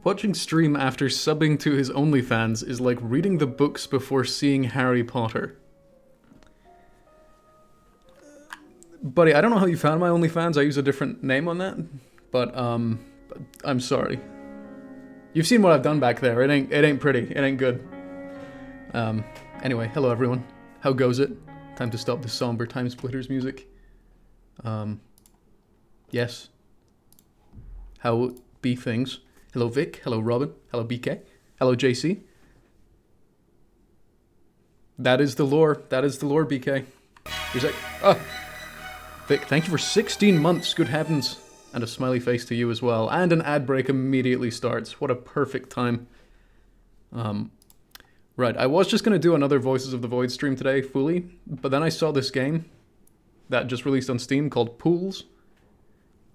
Watching stream after subbing to his OnlyFans is like reading the books before seeing Harry Potter. Buddy, I don't know how you found my OnlyFans. I use a different name on that, but I'm sorry. You've seen what I've done back there. It ain't pretty. It ain't good. Anyway, hello everyone. How goes it? Time to stop the somber Time Splitters music. Yes. How be things? Hello Vic. Hello Robin. Hello BK. Hello JC. That is the lore. That is the lore, BK. He's like, Vic, thank you for 16 months. Good heavens. And a smiley face to you as well. And an ad break immediately starts. What a perfect time. Right, I was just going to do another Voices of the Void stream today, fully. But then I saw this game that just released on Steam called Pools.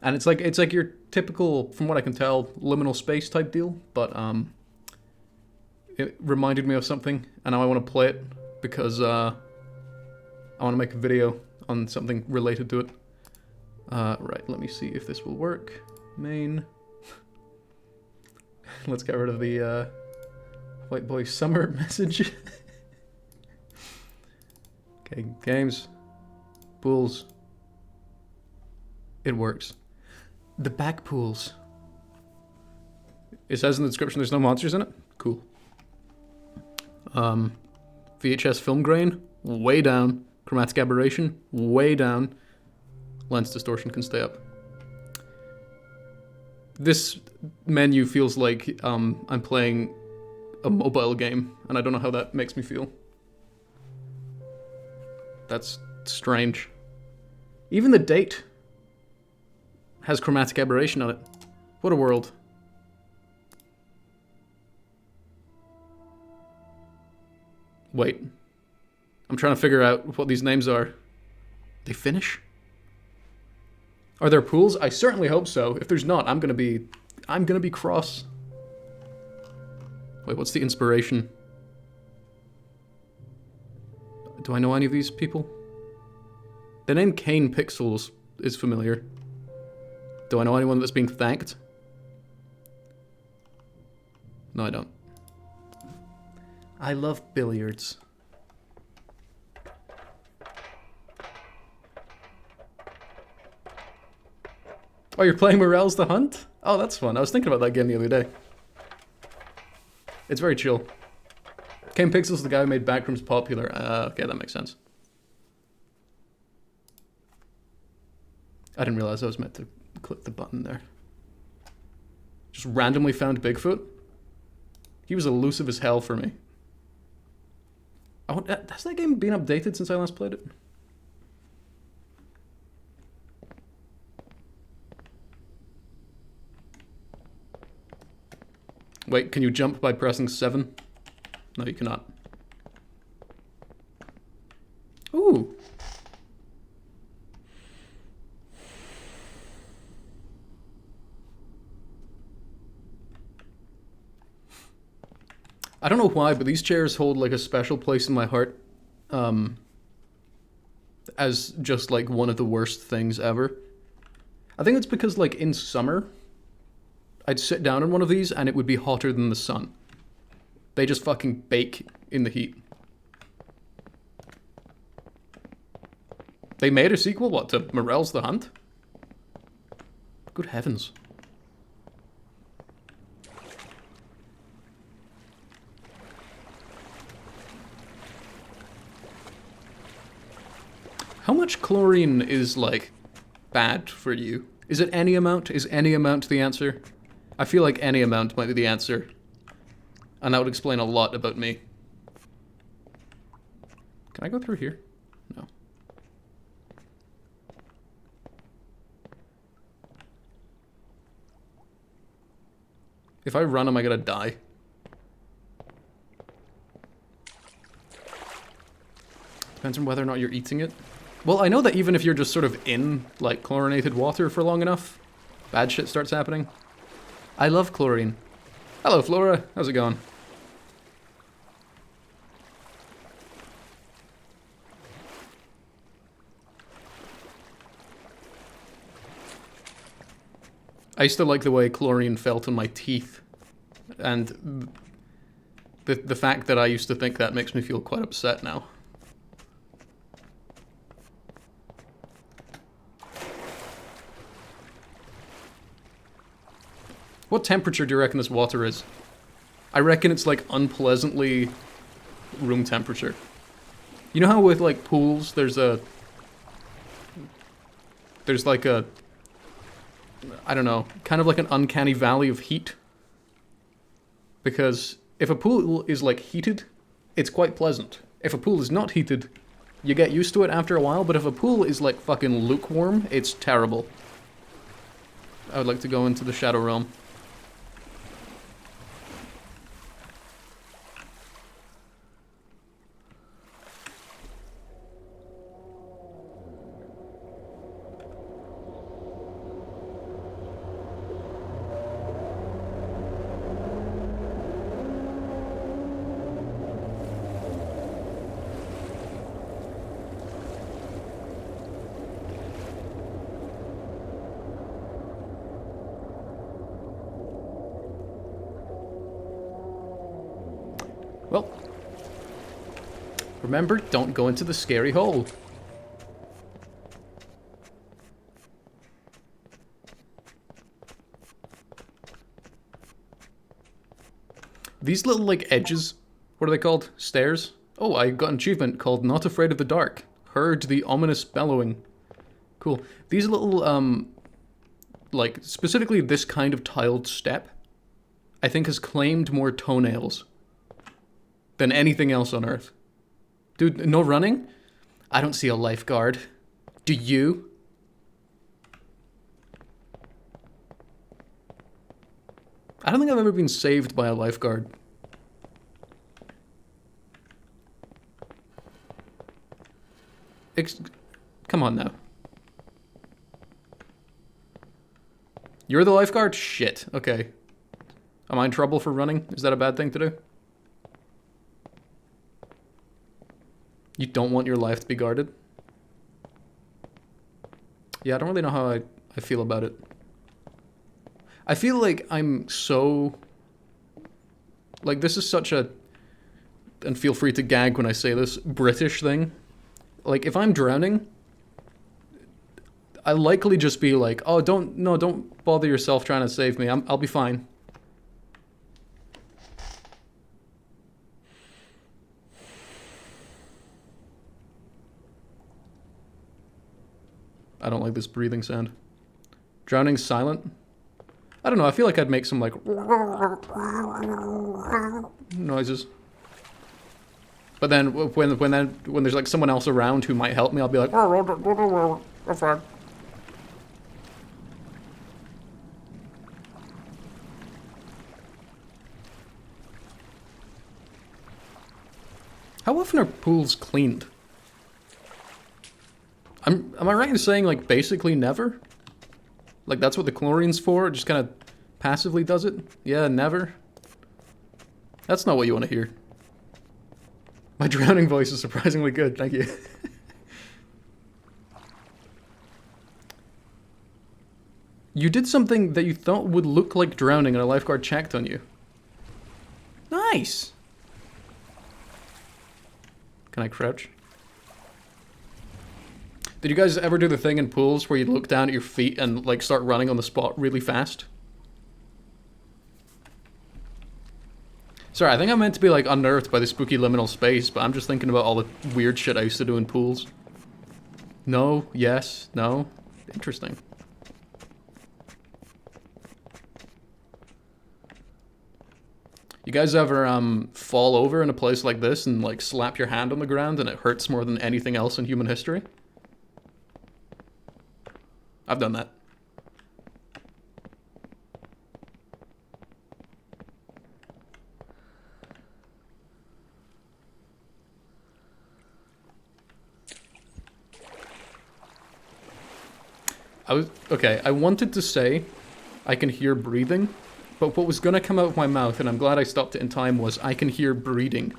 And it's like your typical, from what I can tell, liminal space type deal. But it reminded me of something. And now I want to play it because I want to make a video on something related to it. Right, let me see if this will work. Main. Let's get rid of the White Boy Summer message. Okay, games. Pools. It works. The back pools. It says in the description there's no monsters in it. Cool. VHS film grain, way down. Chromatic aberration, way down. Lens distortion can stay up. This menu feels like I'm playing a mobile game, and I don't know how that makes me feel. That's strange. Even the date has chromatic aberration on it. What a world. Wait. I'm trying to figure out what these names are. They Finnish? Are there pools? I certainly hope so. If there's not, I'm gonna be cross. Wait, what's the inspiration? Do I know any of these people? The name Kane Pixels is familiar. Do I know anyone that's being thanked? No, I don't. I love billiards. Oh, you're playing Morel's The Hunt? Oh, that's fun. I was thinking about that game the other day. It's very chill. Kane Pixels, the guy who made Backrooms popular. Okay, that makes sense. I didn't realize I was meant to click the button there. Just randomly found Bigfoot. He was elusive as hell for me. Oh, has that game been updated since I last played it? Wait, can you jump by pressing 7? No, you cannot. Ooh. I don't know why, but these chairs hold like a special place in my heart. As just like one of the worst things ever. I think it's because like in summer, I'd sit down in one of these and it would be hotter than the sun. They just fucking bake in the heat. They made a sequel, what, to Morel's The Hunt? Good heavens. How much chlorine is, like, bad for you? Is it any amount? Is any amount the answer? I feel like any amount might be the answer. And that would explain a lot about me. Can I go through here? No. If I run, am I gonna die? Depends on whether or not you're eating it. Well, I know that even if you're just sort of in, like, chlorinated water for long enough, bad shit starts happening. I love chlorine. Hello, Flora. How's it going? I used to like the way chlorine felt on my teeth And the fact that I used to think that makes me feel quite upset now. What temperature do you reckon this water is? I reckon it's like unpleasantly room temperature. You know how with like pools there's like a, I don't know, kind of like an uncanny valley of heat? Because if a pool is like heated, it's quite pleasant. If a pool is not heated, you get used to it after a while, but if a pool is like fucking lukewarm, it's terrible. I would like to go into the Shadow Realm. Well, remember, don't go into the scary hole. These little, like, edges, what are they called? Stairs? Oh, I got an achievement called Not Afraid of the Dark. Heard the ominous bellowing. Cool. These little, like, specifically this kind of tiled step, I think has claimed more toenails than anything else on Earth. Dude, no running? I don't see a lifeguard. Do you? I don't think I've ever been saved by a lifeguard. Come on now. You're the lifeguard? Shit. Okay. Am I in trouble for running? Is that a bad thing to do? You don't want your life to be guarded? Yeah, I don't really know how I feel about it. I feel like I'm so... Like, this is such a... And feel free to gag when I say this, British thing. Like, if I'm drowning, I'll likely just be like, oh, don't bother yourself trying to save me. I'll be fine. I don't like this breathing sound. Drowning's silent? I don't know, I feel like I'd make some, like, noises. But then, when there's, like, someone else around who might help me, I'll be like, I'm fine. How often are pools cleaned? Am I right in saying, like, basically never? Like, that's what the chlorine's for? It just kind of passively does it? Yeah, never? That's not what you want to hear. My drowning voice is surprisingly good, thank you. You did something that you thought would look like drowning and a lifeguard checked on you. Nice! Can I crouch? Did you guys ever do the thing in pools where you look down at your feet and, like, start running on the spot really fast? Sorry, I think I meant to be, like, unnerved by the spooky liminal space, but I'm just thinking about all the weird shit I used to do in pools. No, yes, no. Interesting. You guys ever, fall over in a place like this and, like, slap your hand on the ground and it hurts more than anything else in human history? I've done that. Okay, I wanted to say I can hear breathing, but what was gonna come out of my mouth, and I'm glad I stopped it in time, was I can hear breeding.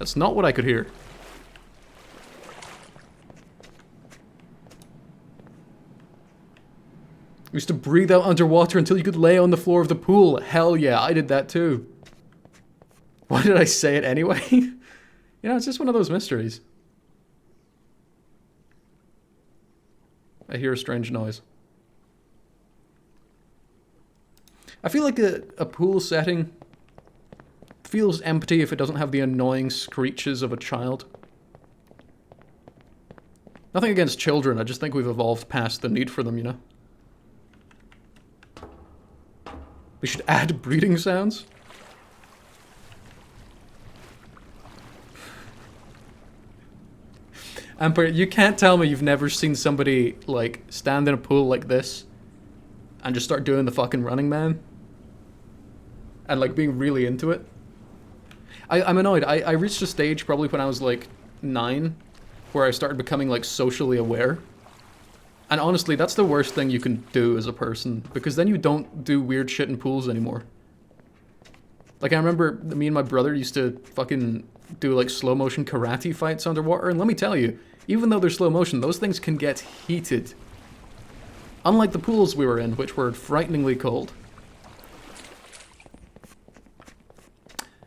That's not what I could hear. You used to breathe out underwater until you could lay on the floor of the pool. Hell yeah, I did that too. Why did I say it anyway? You know, it's just one of those mysteries. I hear a strange noise. I feel like a pool setting feels empty if it doesn't have the annoying screeches of a child. Nothing against children, I just think we've evolved past the need for them, you know? We should add breeding sounds. Amper, you can't tell me you've never seen somebody, like, stand in a pool like this and just start doing the fucking Running Man? And, like, being really into it? I'm annoyed. I reached a stage probably when I was, like, 9, where I started becoming, like, socially aware. And honestly, that's the worst thing you can do as a person, because then you don't do weird shit in pools anymore. Like, I remember me and my brother used to fucking do, like, slow-motion karate fights underwater, and let me tell you, even though they're slow motion, those things can get heated. Unlike the pools we were in, which were frighteningly cold.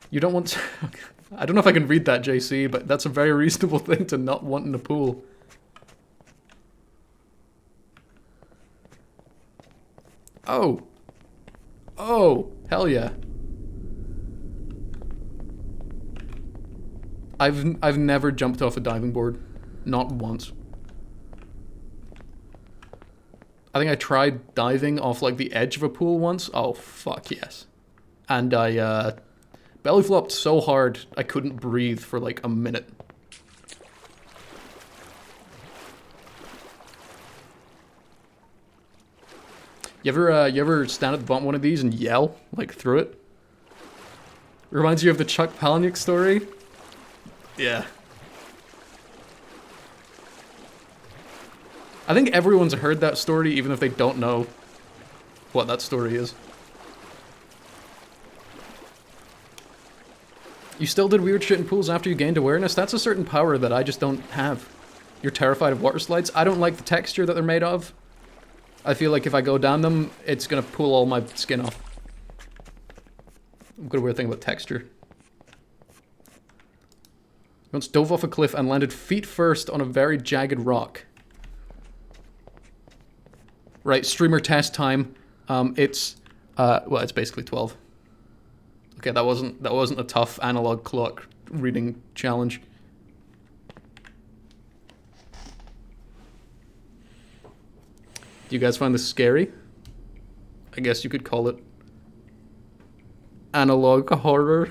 You don't want to... I don't know if I can read that, JC, but that's a very reasonable thing to not want in a pool. Oh. Oh, hell yeah. I've never jumped off a diving board. Not once. I think I tried diving off, like, the edge of a pool once. Oh, fuck yes. And I, belly flopped so hard I couldn't breathe for, like, a minute. You ever stand at the bottom of one of these and yell, like, through it? Reminds you of the Chuck Palahniuk story? Yeah. I think everyone's heard that story, even if they don't know what that story is. You still did weird shit in pools after you gained awareness? That's a certain power that I just don't have. You're terrified of water slides? I don't like the texture that they're made of. I feel like if I go down them, it's gonna pull all my skin off. I've got a weird thing about texture. Once dove off a cliff and landed feet first on a very jagged rock. Right, streamer test time. Well, it's basically 12. Okay, that wasn't a tough analog clock reading challenge. Do you guys find this scary? I guess you could call it analog horror.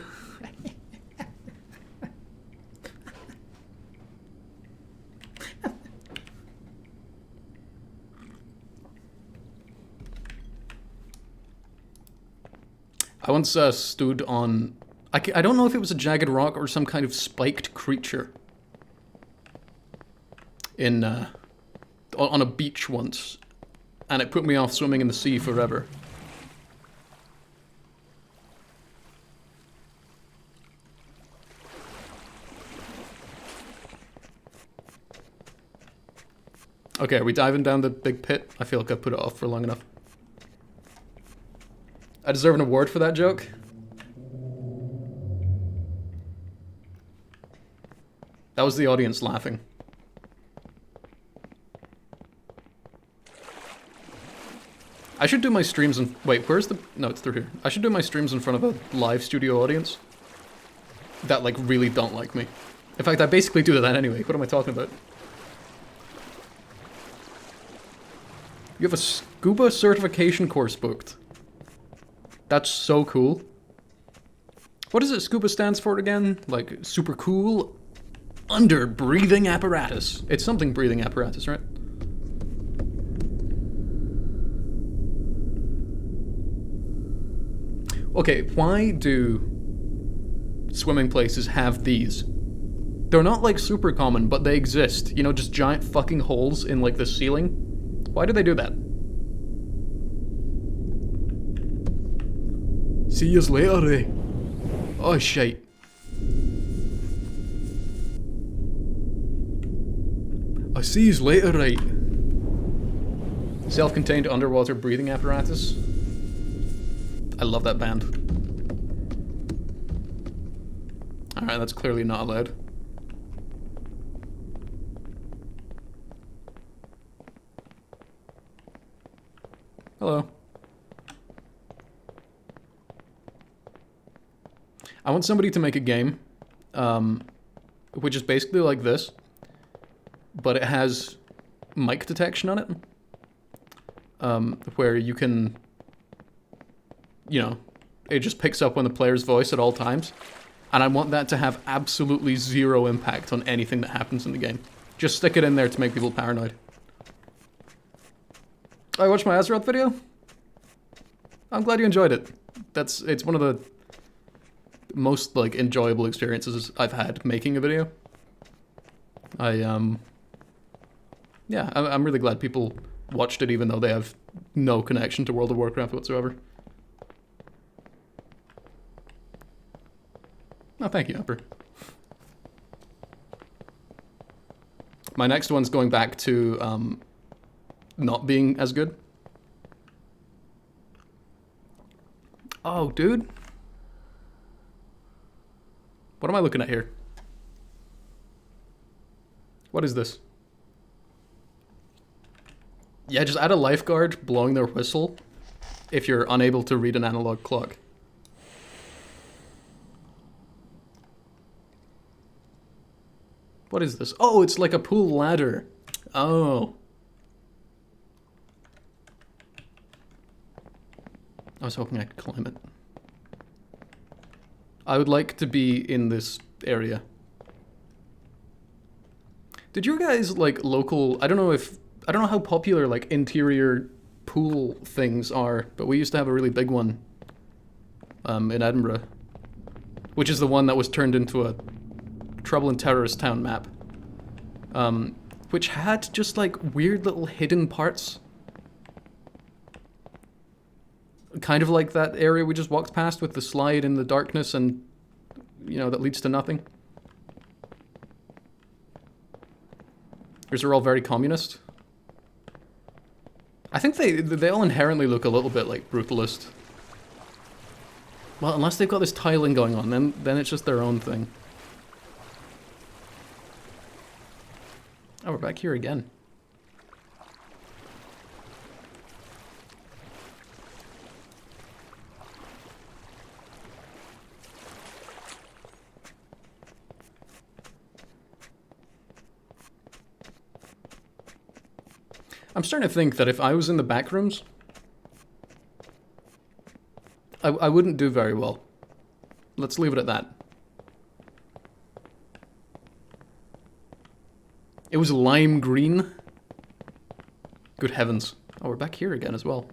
I once stood on... I don't know if it was a jagged rock or some kind of spiked creature. In, on a beach once. And it put me off swimming in the sea forever. Okay, are we diving down the big pit? I feel like I've put it off for long enough. I deserve an award for that joke. That was the audience laughing. I should do my streams in... Wait, where's the... No, it's through here. I should do my streams in front of a live studio audience that, like, really don't like me. In fact, I basically do that anyway. What am I talking about? You have a scuba certification course booked. That's so cool. What is it scuba stands for again? Like, super cool under breathing apparatus. It's something breathing apparatus, right? Okay, why do swimming places have these? They're not, like, super common, but they exist. You know, just giant fucking holes in, like, the ceiling. Why do they do that? See yous later, eh? Oh, shite. I see yous later, right? Self-contained underwater breathing apparatus. I love that band. Alright, that's clearly not allowed. Hello. I want somebody to make a game, which is basically like this, but it has mic detection on it, where you can, you know, it just picks up when the player's voice at all times, and I want that to have absolutely zero impact on anything that happens in the game. Just stick it in there to make people paranoid. I watched my Azeroth video. I'm glad you enjoyed it. It's one of the most, like, enjoyable experiences I've had making a video. Yeah, I'm really glad people watched it even though they have no connection to World of Warcraft whatsoever. Oh, thank you, Upper. My next one's going back to, not being as good. Oh, dude. What am I looking at here? What is this? Yeah, just add a lifeguard blowing their whistle if you're unable to read an analog clock. What is this? Oh, it's like a pool ladder. Oh. I was hoping I could climb it. I would like to be in this area. Did you guys, like, local... I don't know how popular, like, interior pool things are, but we used to have a really big one in Edinburgh, which is the one that was turned into a Trouble in Terrorist Town map, which had just, like, weird little hidden parts. Kind of like that area we just walked past with the slide in the darkness and, you know, that leads to nothing. These are all very communist. I think they all inherently look a little bit like Brutalist. Well, unless they've got this tiling going on, then it's just their own thing. Oh, we're back here again. I'm starting to think that if I was in the back rooms, I wouldn't do very well. Let's leave it at that. It was lime green. Good heavens. Oh, we're back here again as well.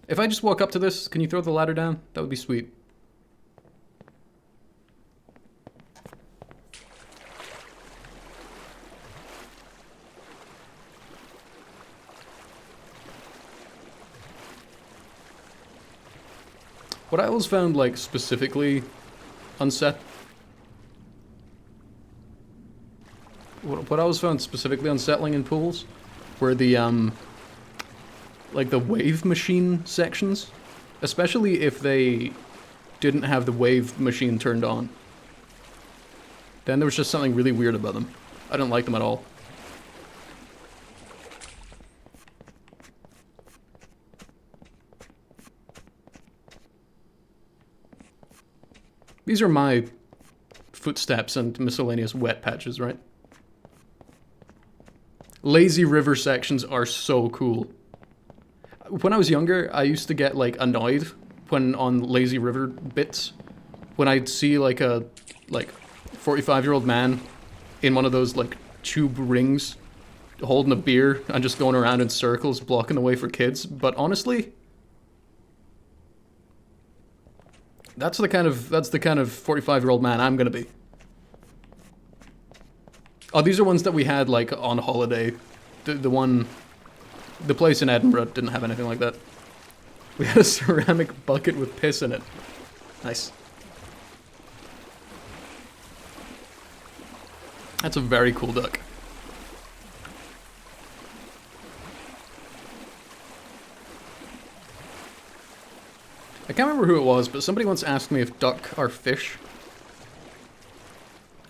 If I just walk up to this, can you throw the ladder down? That would be sweet. What I always found, like, specifically what I always found specifically unsettling in pools were the, like, the wave machine sections. Especially if they didn't have the wave machine turned on. Then there was just something really weird about them. I didn't like them at all. These are my footsteps and miscellaneous wet patches, right? Lazy river sections are so cool. When I was younger, I used to get, like, annoyed when on lazy river bits, when I'd see, like, a, 45-year-old man in one of those, like, tube rings, holding a beer and just going around in circles, blocking the way for kids. But honestly, that's the kind of 45-year-old man I'm gonna be. Oh, these are ones that we had, like, on holiday. The place in Edinburgh didn't have anything like that. We had a ceramic bucket with piss in it. Nice. That's a very cool duck. I can't remember who it was, but somebody once asked me if duck are fish.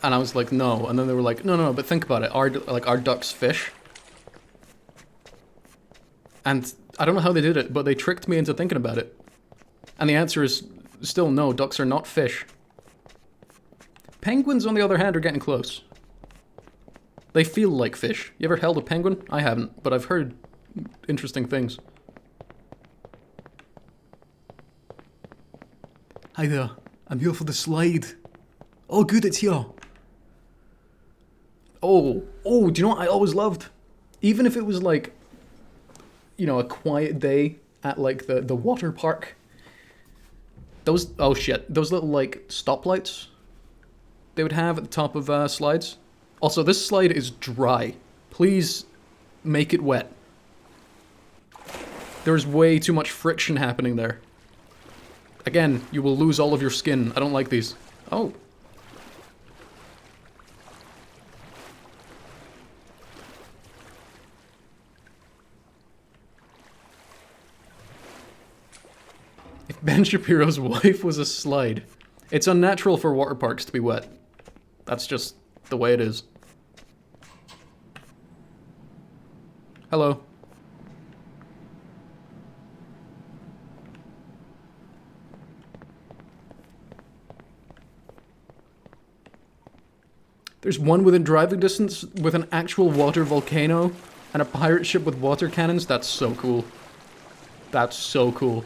And I was like, no. And then they were like, no, no, but think about it. Are ducks fish? And I don't know how they did it, but they tricked me into thinking about it. And the answer is still no, ducks are not fish. Penguins, on the other hand, are getting close. They feel like fish. You ever held a penguin? I haven't, but I've heard interesting things. Hi there. I'm here for the slide. Oh, good, it's here. Oh, do you know what I always loved? Even if it was like, you know, a quiet day at like the water park. Those, oh shit, those little like stoplights they would have at the top of slides. Also, this slide is dry. Please make it wet. There's way too much friction happening there. Again, you will lose all of your skin. I don't like these. Oh. If Ben Shapiro's wife was a slide. It's unnatural for water parks to be wet. That's just the way it is. Hello. There's one within driving distance with an actual water volcano and a pirate ship with water cannons. That's so cool. That's so cool.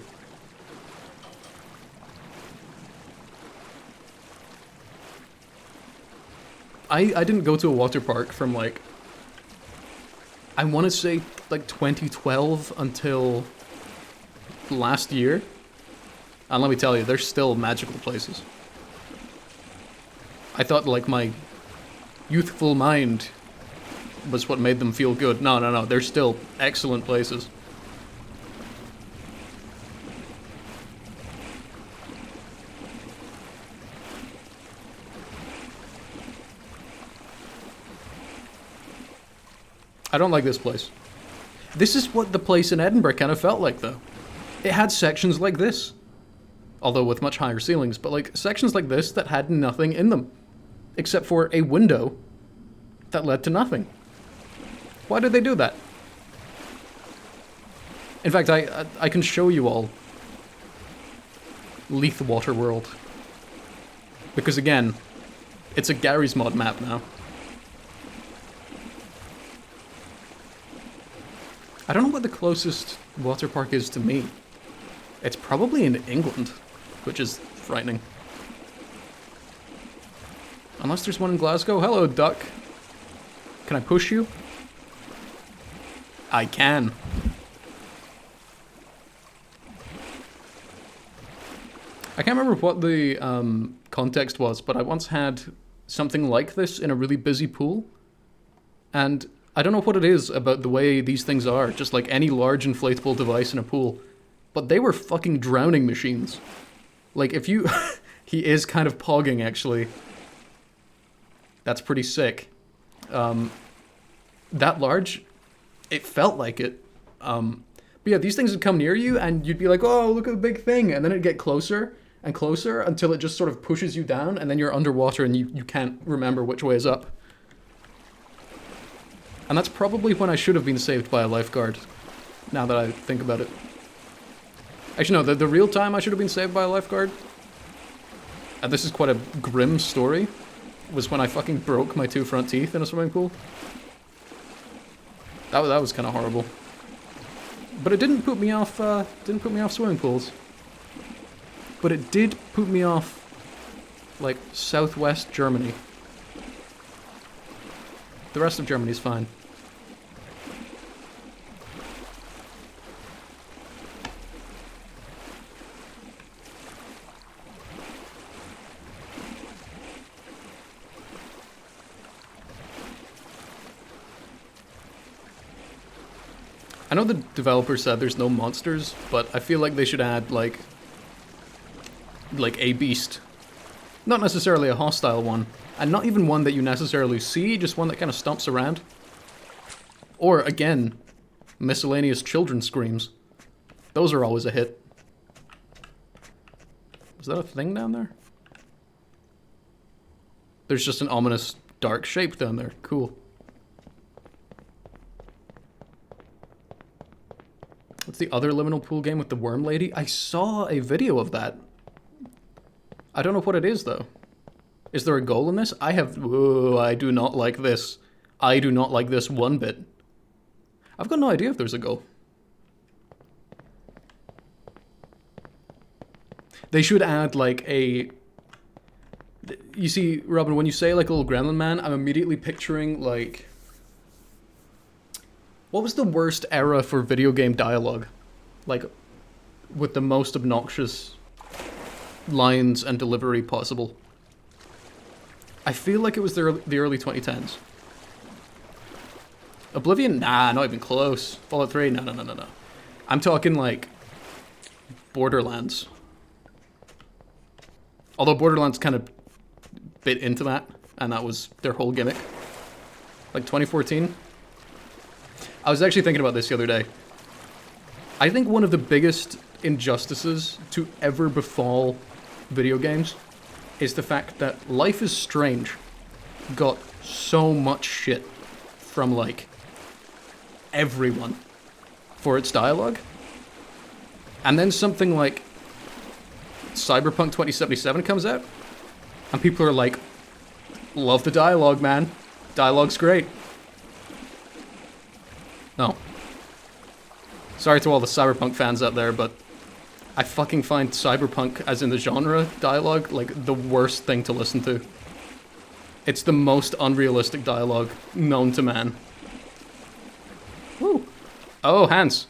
I didn't go to a water park from like, I want to say like 2012 until last year. And let me tell you, they're still magical places. I thought like my youthful mind was what made them feel good. No, no, no, they're still excellent places. I don't like this place. This is what the place in Edinburgh kind of felt like, though. It had sections like this. Although with much higher ceilings, but like sections like this that had nothing in them. Except for a window that led to nothing. Why did they do that? In fact, I can show you all Leith Waterworld. Because again, it's a Garry's Mod map now. I don't know what the closest water park is to me. It's probably in England, which is frightening. Unless there's one in Glasgow. Hello, duck. Can I push you? I can. I can't remember what the context was, but I once had something like this in a really busy pool. And I don't know what it is about the way these things are, just like any large inflatable device in a pool. But they were fucking drowning machines. Like, if you... He is kind of pogging, actually. That's pretty sick. That large, it felt like it. But yeah, these things would come near you, and you'd be like, oh, look at the big thing. And then it'd get closer and closer until it just sort of pushes you down, and then you're underwater and you can't remember which way is up. And that's probably when I should have been saved by a lifeguard, now that I think about it. Actually, no, the real time I should have been saved by a lifeguard, and this is quite a grim story, was when I fucking broke my 2 front teeth in a swimming pool. That was kind of horrible. But it didn't put me off swimming pools. But it did put me off, like, southwest Germany. The rest of Germany's fine. I know the developer said there's no monsters, but I feel like they should add, like a beast. Not necessarily a hostile one, and not even one that you necessarily see, just one that kind of stomps around. Or, again, miscellaneous children screams. Those are always a hit. Was that a thing down there? There's just an ominous dark shape down there. Cool. What's the other liminal pool game with the worm lady? I saw a video of that. I don't know what it is, though. Is there a goal in this? I do not like this. I do not like this one bit. I've got no idea if there's a goal. They should add, like, a... You see, Robin, when you say, like, a little gremlin man, I'm immediately picturing, like... What was the worst era for video game dialogue? Like, with the most obnoxious lines and delivery possible. I feel like it was the early 2010s. Oblivion? Nah, not even close. Fallout 3? No. I'm talking, like, Borderlands. Although Borderlands kind of bit into that, and that was their whole gimmick. Like 2014? I was actually thinking about this the other day. I think one of the biggest injustices to ever befall video games is the fact that Life is Strange got so much shit from, like, everyone for its dialogue. And then something like Cyberpunk 2077 comes out, and people are like, love the dialogue, man. Dialogue's great. No. Sorry to all the Cyberpunk fans out there, but I fucking find Cyberpunk, as in the genre dialogue, like, the worst thing to listen to. It's the most unrealistic dialogue known to man. Woo! Oh, Hans.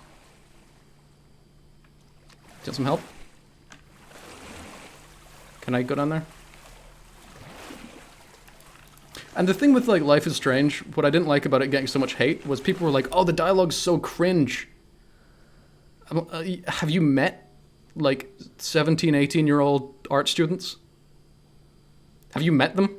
Get some help? Can I go down there? And the thing with, like, Life is Strange, what I didn't like about it getting so much hate was people were like, oh, the dialogue's so cringe. Have you met, like, 17, 18-year-old art students? Have you met them?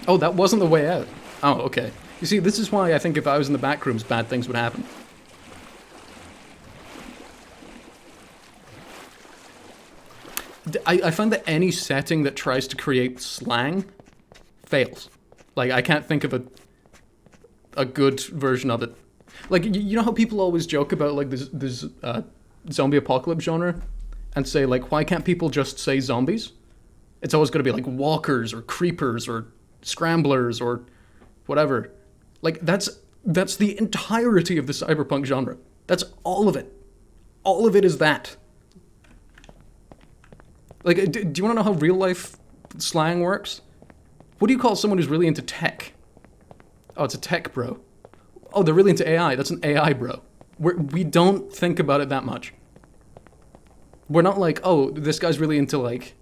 Oh, that wasn't the way out. Oh, okay. You see, this is why I think if I was in the back rooms, bad things would happen. I find that any setting that tries to create slang fails. Like, I can't think of a good version of it. Like, you know how people always joke about, like, this zombie apocalypse genre? And say, like, why can't people just say zombies? It's always going to be, like, walkers or creepers or scramblers or whatever. Like, that's the entirety of the cyberpunk genre. That's all of it. All of it is that. Like, do you want to know how real-life slang works? What do you call someone who's really into tech? Oh, it's a tech bro. Oh, they're really into AI. That's an AI bro. We don't think about it that much. We're not like, oh, this guy's really into, like,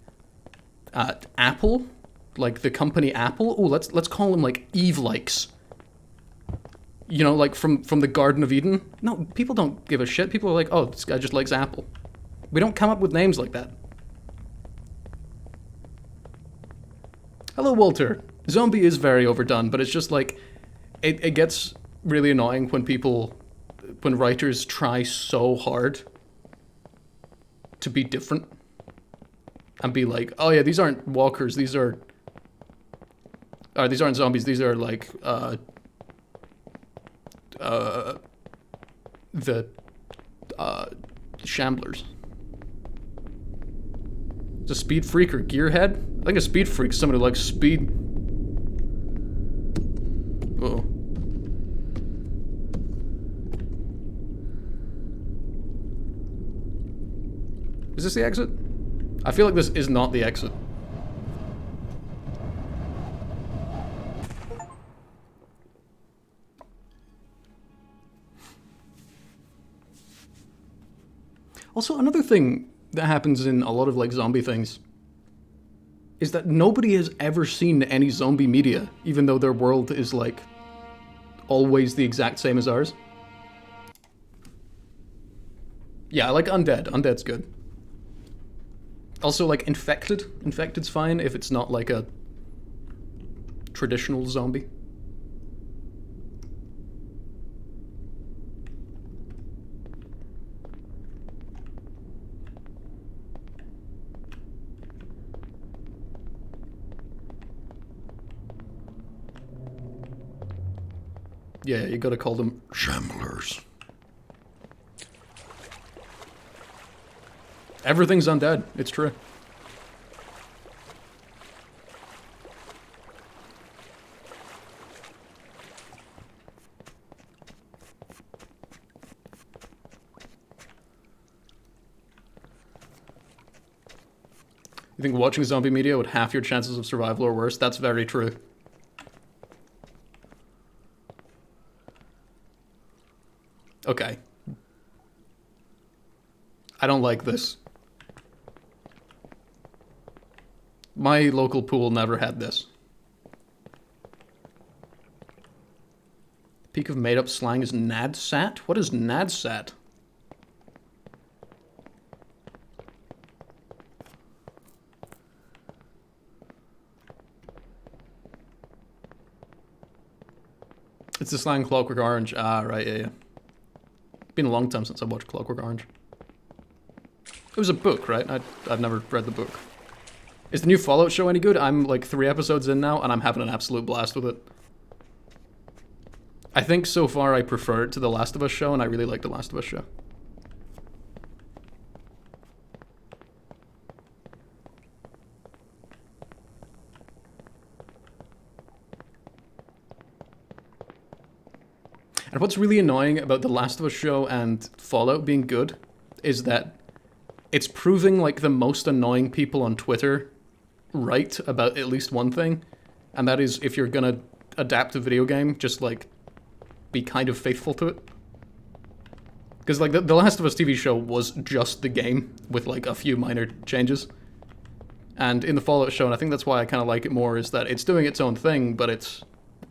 Apple? Like, the company Apple? Oh, let's call him, like, Eve-likes. You know, like, from the Garden of Eden? No, people don't give a shit. People are like, oh, this guy just likes Apple. We don't come up with names like that. Hello, Walter. Zombie is very overdone, but it's just like, it gets really annoying when writers try so hard to be different and be like, oh yeah, these aren't walkers, these aren't zombies, these are like, the shamblers. It's a speed freak or gearhead? I think a speed freak is somebody who likes speed. Uh-oh. Is this the exit? I feel like this is not the exit. Also, another thing that happens in a lot of, like, zombie things is that nobody has ever seen any zombie media, even though their world is, like, always the exact same as ours. Yeah, I like Undead. Undead's good. Also, like, Infected. Infected's fine if it's not, like, a traditional zombie. Yeah, you gotta call them shamblers. Everything's undead. It's true. You think watching zombie media would half your chances of survival or worse? That's very true. Okay. I don't like this. My local pool never had this. Peak of made-up slang is nadsat? What is nadsat? It's the slang Clockwork Orange. Ah, right, yeah. Been a long time since I watched Clockwork Orange. It was a book, right? I've never read the book. Is the new Fallout show any good? I'm like 3 episodes in now, and I'm having an absolute blast with it. I think so far I prefer it to The Last of Us show, and I really like The Last of Us show. And what's really annoying about The Last of Us show and Fallout being good is that it's proving like the most annoying people on Twitter right about at least one thing, and that is if you're gonna adapt a video game, just like be kind of faithful to it. Because like the Last of Us TV show was just the game with like a few minor changes. And in the Fallout show, and I think that's why I kind of like it more, is that it's doing its own thing, but it's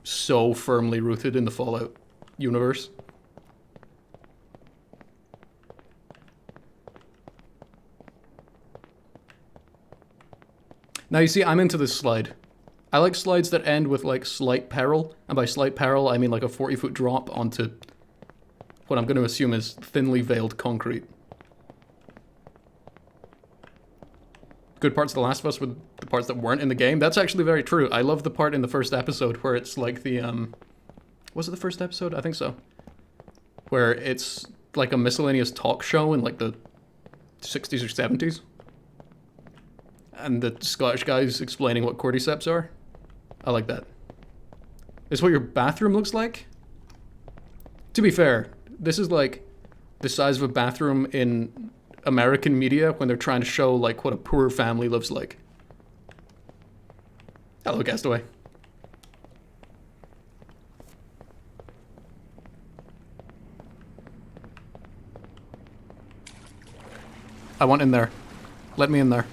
so firmly rooted in the Fallout universe. Now you see, I'm into this slide. I like slides that end with like slight peril, and by slight peril I mean like a 40-foot drop onto what I'm going to assume is thinly veiled concrete. Good parts of The Last of Us were the parts that weren't in the game. That's actually very true. I love the part in the first episode where it's like the was it the first episode? I think so. Where it's like a miscellaneous talk show in like the 60s or 70s. And the Scottish guy's explaining what cordyceps are. I like that. This is what your bathroom looks like? To be fair, this is like the size of a bathroom in American media when they're trying to show like what a poor family lives like. Hello, Castaway. I want in there. Let me in there.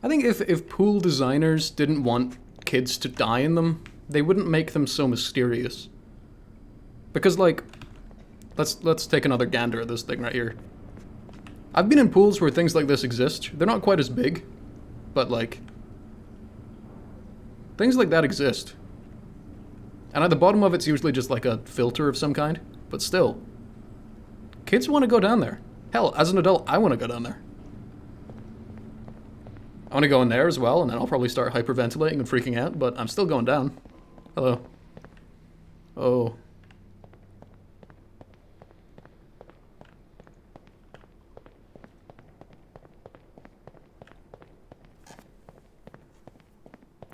I think if pool designers didn't want kids to die in them, they wouldn't make them so mysterious. Because like, let's take another gander at this thing right here. I've been in pools where things like this exist. They're not quite as big, but like, things like that exist. And at the bottom of it's usually just like a filter of some kind, but still. Kids want to go down there. Hell, as an adult, I want to go down there. I want to go in there as well, and then I'll probably start hyperventilating and freaking out, but I'm still going down. Hello. Oh.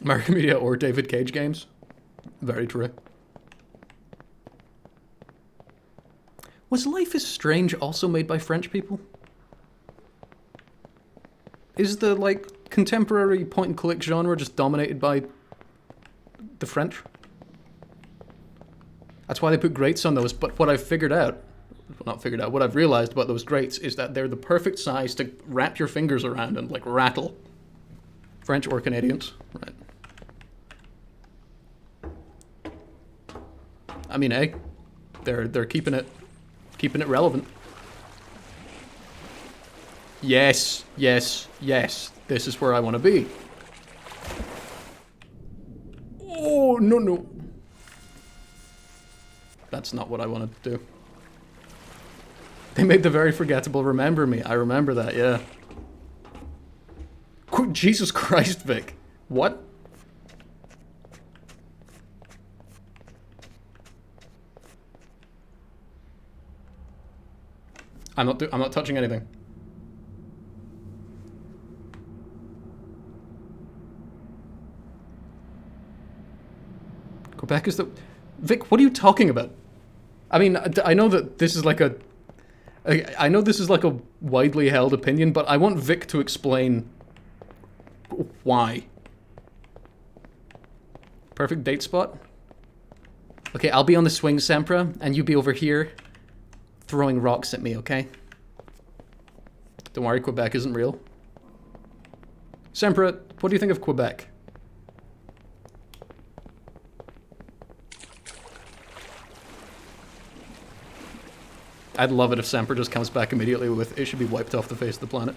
American media or David Cage games? Very true. Was Life is Strange also made by French people? Is the, like, contemporary point-and-click genre just dominated by the French? That's why they put grates on those, but what I've figured out, well, not figured out, what I've realized about those grates is that they're the perfect size to wrap your fingers around and, like, rattle. French or Canadians, right. I mean, hey, they're keeping it relevant. Yes, yes, yes. This is where I want to be. Oh, no, no. That's not what I wanted to do. They made the very forgettable Remember Me. I remember that, yeah. Jesus Christ, Vic. What? I'm not touching anything. Quebec is the... Vic, what are you talking about? I mean, I know that this is like a... I know this is like a widely held opinion, but I want Vic to explain why. Perfect date spot? Okay, I'll be on the swing, Sempra, and you be over here throwing rocks at me, okay? Don't worry, Quebec isn't real. Sempra, what do you think of Quebec? I'd love it if Semper just comes back immediately with it should be wiped off the face of the planet.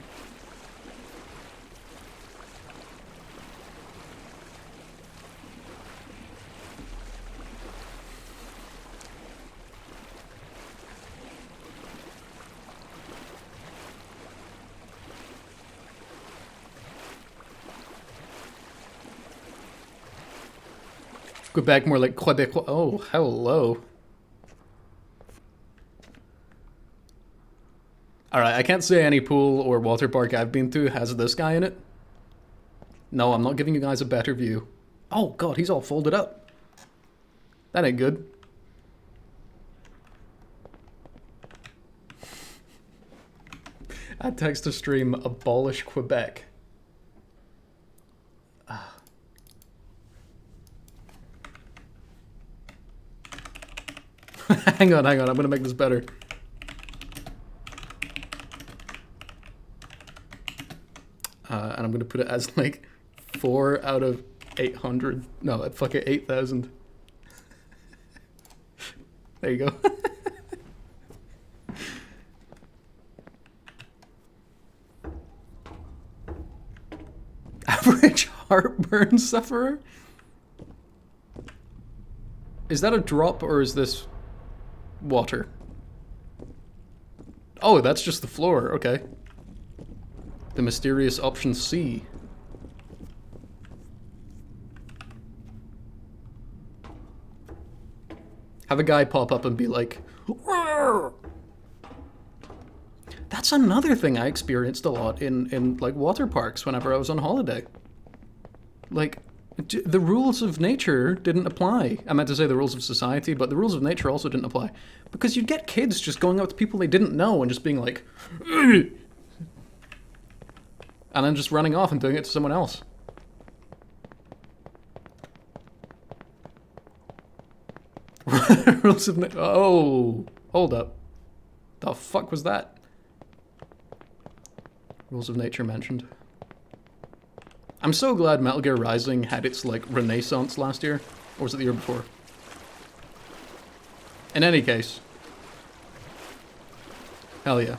Quebec more like Quebec. Oh, hello. Alright, I can't say any pool or water park I've been to has this guy in it. No, I'm not giving you guys a better view. Oh god, he's all folded up. That ain't good. Add text to stream, abolish Quebec. Hang on, I'm gonna make this better. And I'm gonna put it as like 4 out of 800. No, fuck it, 8,000. There you go. Average heartburn sufferer? Is that a drop or is this water? Oh, that's just the floor, okay. The mysterious option C. Have a guy pop up and be like, "Roar!" That's another thing I experienced a lot in like water parks whenever I was on holiday. Like, the rules of nature didn't apply. I meant to say the rules of society, but the rules of nature also didn't apply. Because you'd get kids just going up to people they didn't know and just being like, "Ugh!" And then just running off and doing it to someone else. Rules of nature. Oh, hold up. The fuck was that? Rules of nature mentioned. I'm so glad Metal Gear Rising had its, like, renaissance last year. Or was it the year before? In any case. Hell yeah.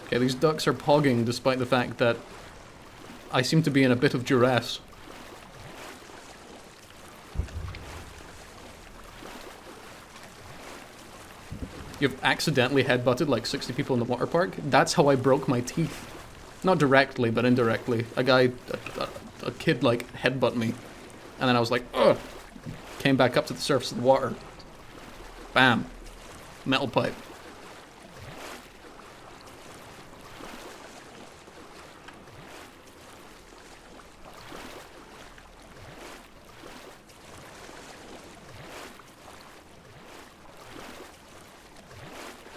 Okay, these ducks are pogging despite the fact that I seem to be in a bit of duress. You've accidentally headbutted like 60 people in the water park? That's how I broke my teeth. Not directly, but indirectly. A kid like headbutt me. And then I was like, ugh! Came back up to the surface of the water. Bam. Metal pipe.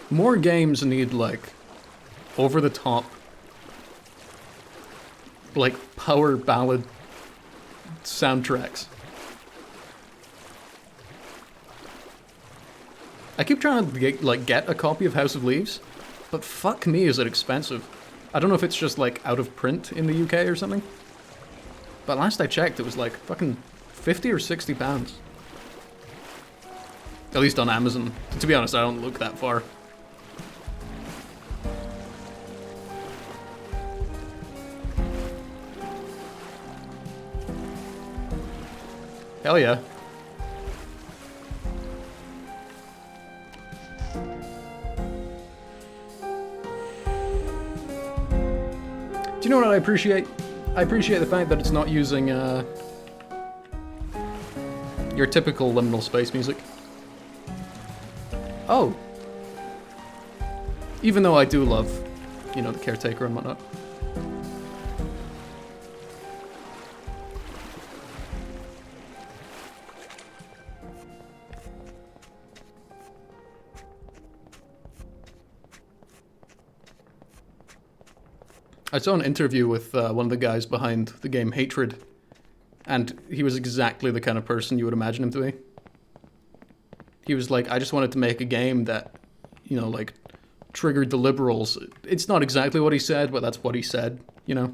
More games need, like, over-the-top, like, power ballad soundtracks. I keep trying to, get a copy of House of Leaves, but fuck me is it expensive. I don't know if it's just, like, out of print in the UK or something. But last I checked, it was, like, fucking 50 or 60 pounds. At least on Amazon. To be honest, I don't look that far. Hell yeah. you know what I appreciate? I appreciate the fact that it's not using your typical liminal space music. Oh. Even though I do love, you know, the Caretaker and whatnot. I saw an interview with one of the guys behind the game Hatred, and he was exactly the kind of person you would imagine him to be. He was like, I just wanted to make a game that, you know, like, triggered the liberals. It's not exactly what he said, but that's what he said, you know?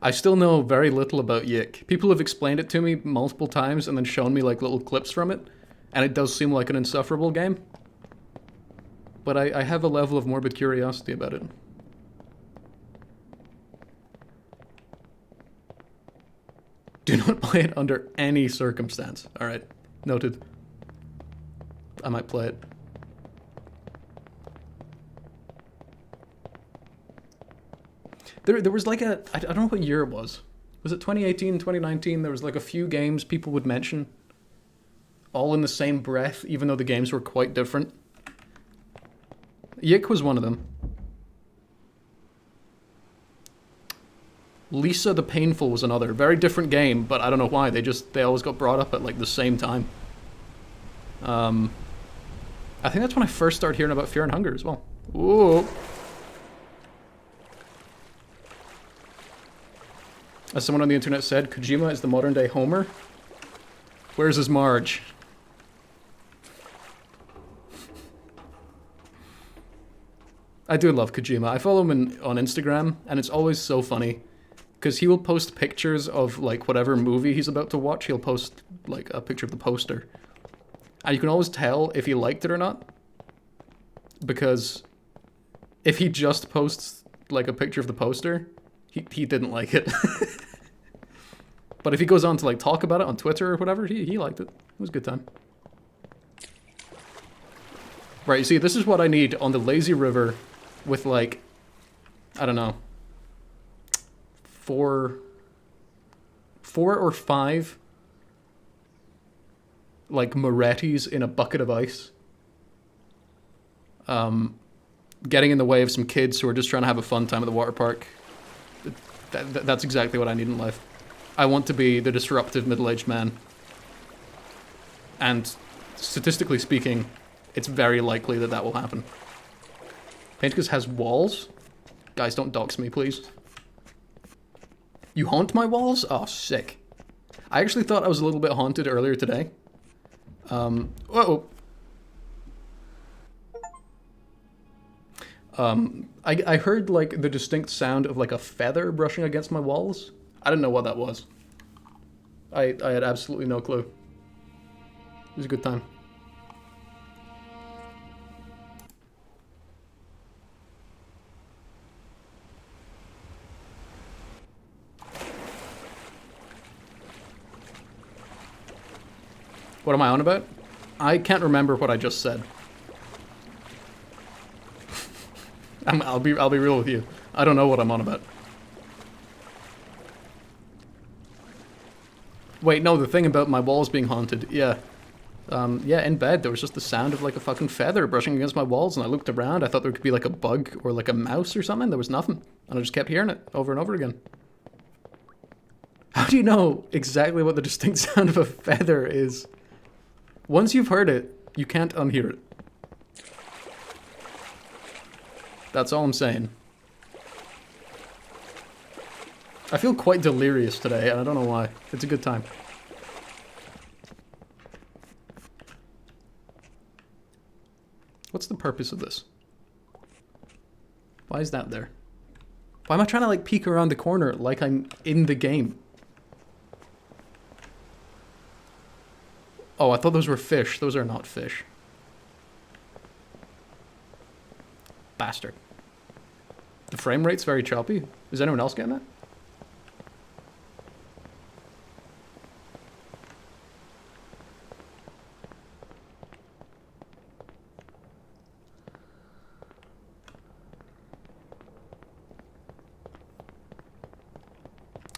I still know very little about Yik. People have explained it to me multiple times and then shown me like little clips from it, and it does seem like an insufferable game. But I have a level of morbid curiosity about it. Do not play it under any circumstance. Alright, noted. I might play it. There was like a, I don't know what year it was. Was it 2018, 2019? There was like a few games people would mention all in the same breath, even though the games were quite different. Yik was one of them. Lisa the Painful was another. Very different game, but I don't know why. They always got brought up at like the same time. I think that's when I first started hearing about Fear and Hunger as well. Ooh. As someone on the internet said, Kojima is the modern day Homer. Where's his Marge? I do love Kojima. I follow him on Instagram, and it's always so funny. Because he will post pictures of, like, whatever movie he's about to watch. He'll post, like, a picture of the poster. And you can always tell if he liked it or not. Because if he just posts, like, a picture of the poster, he didn't like it. But if he goes on to, like, talk about it on Twitter or whatever, he liked it. It was a good time. Right, you see, this is what I need on the lazy river with, like, I don't know, four or five, like, Morettis in a bucket of ice. Getting in the way of some kids who are just trying to have a fun time at the water park. That's exactly what I need in life. I want to be the disruptive middle-aged man. And statistically speaking, it's very likely that that will happen. Paintcus has walls? Guys, don't dox me, please. You haunt my walls? Oh, sick. I actually thought I was a little bit haunted earlier today. Whoa. I heard, like, the distinct sound of, like, a feather brushing against my walls. I didn't know what that was. I had absolutely no clue. It was a good time. What am I on about? I can't remember what I just said. I'll be real with you. I don't know what I'm on about. Wait, no, the thing about my walls being haunted, yeah. Yeah, in bed, there was just the sound of, like, a fucking feather brushing against my walls, and I looked around, I thought there could be, like, a bug or, like, a mouse or something. There was nothing. And I just kept hearing it over and over again. How do you know exactly what the distinct sound of a feather is? Once you've heard it, you can't unhear it. That's all I'm saying. I feel quite delirious today, and I don't know why. It's a good time. What's the purpose of this? Why is that there? Why am I trying to, like, peek around the corner like I'm in the game? Oh, I thought those were fish. Those are not fish. Bastard. The frame rate's very choppy. Is anyone else getting that?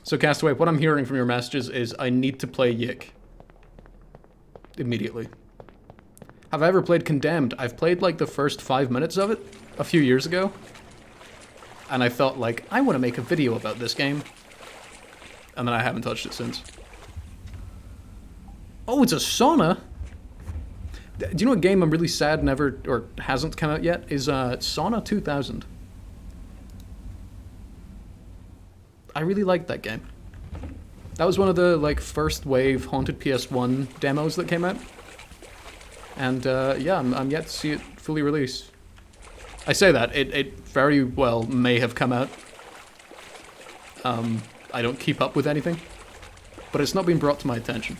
So Castaway, what I'm hearing from your messages is I need to play Yik. Immediately. Have I ever played Condemned? I've played like the first 5 minutes of it a few years ago. And I felt like, I want to make a video about this game. And then I haven't touched it since. Oh, it's a sauna? Do you know what game I'm really sad never, or hasn't come out yet? Is Sauna 2000. I really liked that game. That was one of the like first wave Haunted PS1 demos that came out. And yeah, I'm yet to see it fully released. I say that, it very well may have come out. I don't keep up with anything. But it's not been brought to my attention.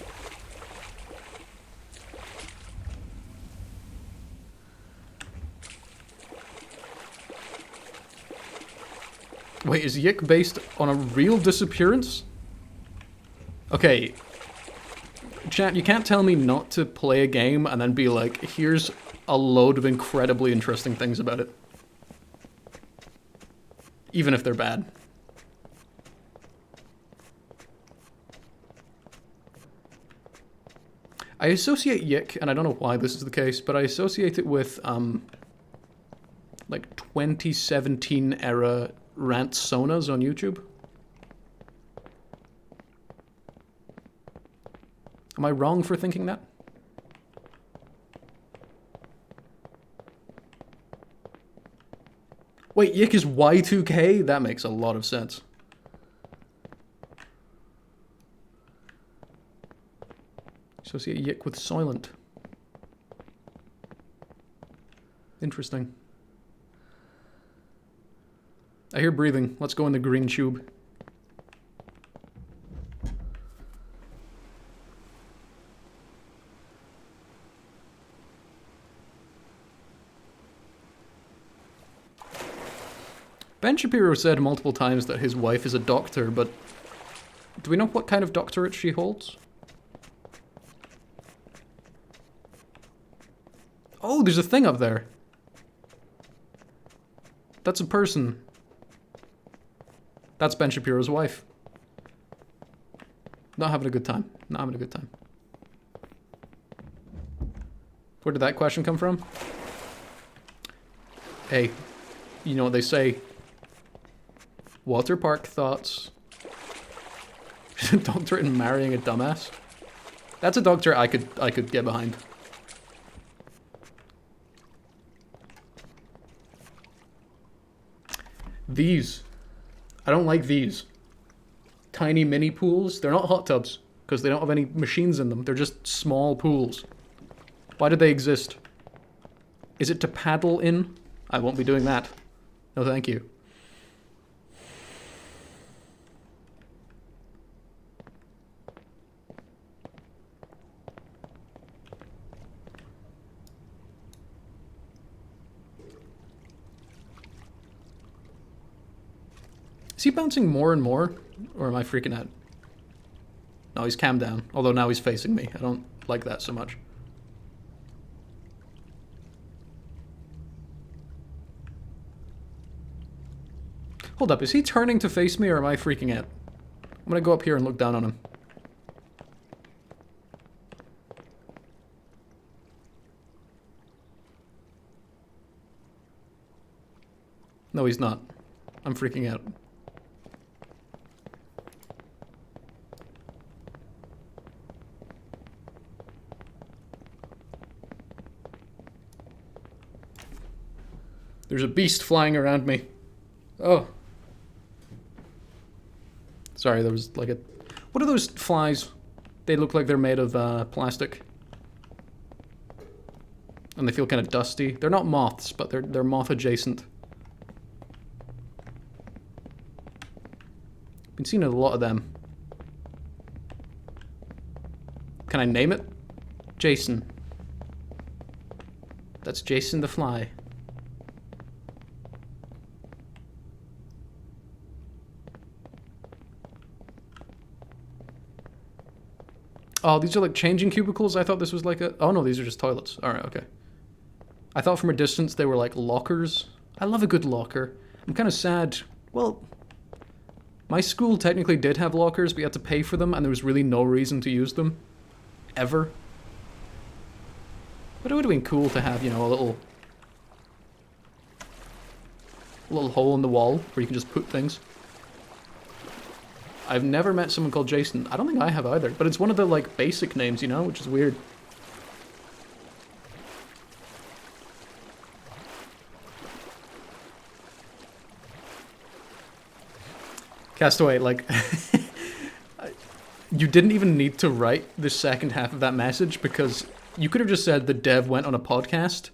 Wait, is Yik based on a real disappearance? Okay. Chat, you can't tell me not to play a game and then be like, here's a load of incredibly interesting things about it. Even if they're bad. I associate Yik, and I don't know why this is the case, but I associate it with, like 2017 era rant sonas on YouTube. Am I wrong for thinking that? Wait, Yik is Y2K? That makes a lot of sense. Associate Yik with Soylent. Interesting. I hear breathing. Let's go in the green tube. Ben Shapiro said multiple times that his wife is a doctor, but do we know what kind of doctorate she holds? Oh, there's a thing up there. That's a person. That's Ben Shapiro's wife. Not having a good time. Not having a good time. Where did that question come from? Hey, you know what they say. Water park thoughts. Doctorate in marrying a dumbass. That's a doctor I could get behind. These. I don't like these. Tiny mini pools. They're not hot tubs, because they don't have any machines in them. They're just small pools. Why do they exist? Is it to paddle in? I won't be doing that. No, thank you. Is he bouncing more and more? Or am I freaking out? No, he's calmed down. Although now he's facing me. I don't like that so much. Hold up, is he turning to face me or am I freaking out? I'm gonna go up here and look down on him. No, he's not. I'm freaking out. There's a beast flying around me. Oh. Sorry, there was like a... What are those flies? They look like they're made of plastic. And they feel kind of dusty. They're not moths, but they're moth adjacent. Been seeing a lot of them. Can I name it? Jason. That's Jason the Fly. Oh, these are like changing cubicles? I thought this was like a... Oh no, these are just toilets. Alright, okay. I thought from a distance they were like lockers. I love a good locker. I'm kind of sad. Well, My school technically did have lockers, but you had to pay for them, and there was really no reason to use them. Ever. But it would have been cool to have, you know, a little hole in the wall where you can just put things. I've never met someone called Jason. I don't think I have either, but it's one of the, like, basic names, you know, which is weird. Castaway, like, you didn't even need to write the second half of that message because you could have just said the dev went on a podcast.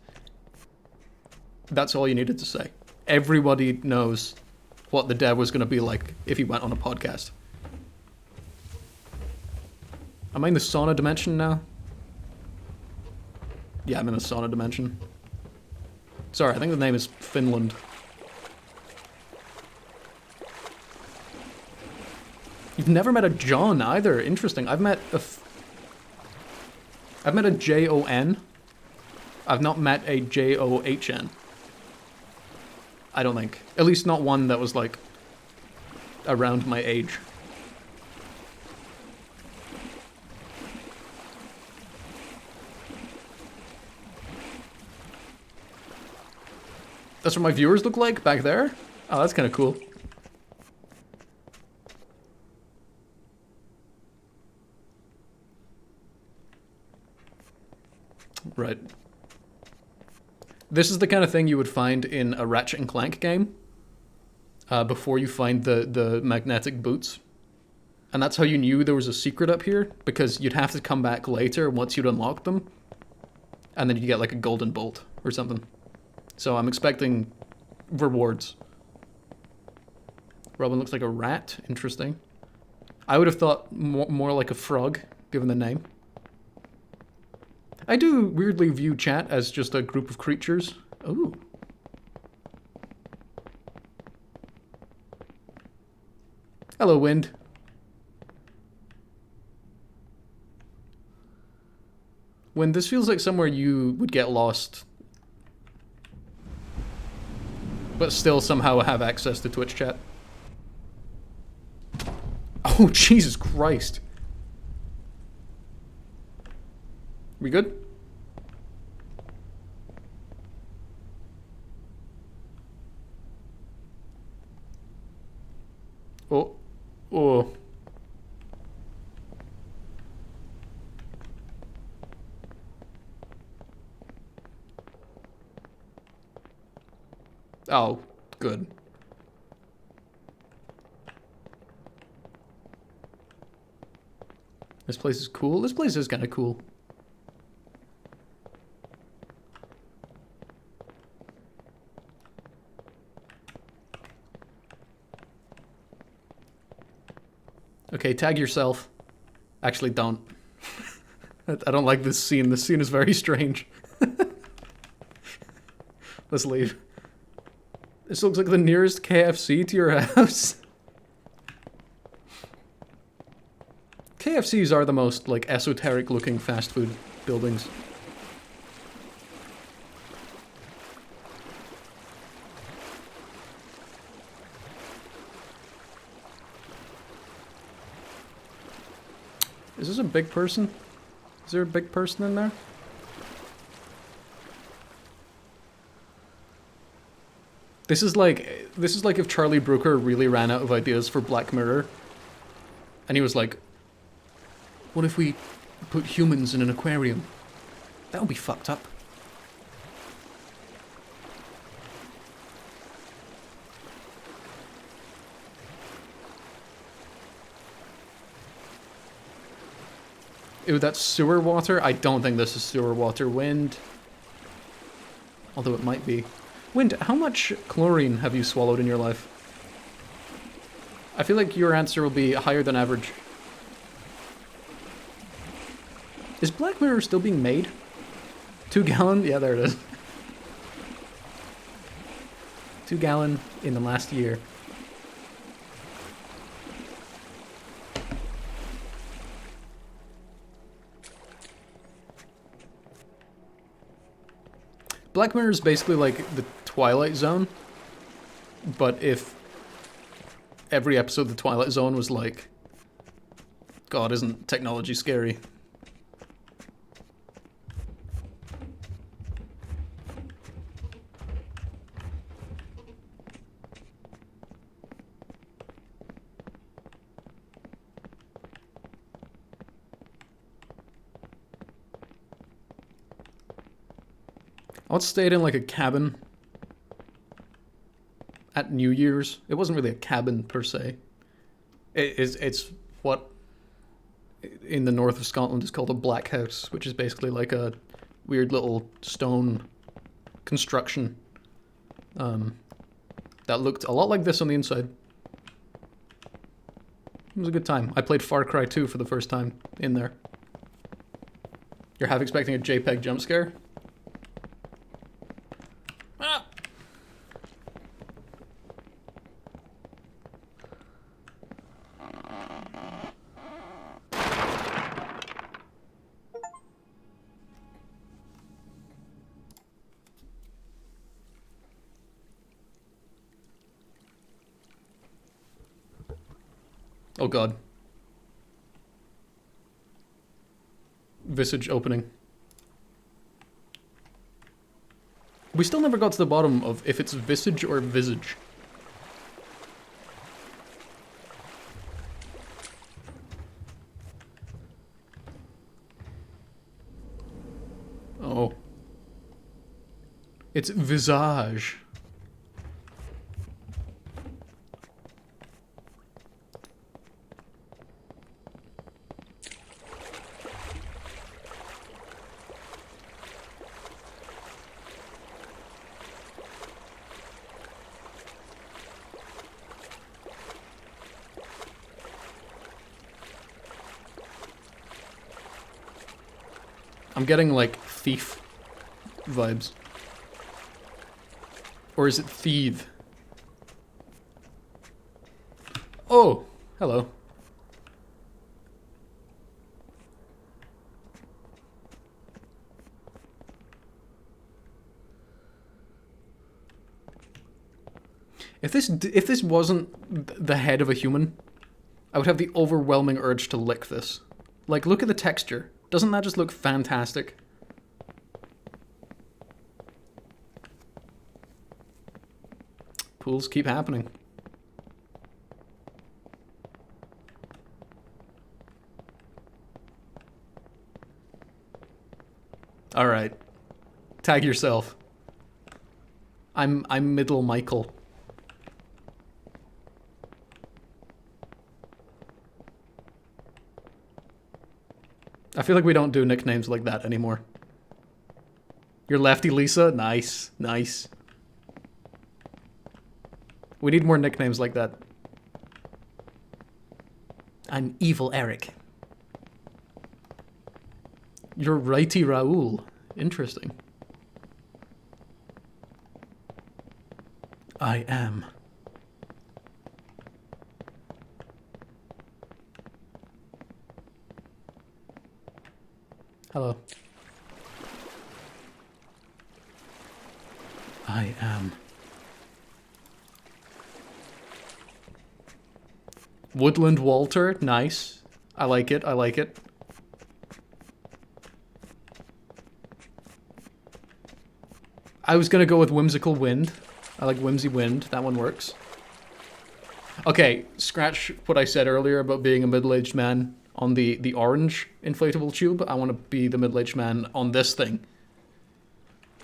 That's all you needed to say. Everybody knows what the dev was going to be like if he went on a podcast. Am I in the sauna dimension now? Yeah, I'm in the sauna dimension. Sorry, I think the name is Finland. You've never met a John either. Interesting. I've met a Jon. I've not met a John. I don't think. At least not one that was, like, around my age. That's what my viewers look like back there? Oh, that's kind of cool. Right. This is the kind of thing you would find in a Ratchet and Clank game before you find the magnetic boots. And that's how you knew there was a secret up here, because you'd have to come back later once you'd unlocked them. And then you get like a golden bolt or something. So I'm expecting rewards. Robin looks like a rat. Interesting. I would have thought more like a frog, given the name. I do weirdly view chat as just a group of creatures. Ooh. Hello, Wind. Wind, this feels like somewhere you would get lost, but still somehow have access to Twitch chat. Oh, Jesus Christ. We good? Oh. Oh. Oh, good. This place is cool. This place is kind of cool. Okay, tag yourself. Actually, don't. I don't like this scene. This scene is very strange. Let's leave. This looks like the nearest KFC to your house. KFCs are the most, like, esoteric-looking fast food buildings. Is this a big person? Is there a big person in there? This is like if Charlie Brooker really ran out of ideas for Black Mirror. And he was like, what if we put humans in an aquarium? That would be fucked up. Ew, that's sewer water? I don't think this is sewer water. Wind. Although it might be. Wind, how much chlorine have you swallowed in your life? I feel like your answer will be higher than average. Is Black Mirror still being made? 2 gallon? Yeah, there it is. 2 gallon in the last year. Black Mirror is basically like the Twilight Zone, but if every episode of The Twilight Zone was like, God, isn't technology scary? I once stayed in like a cabin at New Year's. It wasn't really a cabin per se. It's what in the north of Scotland is called a black house, which is basically like a weird little stone construction that looked a lot like this on the inside. It was a good time. I played Far Cry 2 for the first time in there. You're half expecting a JPEG jump scare? Ah! Oh god. Visage opening. We still never got to the bottom of if it's visage or visage. Oh. It's visage. I'm getting, like, thief vibes. Or is it thieve? Oh! Hello. If this wasn't the head of a human, I would have the overwhelming urge to lick this. Like, look at the texture. Doesn't that just look fantastic? Pools keep happening. Alright. Tag yourself. I'm Middle Michael. I feel like we don't do nicknames like that anymore. You're Lefty Lisa? Nice, nice. We need more nicknames like that. I'm Evil Eric. You're Righty Raoul. Interesting. I am. Hello. I am. Woodland Walter, nice. I like it, I like it. I was gonna go with Whimsical Wind. I like Whimsy Wind, that one works. Okay, scratch what I said earlier about being a middle-aged man on the orange inflatable tube. I want to be the middle-aged man on this thing.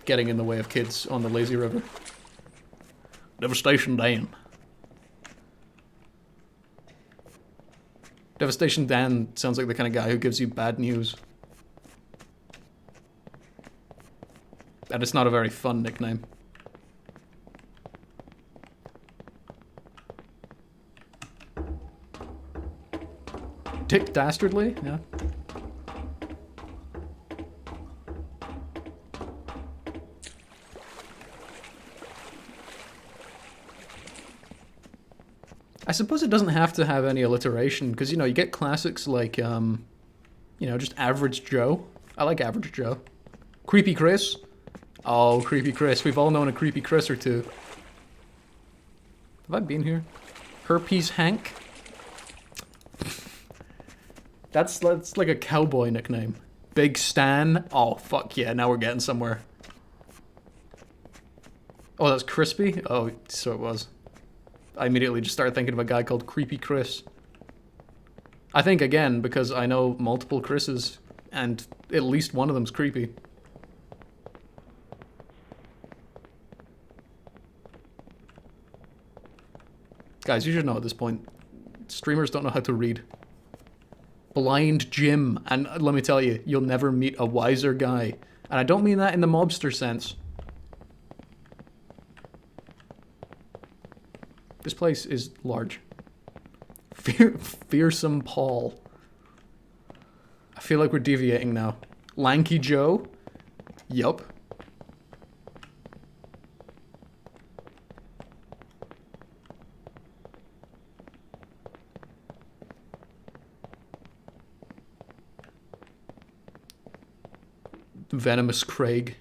Getting in the way of kids on the lazy river. Devastation Dan. Devastation Dan sounds like the kind of guy who gives you bad news. And it's not a very fun nickname. Dick Dastardly? Yeah. I suppose it doesn't have to have any alliteration, because, you know, you get classics like, you know, just Average Joe. I like Average Joe. Creepy Chris. Oh, Creepy Chris. We've all known a Creepy Chris or two. Have I been here? Herpes Hank. That's like a cowboy nickname. Big Stan. Oh, fuck yeah, now we're getting somewhere. Oh, that's Crispy? Oh, so it was. I immediately just started thinking of a guy called Creepy Chris. I think, again, because I know multiple Chris's, and at least one of them's creepy. Guys, you should know at this point, streamers don't know how to read. Blind Jim, and let me tell you, you'll never meet a wiser guy. And I don't mean that in the mobster sense. This place is large. Fearsome Paul. I feel like we're deviating now. Lanky Joe? Yup. Venomous Craig.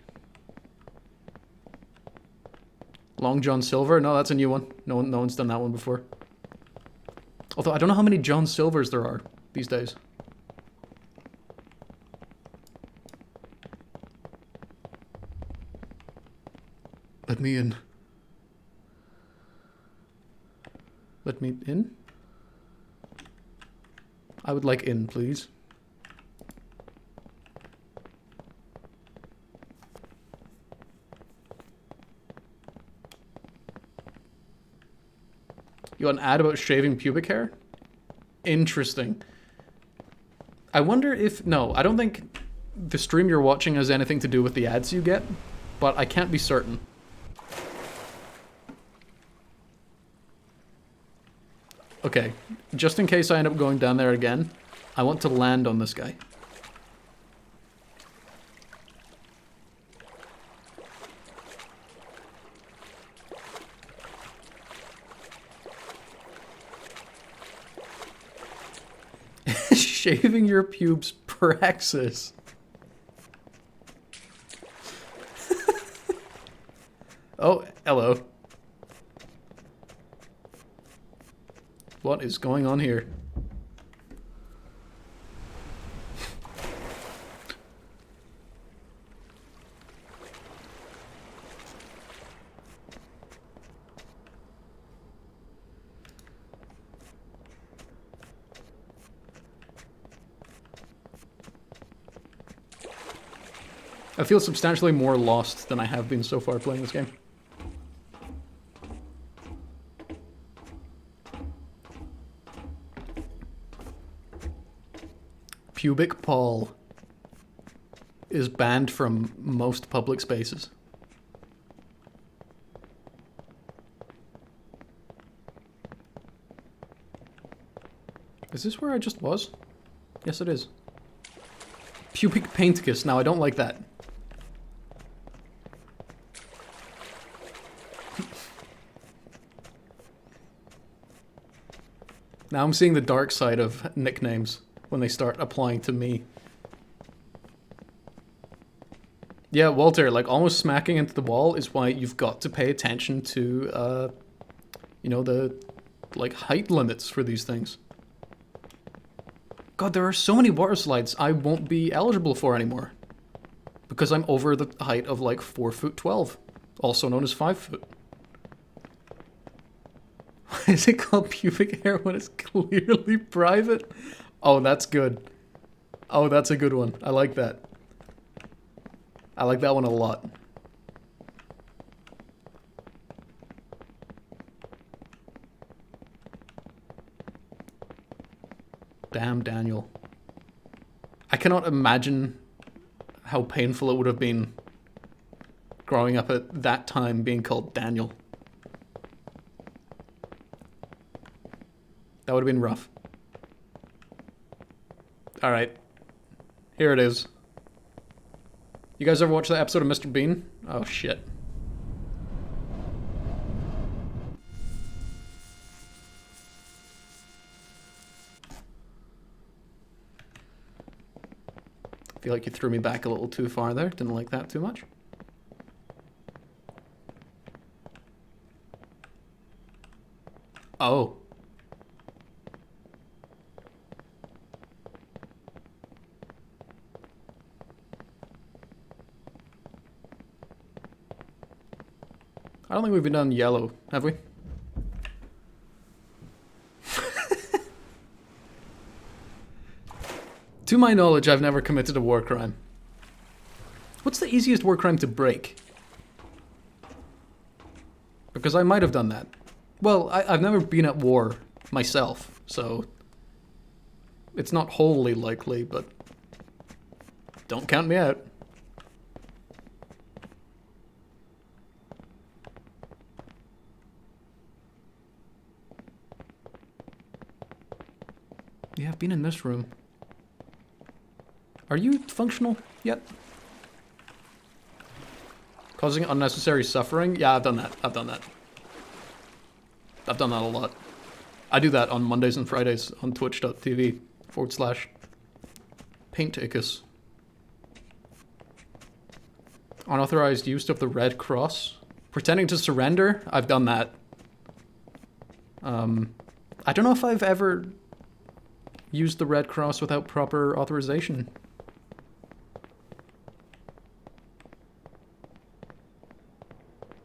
Long John Silver? No, that's a new one. No one's done that one before. Although I don't know how many John Silvers there are these days. Let me in. Let me in? I would like in, please. You got an ad about shaving pubic hair? Interesting. I wonder if... No, I don't think the stream you're watching has anything to do with the ads you get, but I can't be certain. Okay, just in case I end up going down there again, I want to land on this guy. Shaving your pubes praxis. Oh, hello. What is going on here? I feel substantially more lost than I have been so far playing this game. Pubic Paul is banned from most public spaces. Is this where I just was? Yes, it is. Pubic Painticus. Now, I don't like that. Now I'm seeing the dark side of nicknames when they start applying to me. Yeah, Walter, like, almost smacking into the wall is why you've got to pay attention to, you know, the, like, height limits for these things. God, there are so many water slides I won't be eligible for anymore. Because I'm over the height of, like, 4'12", also known as 5 foot. Why is it called pubic hair when it's clearly private? Oh, that's good. Oh, that's a good one. I like that. I like that one a lot. Damn, Daniel. I cannot imagine how painful it would have been growing up at that time being called Daniel. That would have been rough. Alright. Here it is. You guys ever watch that episode of Mr. Bean? Oh, shit. I feel like you threw me back a little too far there. Didn't like that too much. Oh. I don't think we've been done yellow, have we? To my knowledge, I've never committed a war crime. What's the easiest war crime to break? Because I might have done that. Well, I've never been at war myself, so it's not wholly likely, but don't count me out. Yeah, I've been in this room. Are you functional yet? Causing unnecessary suffering? Yeah, I've done that. I've done that. I've done that a lot. I do that on Mondays and Fridays on twitch.tv/PaintTickus. Unauthorized use of the Red Cross. Pretending to surrender? I've done that. I don't know if I've ever used the Red Cross without proper authorization.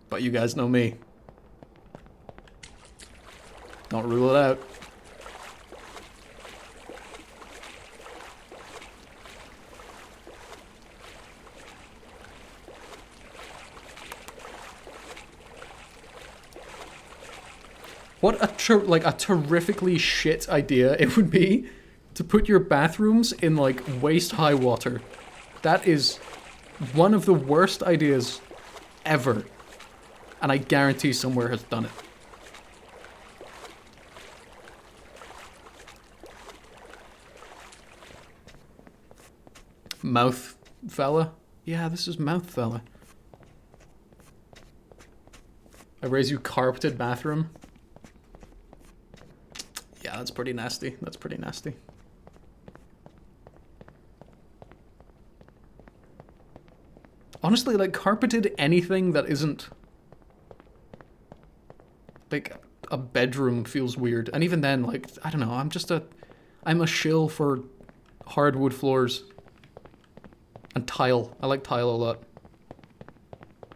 But you guys know me. Don't rule it out. What a terrifically shit idea it would be to put your bathrooms in like waist-high water. That is one of the worst ideas ever. And I guarantee somewhere has done it. Mouth fella? Yeah, this is mouth fella. I raise you carpeted bathroom. Yeah, that's pretty nasty. That's pretty nasty. Honestly, like, carpeted anything that isn't like a bedroom feels weird. And even then, like, I don't know, I'm a shill for hardwood floors. And tile. I like tile a lot.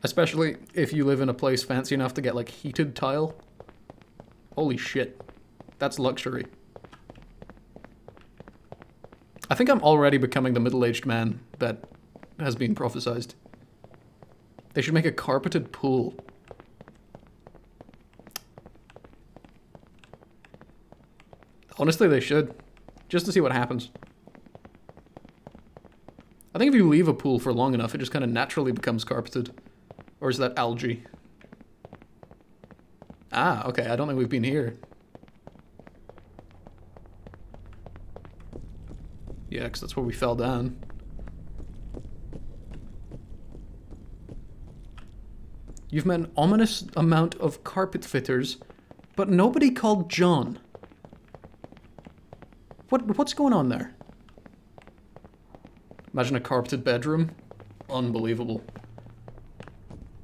Especially if you live in a place fancy enough to get, like, heated tile. Holy shit. That's luxury. I think I'm already becoming the middle-aged man that has been prophesized. They should make a carpeted pool. Honestly, they should. Just to see what happens. I think if you leave a pool for long enough, it just kind of naturally becomes carpeted. Or is that algae? Ah, okay, I don't think we've been here. Yeah, because that's where we fell down. You've met an ominous amount of carpet fitters, but nobody called John. What's going on there? Imagine a carpeted bedroom. Unbelievable.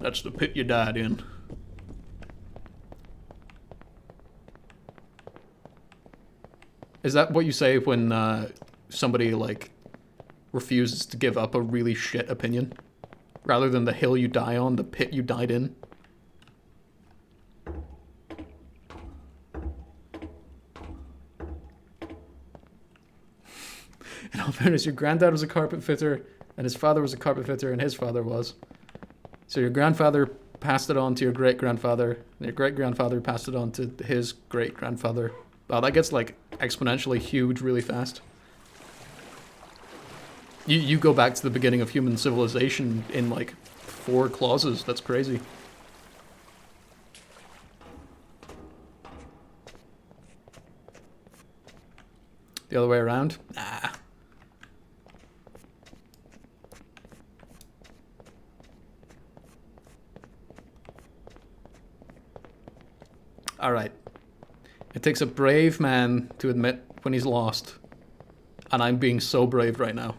That's the pit you died in. Is that what you say when somebody, like, refuses to give up a really shit opinion? Rather than the hill you die on, the pit you died in? In all fairness, your granddad was a carpet fitter, and his father was a carpet fitter, and his father was. So your grandfather passed it on to your great-grandfather, and your great-grandfather passed it on to his great-grandfather. Wow, that gets, like, exponentially huge really fast. You go back to the beginning of human civilization in, like, 4 clauses. That's crazy. The other way around? Nah. Alright. It takes a brave man to admit when he's lost. And I'm being so brave right now.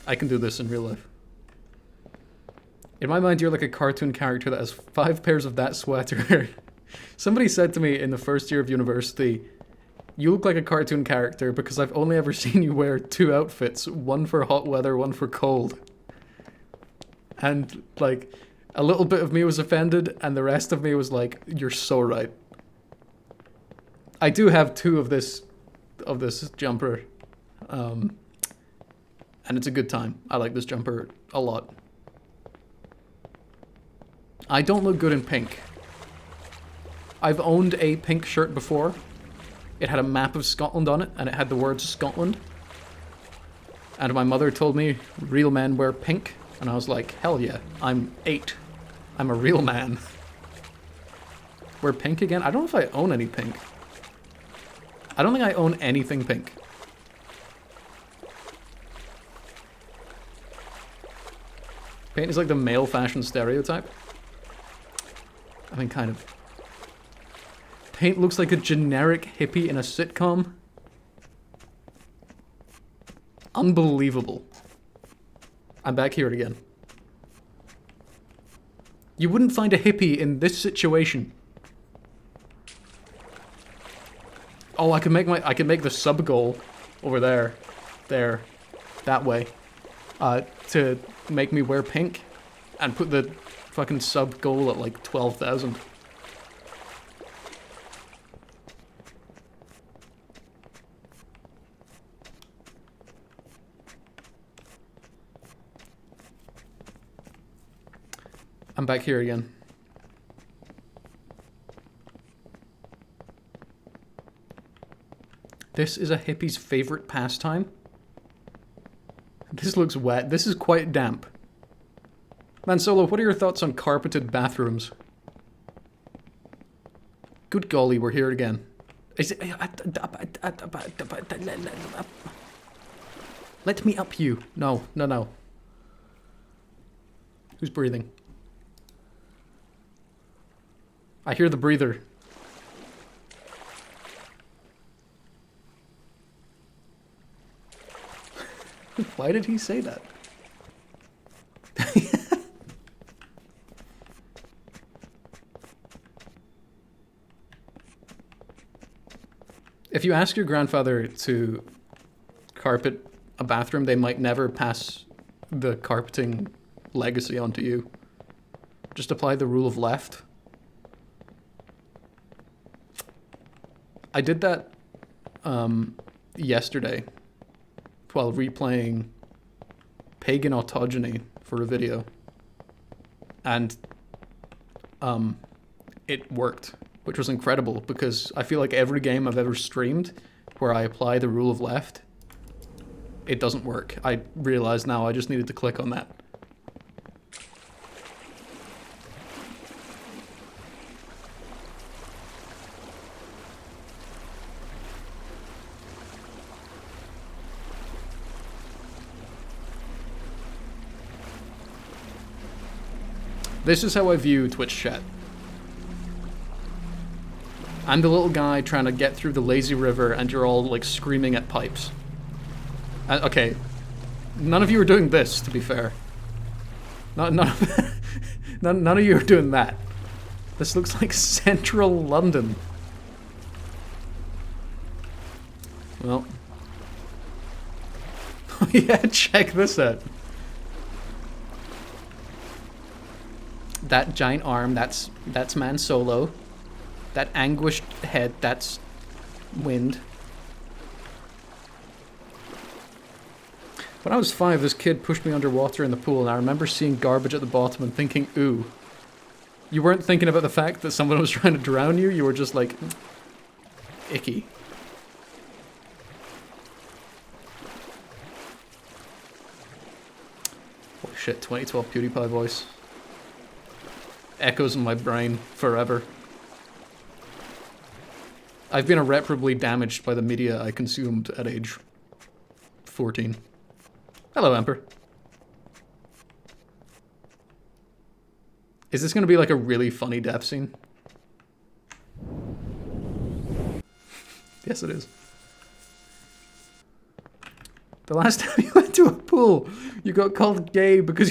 I can do this in real life. In my mind, you're like a cartoon character that has 5 pairs of that sweater. Somebody said to me in the first year of university, You look like a cartoon character because I've only ever seen you wear two outfits, one for hot weather, one for cold. And, like, a little bit of me was offended, and the rest of me was like, you're so right. I do have two of this jumper, and it's a good time. I like this jumper a lot. I don't look good in pink. I've owned a pink shirt before. It had a map of Scotland on it, and it had the words Scotland. And my mother told me, real men wear pink. And I was like, hell yeah, I'm 8. I'm a real man. Wear pink again? I don't know if I own any pink. I don't think I own anything pink. Paint is like the male fashion stereotype. I mean, kind of. Paint looks like a generic hippie in a sitcom. Unbelievable. I'm back here again. You wouldn't find a hippie in this situation. Oh, I could make the sub goal over there, that way, to make me wear pink, and put the fucking sub goal at like 12,000. I'm back here again. This is a hippie's favorite pastime. This looks wet. This is quite damp. Man Solo, what are your thoughts on carpeted bathrooms? Good golly, we're here again. Is it... Let me up you. No, no, no. Who's breathing? I hear the breather. Why did he say that? If you ask your grandfather to carpet a bathroom, they might never pass the carpeting legacy onto you. Just apply the rule of left. I did that yesterday while replaying Pagan Autogeny for a video. And it worked, which was incredible because I feel like every game I've ever streamed where I apply the rule of left, it doesn't work. I realize now I just needed to click on that. This is how I view Twitch chat. I'm the little guy trying to get through the lazy river and you're all like screaming at pipes. Okay, none of you are doing this, to be fair. None of you are doing that. This looks like central London. Well. Yeah, check this out. That giant arm, that's Man Solo. That anguished head, that's Wind. When I was 5, this kid pushed me underwater in the pool, and I remember seeing garbage at the bottom and thinking, ooh. You weren't thinking about the fact that someone was trying to drown you, you were just like, icky. Holy shit, 2012 PewDiePie voice. Echoes in my brain forever. I've been irreparably damaged by the media I consumed at age 14. Hello, Emperor. Is this gonna be like a really funny death scene? Yes, it is. The last time you went to a pool, you got called gay because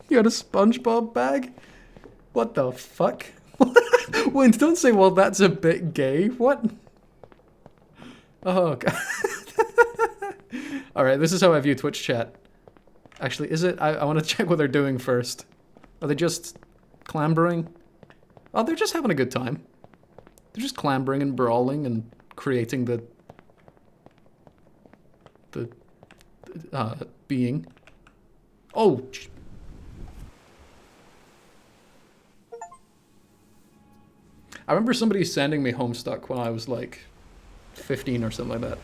you had a SpongeBob bag? What the fuck? Wait, don't say, well, that's a bit gay. What? Oh, God. Alright, this is how I view Twitch chat. Actually, is it? I want to check what they're doing first. Are they just clambering? Oh, they're just having a good time. They're just clambering and brawling and creating the being. Oh! I remember somebody sending me Homestuck when I was like 15 or something like that.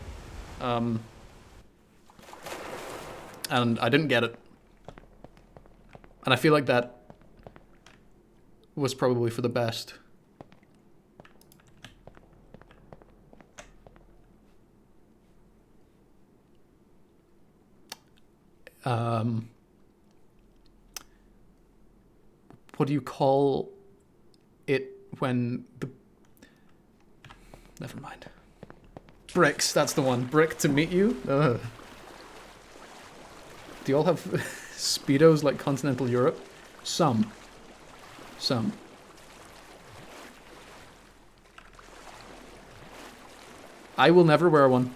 And I didn't get it. And I feel like that was probably for the best. What do you call it when the... Never mind. Bricks, that's the one. Brick to meet you? Ugh. Do you all have Speedos like continental Europe? Some. Some. I will never wear one.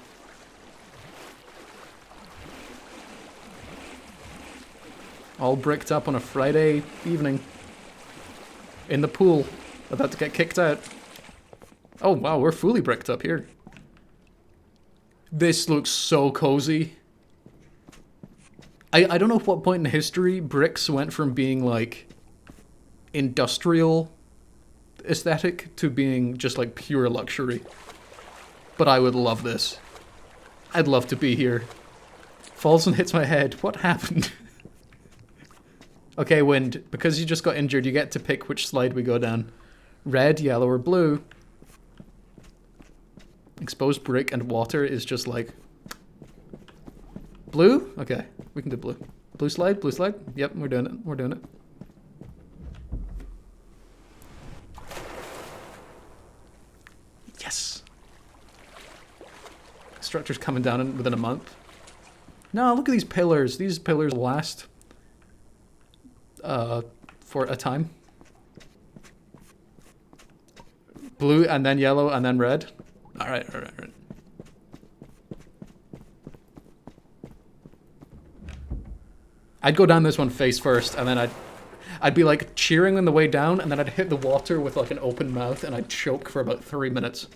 All bricked up on a Friday evening. In the pool. About to get kicked out. Oh wow, we're fully bricked up here. This looks so cozy. I don't know what point in history bricks went from being like industrial aesthetic to being just like pure luxury. But I would love this. I'd love to be here. Falls and hits my head. What happened? Okay, Wind, because you just got injured, you get to pick which slide we go down. Red, yellow, or blue. Exposed brick and water is just like... Blue? Okay, we can do blue. Blue slide? Blue slide? Yep, we're doing it. We're doing it. Yes! Structure's coming down within a month. No, look at these pillars. These pillars last... for a time. Blue and then yellow and then red. Alright, alright, alright. I'd go down this one face first and then I'd be like cheering on the way down and then I'd hit the water with like an open mouth and I'd choke for about 3 minutes.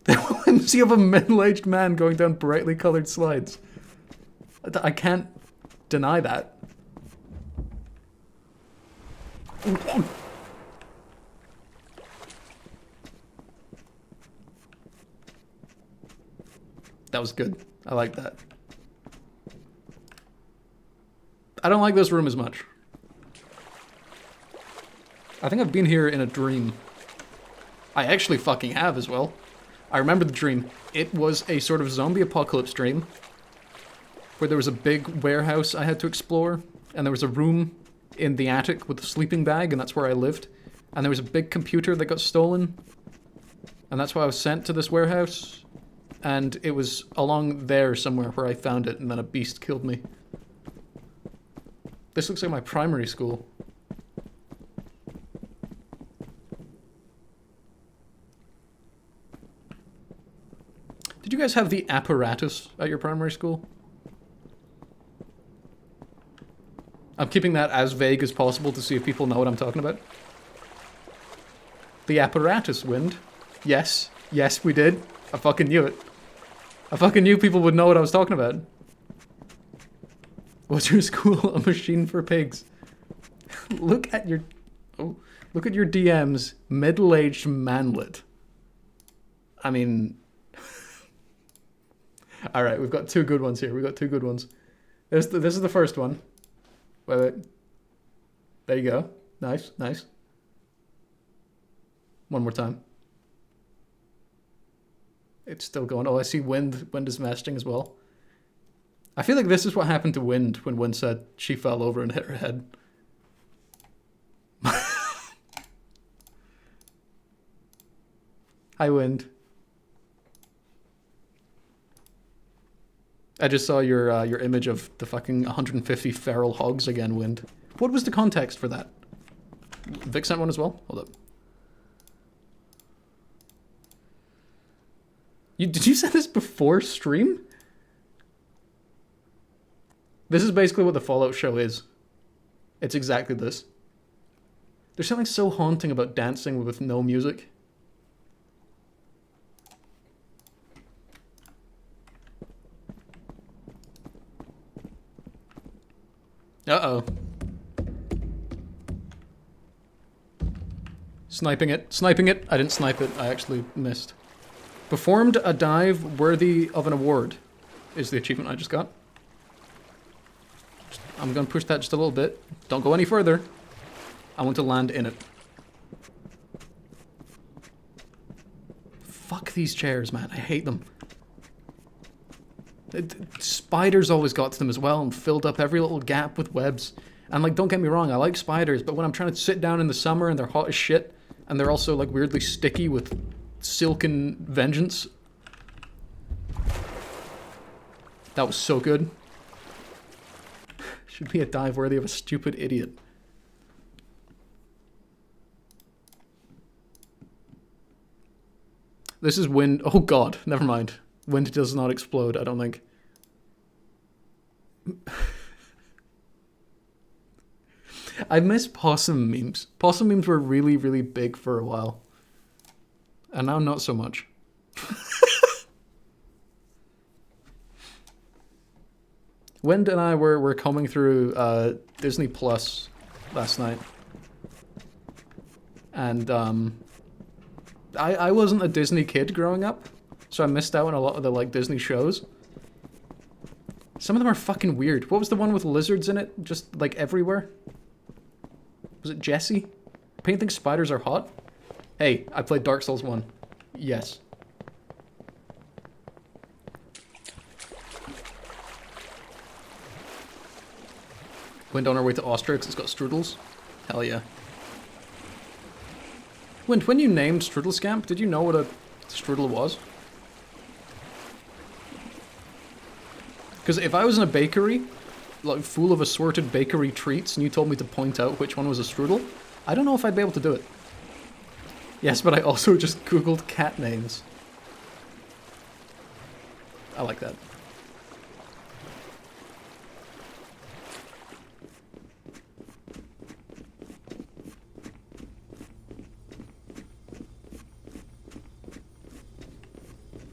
The whimsy of a middle-aged man going down brightly colored slides. I can't deny that. That was good. I like that. I don't like this room as much. I think I've been here in a dream. I actually fucking have as well. I remember the dream. It was a sort of zombie apocalypse dream where there was a big warehouse I had to explore and there was a room in the attic with a sleeping bag and that's where I lived. And there was a big computer that got stolen and that's why I was sent to this warehouse. And it was along there somewhere where I found it and then a beast killed me. This looks like my primary school. Did you guys have the apparatus at your primary school? I'm keeping that as vague as possible to see if people know what I'm talking about. The apparatus, Wind. Yes. Yes, we did. I fucking knew it. I fucking knew people would know what I was talking about. Was your school a machine for pigs? Look at your... Oh, look at your DM's middle-aged manlet. I mean... Alright, we've got two good ones here. We've got two good ones. This is the first one. Wait. There you go. Nice, nice. One more time. It's still going. Oh, I see Wind. Wind is meshing as well. I feel like this is what happened to Wind when Wind said she fell over and hit her head. Hi, Wind. I just saw your image of the fucking 150 feral hogs again, Wind. What was the context for that? Vic sent one as well? Hold up. Did you say this before stream? This is basically what the Fallout show is. It's exactly this. There's something so haunting about dancing with no music. Uh-oh. Sniping it. Sniping it. I didn't snipe it. I actually missed. Performed a dive worthy of an award is the achievement I just got. I'm going to push that just a little bit. Don't go any further. I want to land in it. Fuck these chairs, man. I hate them. Spiders always got to them as well and filled up every little gap with webs. And like, don't get me wrong, I like spiders, but when I'm trying to sit down in the summer and they're hot as shit, and they're also like weirdly sticky with silken vengeance. That was so good. Should be a dive worthy of a stupid idiot. This is wind. Oh god, never mind. Wind does not explode, I don't think. I miss possum memes. Possum memes were really, really big for a while. And now not so much. Wind and I were combing through Disney Plus last night. And I wasn't a Disney kid growing up, so I missed out on a lot of the like Disney shows. Some of them are fucking weird. What was the one with lizards in it? Just like everywhere? Was it Jessie? Pain thinks spiders are hot? Hey, I played Dark Souls 1. Yes. Went on our way to Austria because it's got strudels. Hell yeah. When you named Strudel Scamp, did you know what a strudel was? Because if I was in a bakery, like full of assorted bakery treats, and you told me to point out which one was a strudel, I don't know if I'd be able to do it. Yes, but I also just googled cat names. I like that.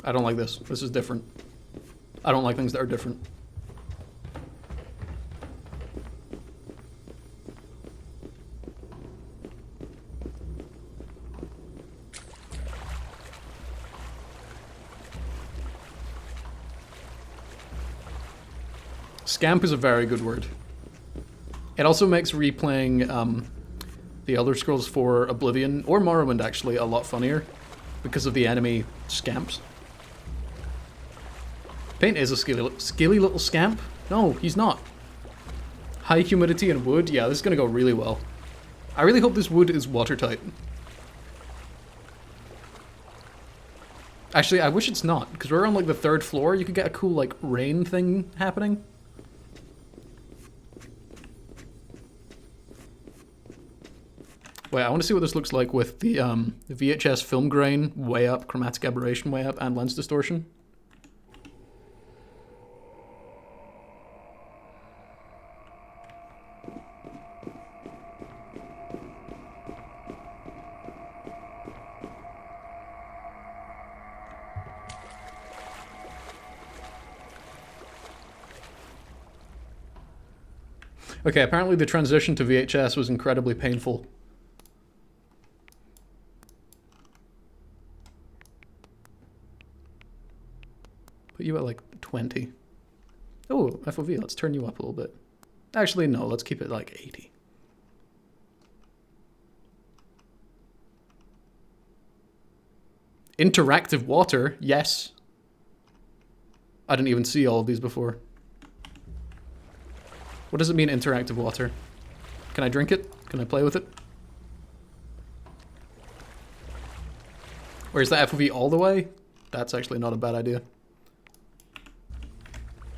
I don't like this. This is different. I don't like things that are different. Scamp is a very good word. It also makes replaying the Elder Scrolls 4 Oblivion, or Morrowind actually, a lot funnier because of the enemy scamps. Paint is a skilly little scamp. No, he's not. High humidity and wood. Yeah, this is going to go really well. I really hope this wood is watertight. Actually, I wish it's not, because we're on like the 3rd floor. You could get a cool like rain thing happening. Wait, I want to see what this looks like with the VHS film grain way up, chromatic aberration way up, and lens distortion. Okay, apparently the transition to VHS was incredibly painful. Put you at like 20. Oh, FOV, let's turn you up a little bit. Actually, no, let's keep it like 80. Interactive water, yes. I didn't even see all of these before. What does it mean, interactive water? Can I drink it? Can I play with it? Or is that FOV all the way? That's actually not a bad idea.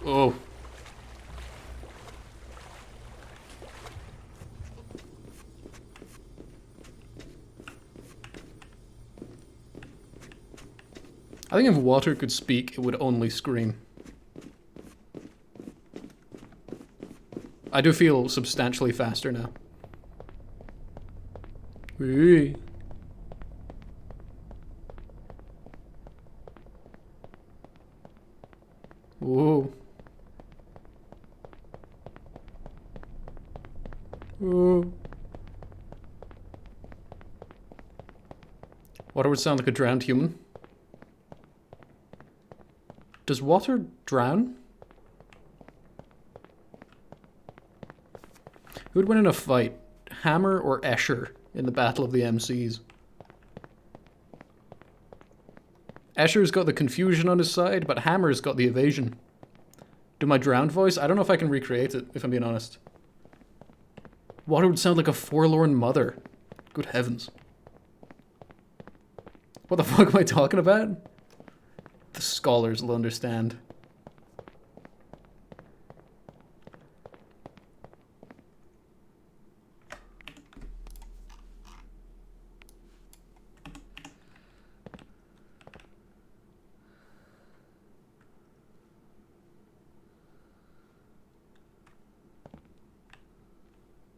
Oh. I think if water could speak, it would only scream. I do feel substantially faster now. Whee. Whoa. Whoa. Water would sound like a drowned human. Does water drown? Who would win in a fight? Hammer or Escher in the Battle of the MCs? Escher's got the confusion on his side, but Hammer's got the evasion. Do my drowned voice? I don't know if I can recreate it, if I'm being honest. Water would sound like a forlorn mother. Good heavens. What the fuck am I talking about? The scholars will understand.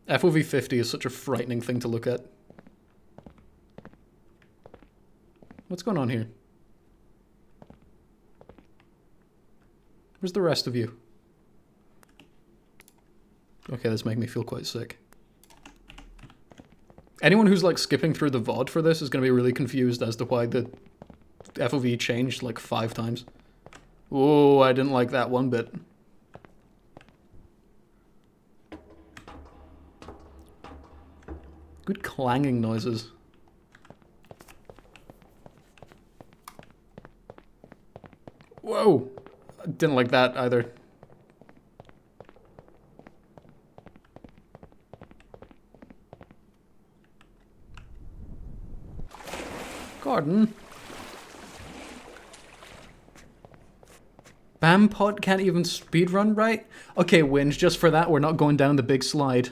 FOV 50 is such a frightening thing to look at. What's going on here? Where's the rest of you? Okay, this makes me feel quite sick. Anyone who's like skipping through the VOD for this is going to be really confused as to why the FOV changed like 5 times. Oh, I didn't like that one bit. Good clanging noises. Whoa! I didn't like that either. Gordon. Bampot can't even speedrun right? Okay, Winge, just for that, we're not going down the big slide.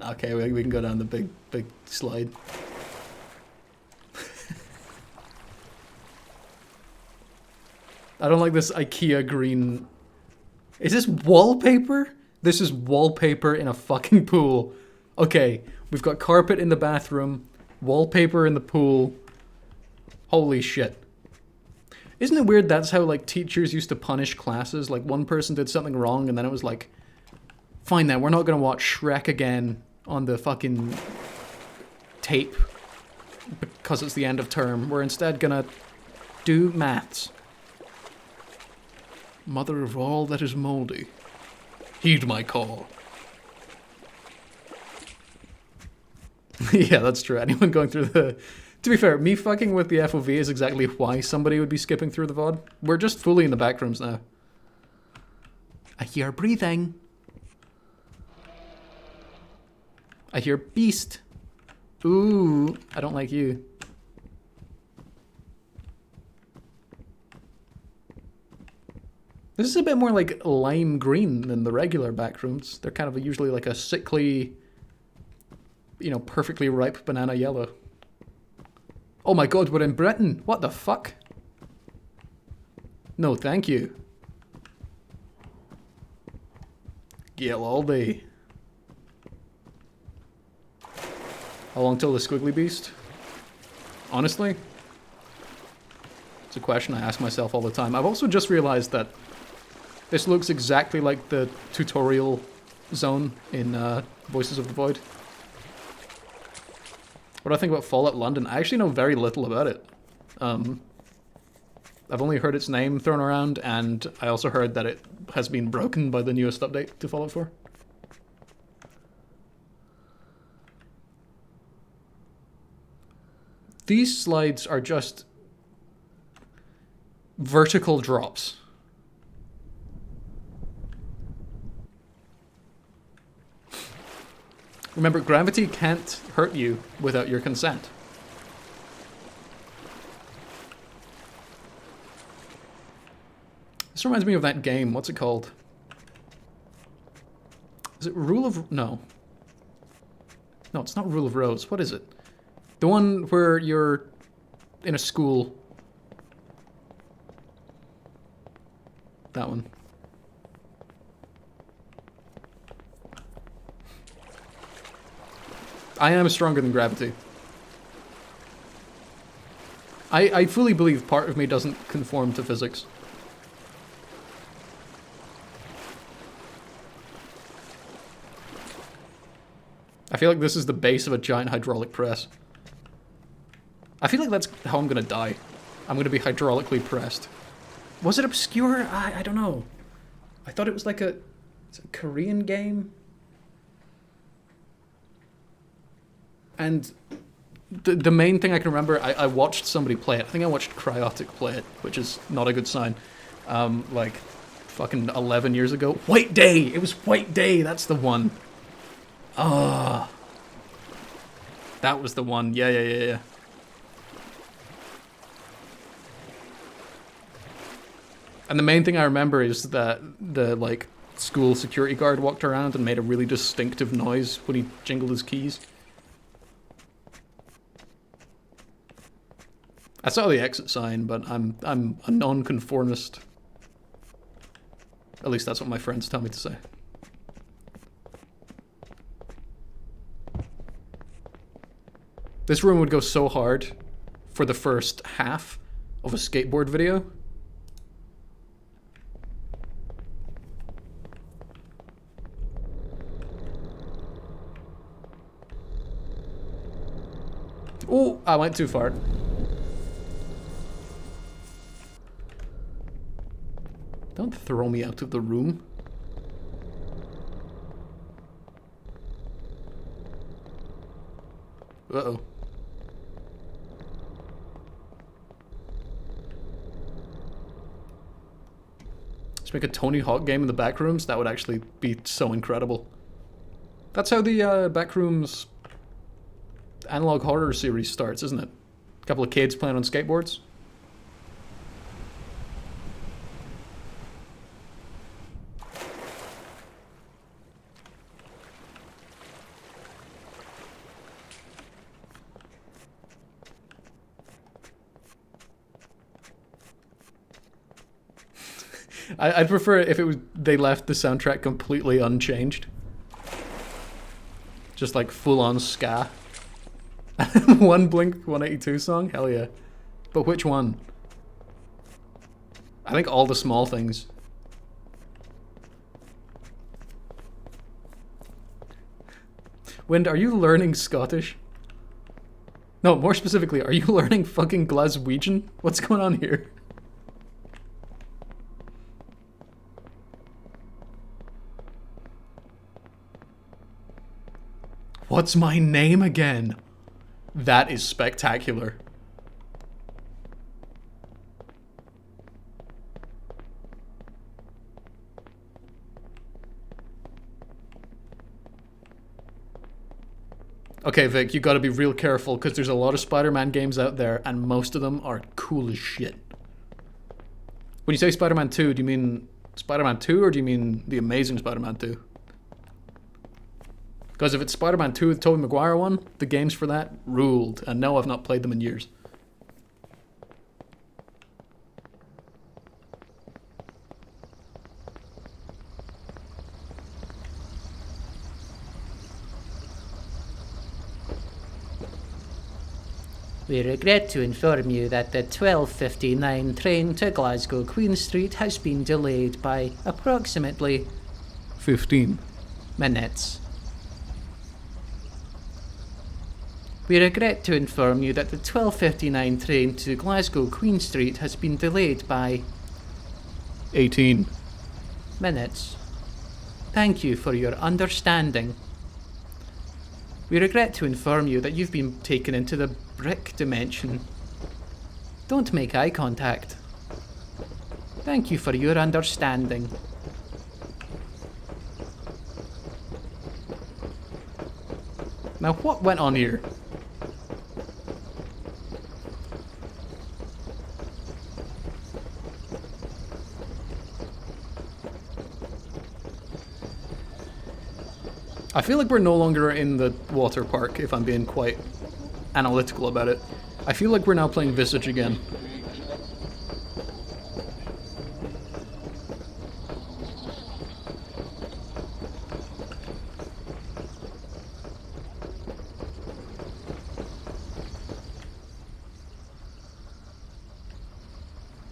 Okay, we can go down the big slide. I don't like this IKEA green. Is this wallpaper? This is wallpaper in a fucking pool. Okay, we've got carpet in the bathroom, wallpaper in the pool. Holy shit. Isn't it weird that's how, like, teachers used to punish classes? Like, one person did something wrong and then it was like, fine then, we're not gonna watch Shrek again on the fucking tape because it's the end of term. We're instead gonna do maths. Mother of all that is mouldy, heed my call. Yeah, that's true. Anyone going through the... To be fair, me fucking with the FOV is exactly why somebody would be skipping through the VOD. We're just fully in the backrooms now. I hear breathing. I hear beast. Ooh, I don't like you. This is a bit more like lime green than the regular backrooms. They're kind of usually like a sickly, you know, perfectly ripe banana yellow. Oh my god, we're in Britain. What the fuck? No, thank you. Gale all day. How long till the squiggly beast? Honestly, it's a question I ask myself all the time. I've also just realized that this looks exactly like the tutorial zone in Voices of the Void. What do I think about Fallout London? I actually know very little about it. I've only heard its name thrown around, and I also heard that it has been broken by the newest update to Fallout 4. These slides are just vertical drops. Remember, gravity can't hurt you without your consent. This reminds me of that game. What's it called? Is it Rule of... No. No, it's not Rule of Rose. What is it? The one where you're in a school. That one. I am stronger than gravity. I fully believe part of me doesn't conform to physics. I feel like this is the base of a giant hydraulic press. I feel like that's how I'm gonna die. I'm gonna be hydraulically pressed. Was it obscure? I don't know. I thought it was like a Korean game. And the main thing I can remember, I watched somebody play it. I think I watched Cryotic play it, which is not a good sign. Like, fucking 11 years ago. White Day! It was White Day! That's the one. Ah. That was the one. Yeah. And the main thing I remember is that the, like, school security guard walked around and made a really distinctive noise when he jingled his keys. I saw the exit sign, but I'm a non-conformist. At least that's what my friends tell me to say. This room would go so hard for the first half of a skateboard video. Oh, I went too far. Don't throw me out of the room. Uh-oh. Let's make a Tony Hawk game in the Backrooms. That would actually be so incredible. That's how the Backrooms analog horror series starts, isn't it? A couple of kids playing on skateboards. I'd prefer it if it was they left the soundtrack completely unchanged. Just like full-on ska. One Blink 182 song? Hell yeah. But which one? I think all the small things. Wind, are you learning Scottish? No, more specifically, are you learning fucking Glaswegian? What's going on here? What's my name again? That is spectacular. Okay, Vic, you gotta be real careful, because there's a lot of Spider-Man games out there, and most of them are cool as shit. When you say Spider-Man 2, do you mean Spider-Man 2, or do you mean The Amazing Spider-Man 2? Because if it's Spider-Man 2, the Tobey Maguire one, the games for that ruled, and no, I've not played them in years. We regret to inform you that the 12:59 train to Glasgow Queen Street has been delayed by approximately 15 minutes. We regret to inform you that the 12:59 train to Glasgow Queen Street has been delayed by 18 minutes. Thank you for your understanding. We regret to inform you that you've been taken into the brick dimension. Don't make eye contact. Thank you for your understanding. Now what went on here? I feel like we're no longer in the water park, if I'm being quite analytical about it. I feel like we're now playing Visage again.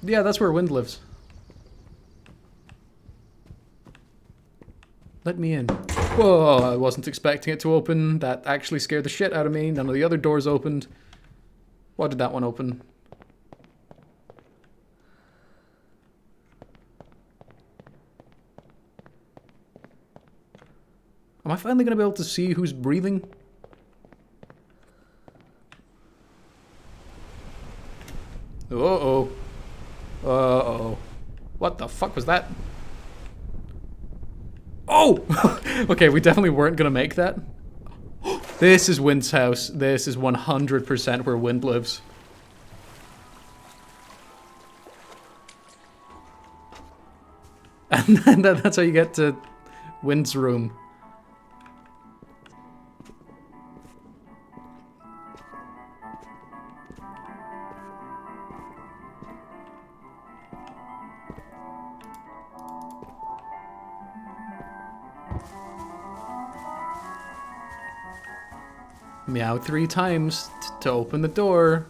Yeah, that's where Wind lives. Let me in. Whoa, I wasn't expecting it to open. That actually scared the shit out of me. None of the other doors opened. Why did that one open? Am I finally going to be able to see who's breathing? Uh-oh. Uh-oh. What the fuck was that? Oh! Okay, we definitely weren't gonna make that. This is Wind's house. This is 100% where Wind lives. And then that's how you get to Wind's room. Meow 3 times to open the door.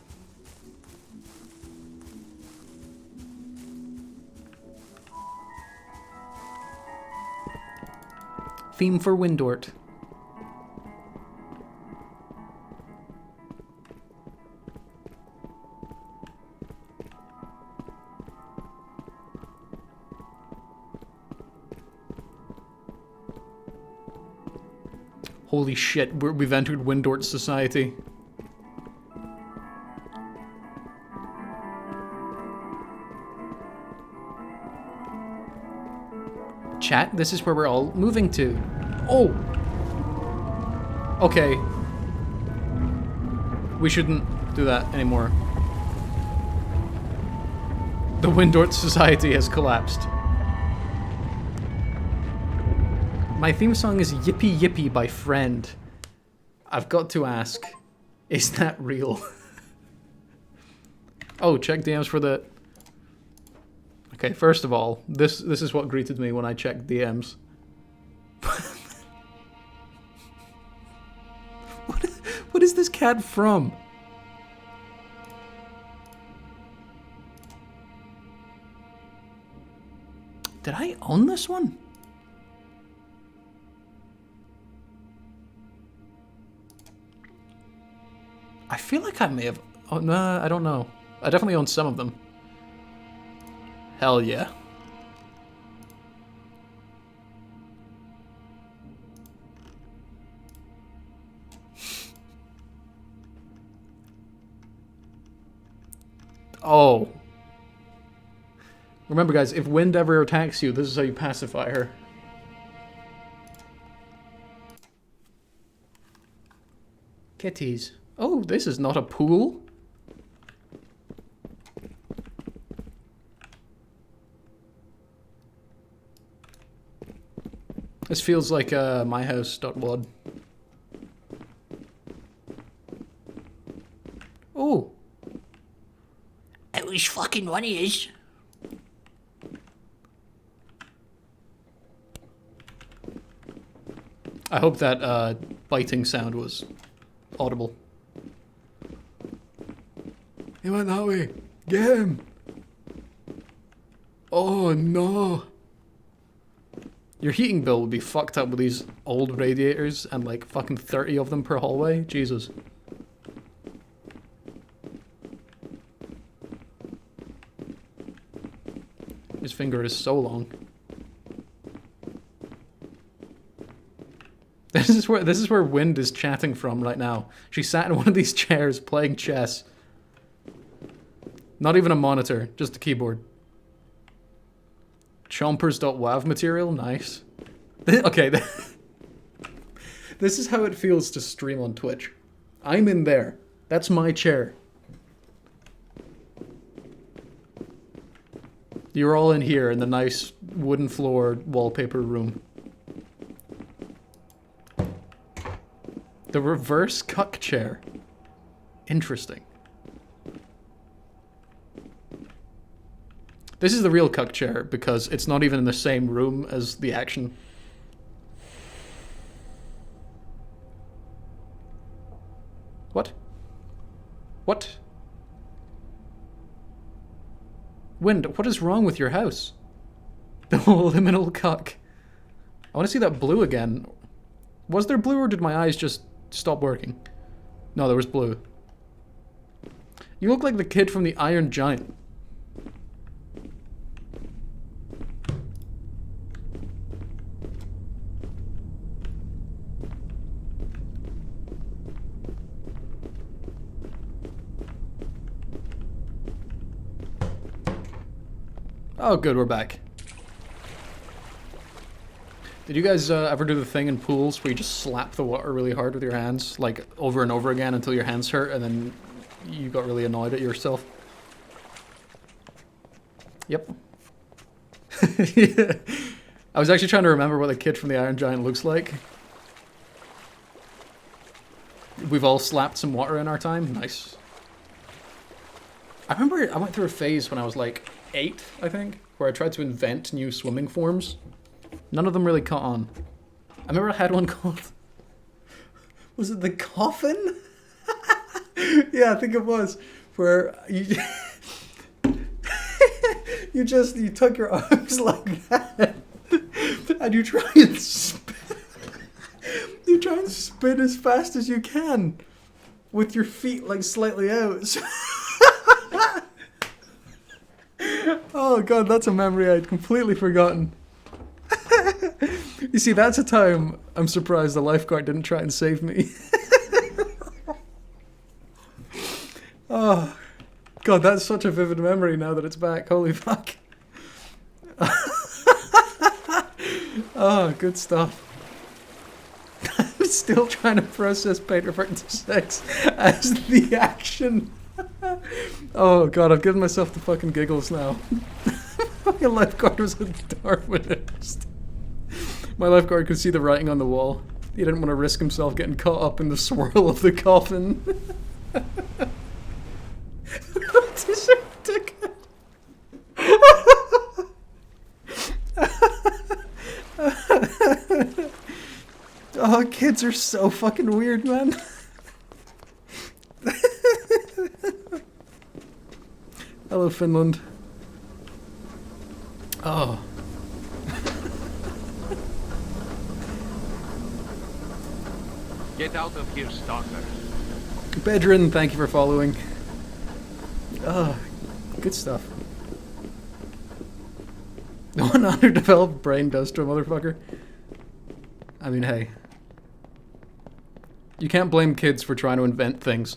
Theme for Windort. Holy shit, we've entered Windort society. Chat, this is where we're all moving to. Oh! Okay. We shouldn't do that anymore. The Windort society has collapsed. My theme song is Yippee Yippee by Friend. I've got to ask, is that real? Oh, check DMs for the... Okay, first of all, this is what greeted me when I checked DMs. What is this cat from? Did I own this one? I feel like I may have... Oh, no, I don't know. I definitely own some of them. Hell yeah. Oh. Remember, guys, if Wind ever attacks you, this is how you pacify her. Kitties. Oh, this is not a pool. This feels like myhouse.wad. Oh. It was fucking one of yous. I hope that biting sound was audible. He went that way. Get him. Oh no. Your heating bill would be fucked up with these old radiators and like fucking 30 of them per hallway. Jesus. His finger is so long. This is where Wind is chatting from right now. She sat in one of these chairs playing chess. Not even a monitor, just a keyboard. Chompers.wav material, nice. Okay, this is how it feels to stream on Twitch. I'm in there. That's my chair. You're all in here in the nice wooden floor wallpaper room. The reverse cuck chair. Interesting. This is the real cuck chair because it's not even in the same room as the action. What? What? Wind, what is wrong with your house? The liminal cuck. I want to see that blue again. Was there blue or did my eyes just stop working? No, there was blue. You look like the kid from the Iron Giant. Oh, good, we're back. Did you guys ever do the thing in pools where you just slap the water really hard with your hands, like over and over again until your hands hurt, and then you got really annoyed at yourself? Yep. Yeah. I was actually trying to remember what the kid from the Iron Giant looks like. We've all slapped some water in our time. Nice. I remember I went through a phase when I was like 8, I think, where I tried to invent new swimming forms. None of them really caught on. I remember I had one called... Was it the coffin? Yeah, I think it was. Where you... you tuck your arms like that. And you try and spin. You try and spin as fast as you can. With your feet like slightly out. Oh god, that's a memory I'd completely forgotten. You see, that's a time I'm surprised the lifeguard didn't try and save me. Oh god, that's such a vivid memory now that it's back. Holy fuck. Oh, good stuff. I'm still trying to process Paper Curtain 6 as the action. Oh god, I've given myself the fucking giggles now. My lifeguard was a Darwinist. My lifeguard could see the writing on the wall. He didn't want to risk himself getting caught up in the swirl of the coffin. Oh, kids are so fucking weird, man. Hello, Finland. Oh. Get out of here, stalker. Bedrin, thank you for following. Oh, good stuff. What an underdeveloped brain does to a motherfucker. I mean, hey. You can't blame kids for trying to invent things.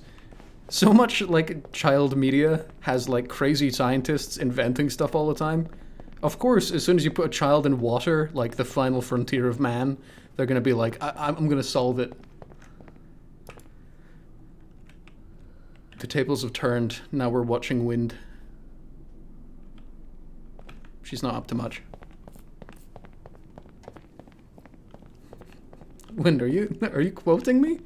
So much, like, child media has, like, crazy scientists inventing stuff all the time. Of course, as soon as you put a child in water, like the final frontier of man, they're gonna be like, I'm gonna solve it. The tables have turned. Now we're watching Wind. She's not up to much. Wind, are you quoting me?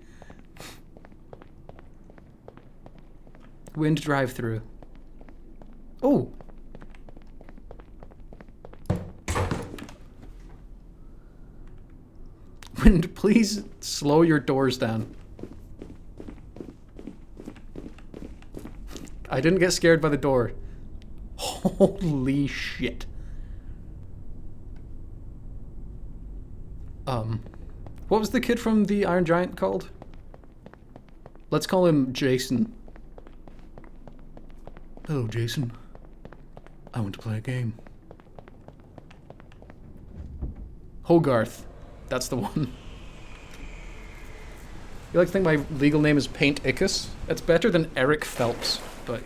Wind drive-through. Oh! Wind, please slow your doors down. I didn't get scared by the door. Holy shit. What was the kid from the Iron Giant called? Let's call him Jason. Hello, Jason. I want to play a game. Hogarth. That's the one. You like to think my legal name is Paint Ickes? It's better than Eric Phelps, but,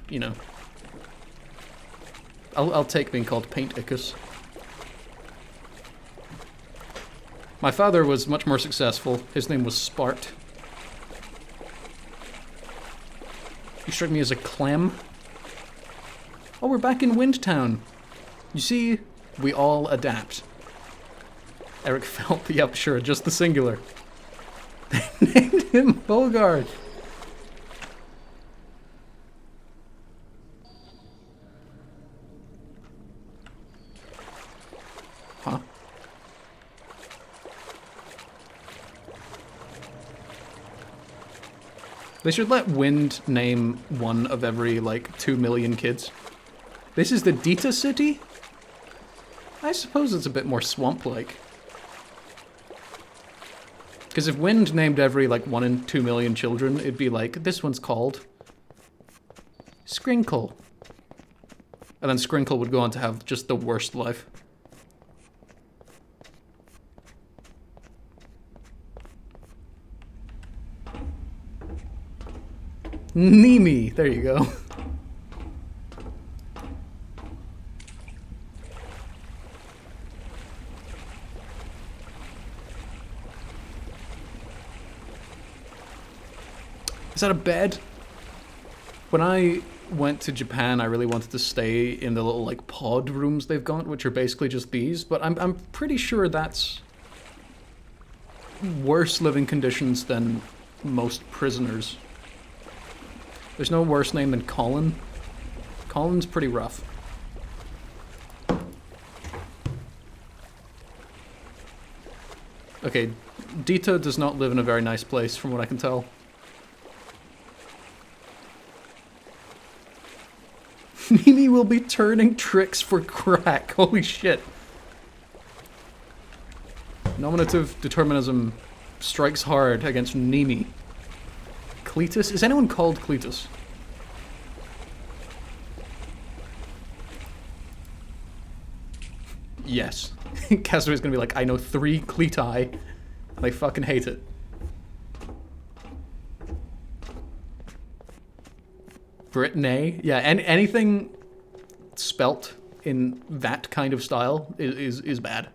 you know. I'll take being called Paint Ickes. My father was much more successful. His name was Spart. He struck me as a Clem. Oh, we're back in Windtown. You see, we all adapt. Eric Phelps, yep, sure, just the singular. named him Bogart. Huh? They should let Wind name one of every, like, 2 million kids. This is the Dita City? I suppose it's a bit more swamp-like. Because if Wind named every, like, 1 in 2 million children, it'd be like, this one's called Scrinkle. And then Scrinkle would go on to have just the worst life. Nimi, there you go. Is that a bed? When I went to Japan, I really wanted to stay in the little, like, pod rooms they've got, which are basically just these, but I'm pretty sure that's worse living conditions than most prisoners. There's no worse name than Colin. Colin's pretty rough. Okay, Dita does not live in a very nice place, from what I can tell. Mimi will be turning tricks for crack. Holy shit. Nominative determinism strikes hard against Nimi. Cletus? Is anyone called Cletus? Yes. Castaways gonna be like, I know 3 Cleti, and I fucking hate it. Brittany? Yeah, anything spelt in that kind of style is bad.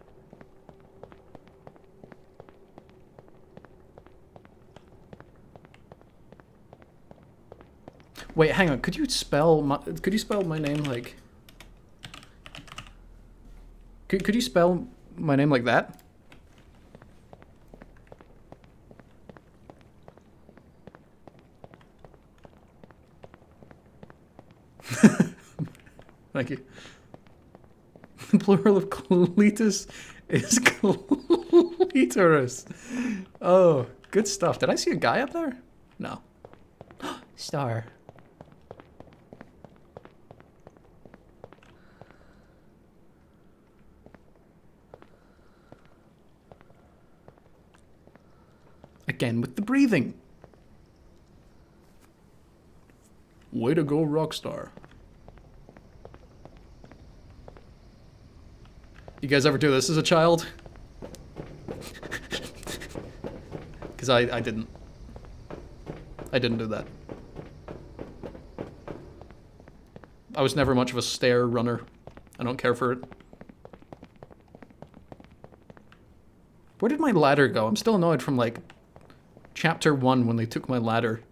Wait, hang on. Could you spell my name like? Could you spell my name like that? Thank you. The plural of Cletus is clitoris. Oh, good stuff. Did I see a guy up there? No. Star. Again with the breathing. Way to go, Rockstar. You guys ever do this as a child? Because I didn't. I didn't do that. I was never much of a stair runner. I don't care for it. Where did my ladder go? I'm still annoyed from, like, chapter 1 when they took my ladder.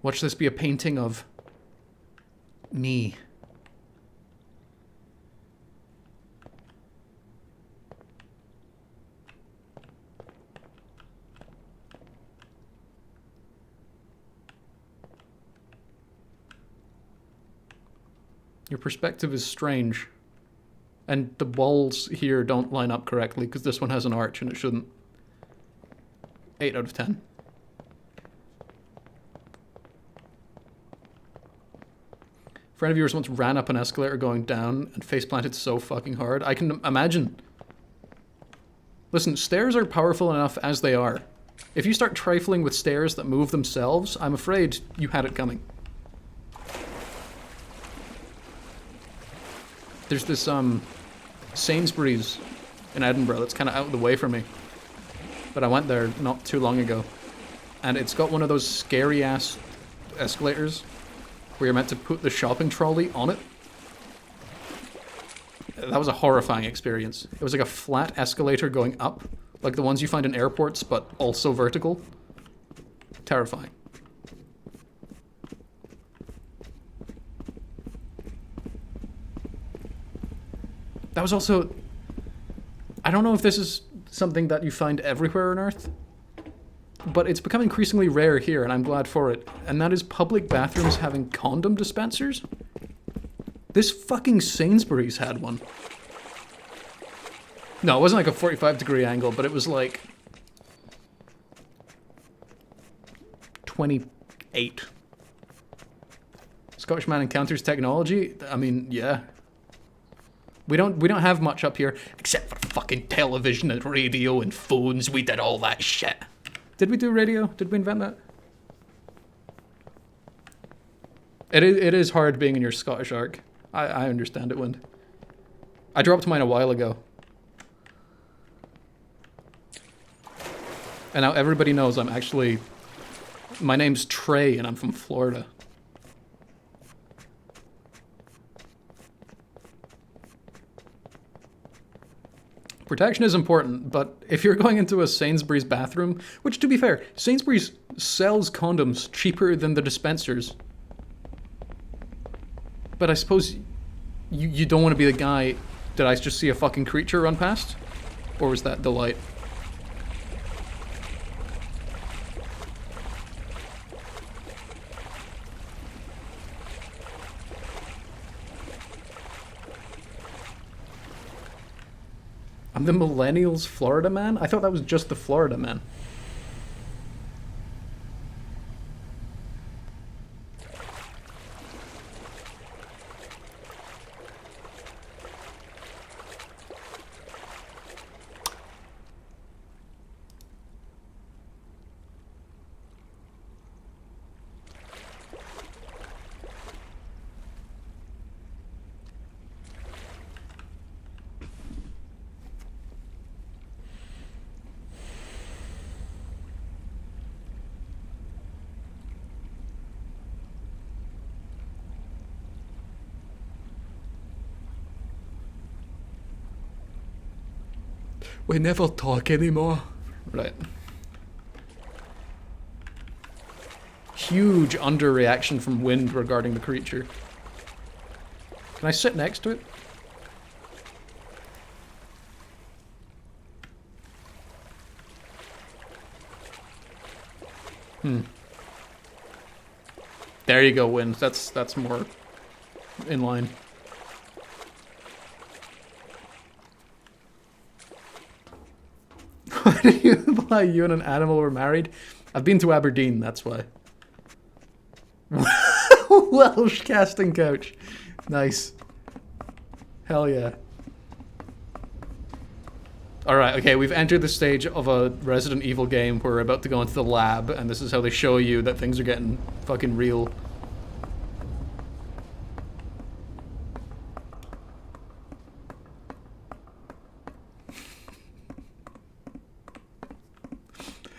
Watch this be a painting of me. Your perspective is strange. And the walls here don't line up correctly because this one has an arch and it shouldn't. 8 out of 10. A friend of yours once ran up an escalator going down and face planted so fucking hard. I can imagine. Listen, stairs are powerful enough as they are. If you start trifling with stairs that move themselves, I'm afraid you had it coming. There's this, Sainsbury's in Edinburgh that's kind of out of the way for me. But I went there not too long ago. And it's got one of those scary-ass escalators where you're meant to put the shopping trolley on it. That was a horrifying experience. It was like a flat escalator going up, like the ones you find in airports, but also vertical. Terrifying. That was also... I don't know if this is something that you find everywhere on Earth, but it's become increasingly rare here, and I'm glad for it. And that is public bathrooms having condom dispensers. This fucking Sainsbury's had one. No, it wasn't like a 45-degree angle, but it was like 28. Scottish man encounters technology. I mean, yeah. We don't have much up here except for fucking television and radio and phones. We did all that shit. Did we do radio? Did we invent that? It is hard being in your Scottish arc. I understand it, Wind. I dropped mine a while ago. And now everybody knows I'm actually... My name's Trey and I'm from Florida. Protection is important, but if you're going into a Sainsbury's bathroom, which to be fair, Sainsbury's sells condoms cheaper than the dispensers. But I suppose you don't want to be the guy, did I just see a fucking creature run past? Or was that Delight? I'm the Millennials Florida man? I thought that was just the Florida man. We never talk anymore. Right. Huge underreaction from Wind regarding the creature. Can I sit next to it? There you go, Wind. That's more in line. Why do you imply you and an animal were married? I've been to Aberdeen, that's why. Welsh casting couch. Nice. Hell yeah. Alright, okay, we've entered the stage of a Resident Evil game where we're about to go into the lab, and this is how they show you that things are getting fucking real.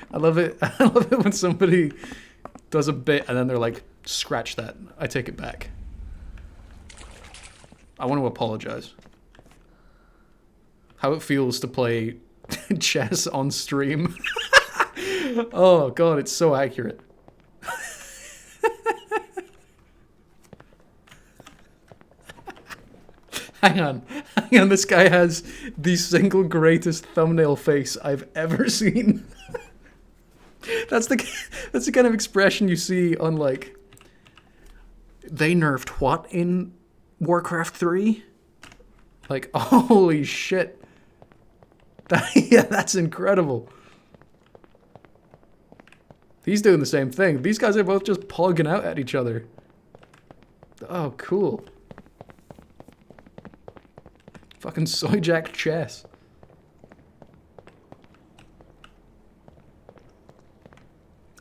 I love it. I love it when somebody does a bit and then they're like, scratch that. I take it back. I want to apologize. How it feels to play chess on stream. Oh god, it's so accurate. Hang on, this guy has the single greatest thumbnail face I've ever seen. That's the kind of expression you see on, like, they nerfed what in Warcraft 3? Like, holy shit. Yeah, that's incredible. He's doing the same thing. These guys are both just pogging out at each other. Oh, cool. Fucking soyjack chess.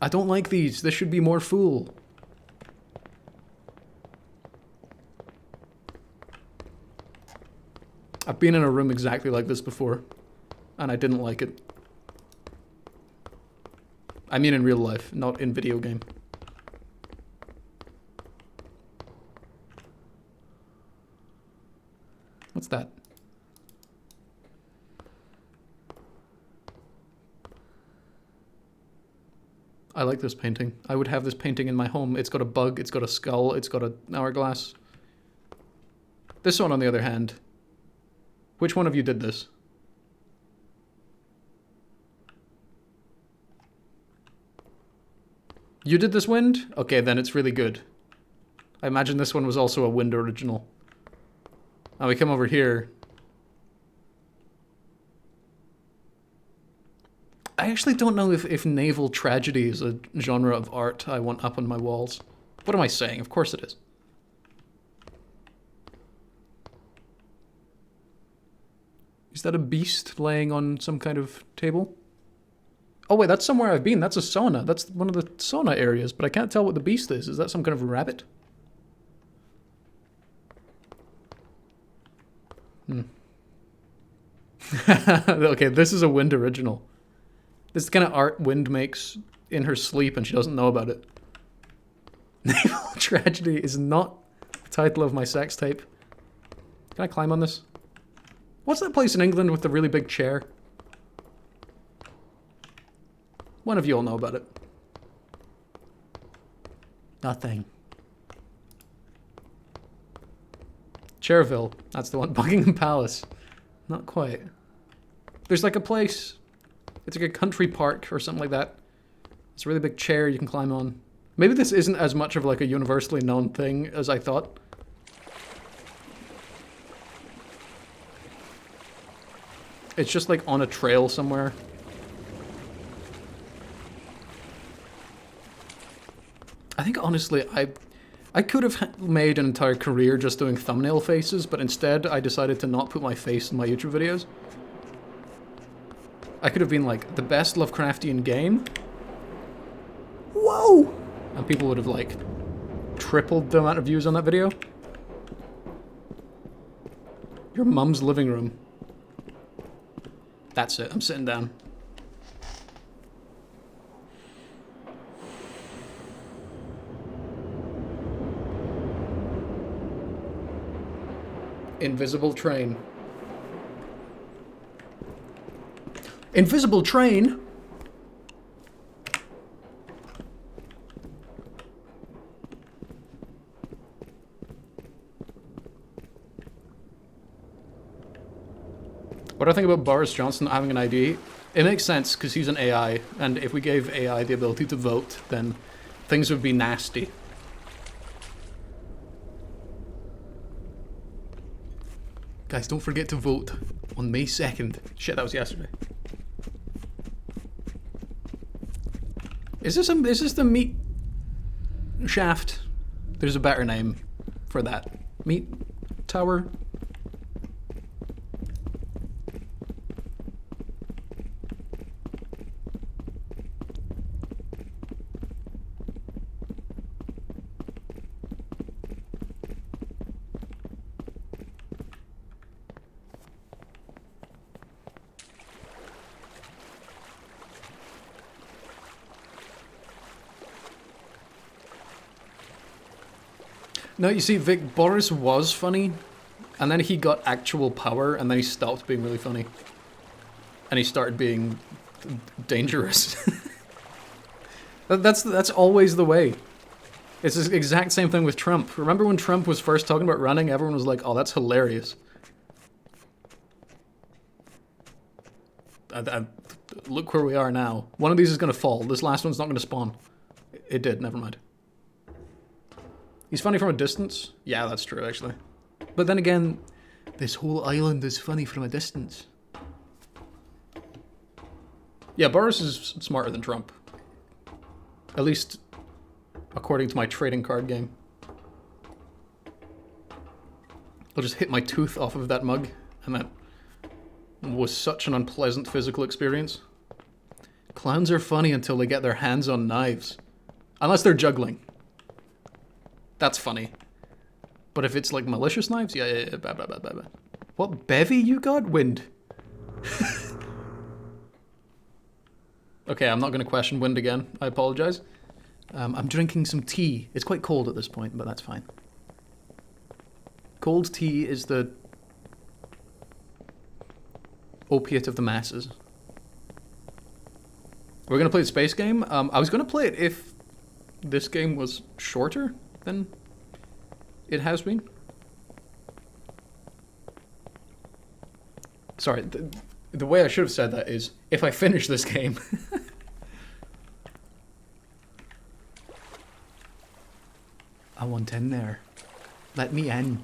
I don't like these. This should be more Fool. I've been in a room exactly like this before, and I didn't like it. I mean in real life, not in video game. What's that? I like this painting. I would have this painting in my home. It's got a bug, it's got a skull, it's got an hourglass. This one, on the other hand. Which one of you did this? You did this Wind? Okay, then it's really good. I imagine this one was also a Wind original. Now we come over here. I actually don't know if naval tragedy is a genre of art I want up on my walls. What am I saying? Of course it is. Is that a beast laying on some kind of table? Oh wait, that's somewhere I've been. That's a sauna. That's one of the sauna areas, but I can't tell what the beast is. Is that some kind of rabbit? Okay, this is a Wind original. This is the kind of art Wind makes in her sleep and she doesn't know about it. Naval tragedy is not the title of my sex tape. Can I climb on this? What's that place in England with the really big chair? One of you all know about it. Nothing. Cherville. That's the one. Buckingham Palace. Not quite. There's like a place. It's like a country park or something like that. It's a really big chair you can climb on. Maybe this isn't as much of like a universally known thing as I thought. It's just like on a trail somewhere. I think honestly, I could have made an entire career just doing thumbnail faces, but instead I decided to not put my face in my YouTube videos. I could have been like, the best Lovecraftian game. Whoa! And people would have like tripled the amount of views on that video. Your mum's living room. That's it, I'm sitting down. Invisible train. Invisible train? What do I think about Boris Johnson not having an ID? It makes sense because he's an AI, and if we gave AI the ability to vote, then things would be nasty. Guys, don't forget to vote on May 2nd. Shit, that was yesterday. Is this the meat shaft? There's a better name for that. Meat tower? No, you see, Vic, Boris was funny, and then he got actual power, and then he stopped being really funny. And he started being dangerous. That's always the way. It's the exact same thing with Trump. Remember when Trump was first talking about running, everyone was like, oh, that's hilarious. Look where we are now. One of these is going to fall. This last one's not going to spawn. It did, never mind. He's funny from a distance. Yeah, that's true, actually. But then again, this whole island is funny from a distance. Yeah, Boris is smarter than Trump. At least, according to my trading card game. I'll just hit my tooth off of that mug, and that was such an unpleasant physical experience. Clowns are funny until they get their hands on knives. Unless they're juggling. That's funny. But if it's like malicious knives, yeah. What bevy you got? Wind. Okay, I'm not going to question Wind again. I apologize. I'm drinking some tea. It's quite cold at this point, but that's fine. Cold tea is the opiate of the masses. We're going to play the space game. I was going to play it if this game was shorter than it has been. Sorry, the way I should have said that is, if I finish this game. I want in there. Let me in.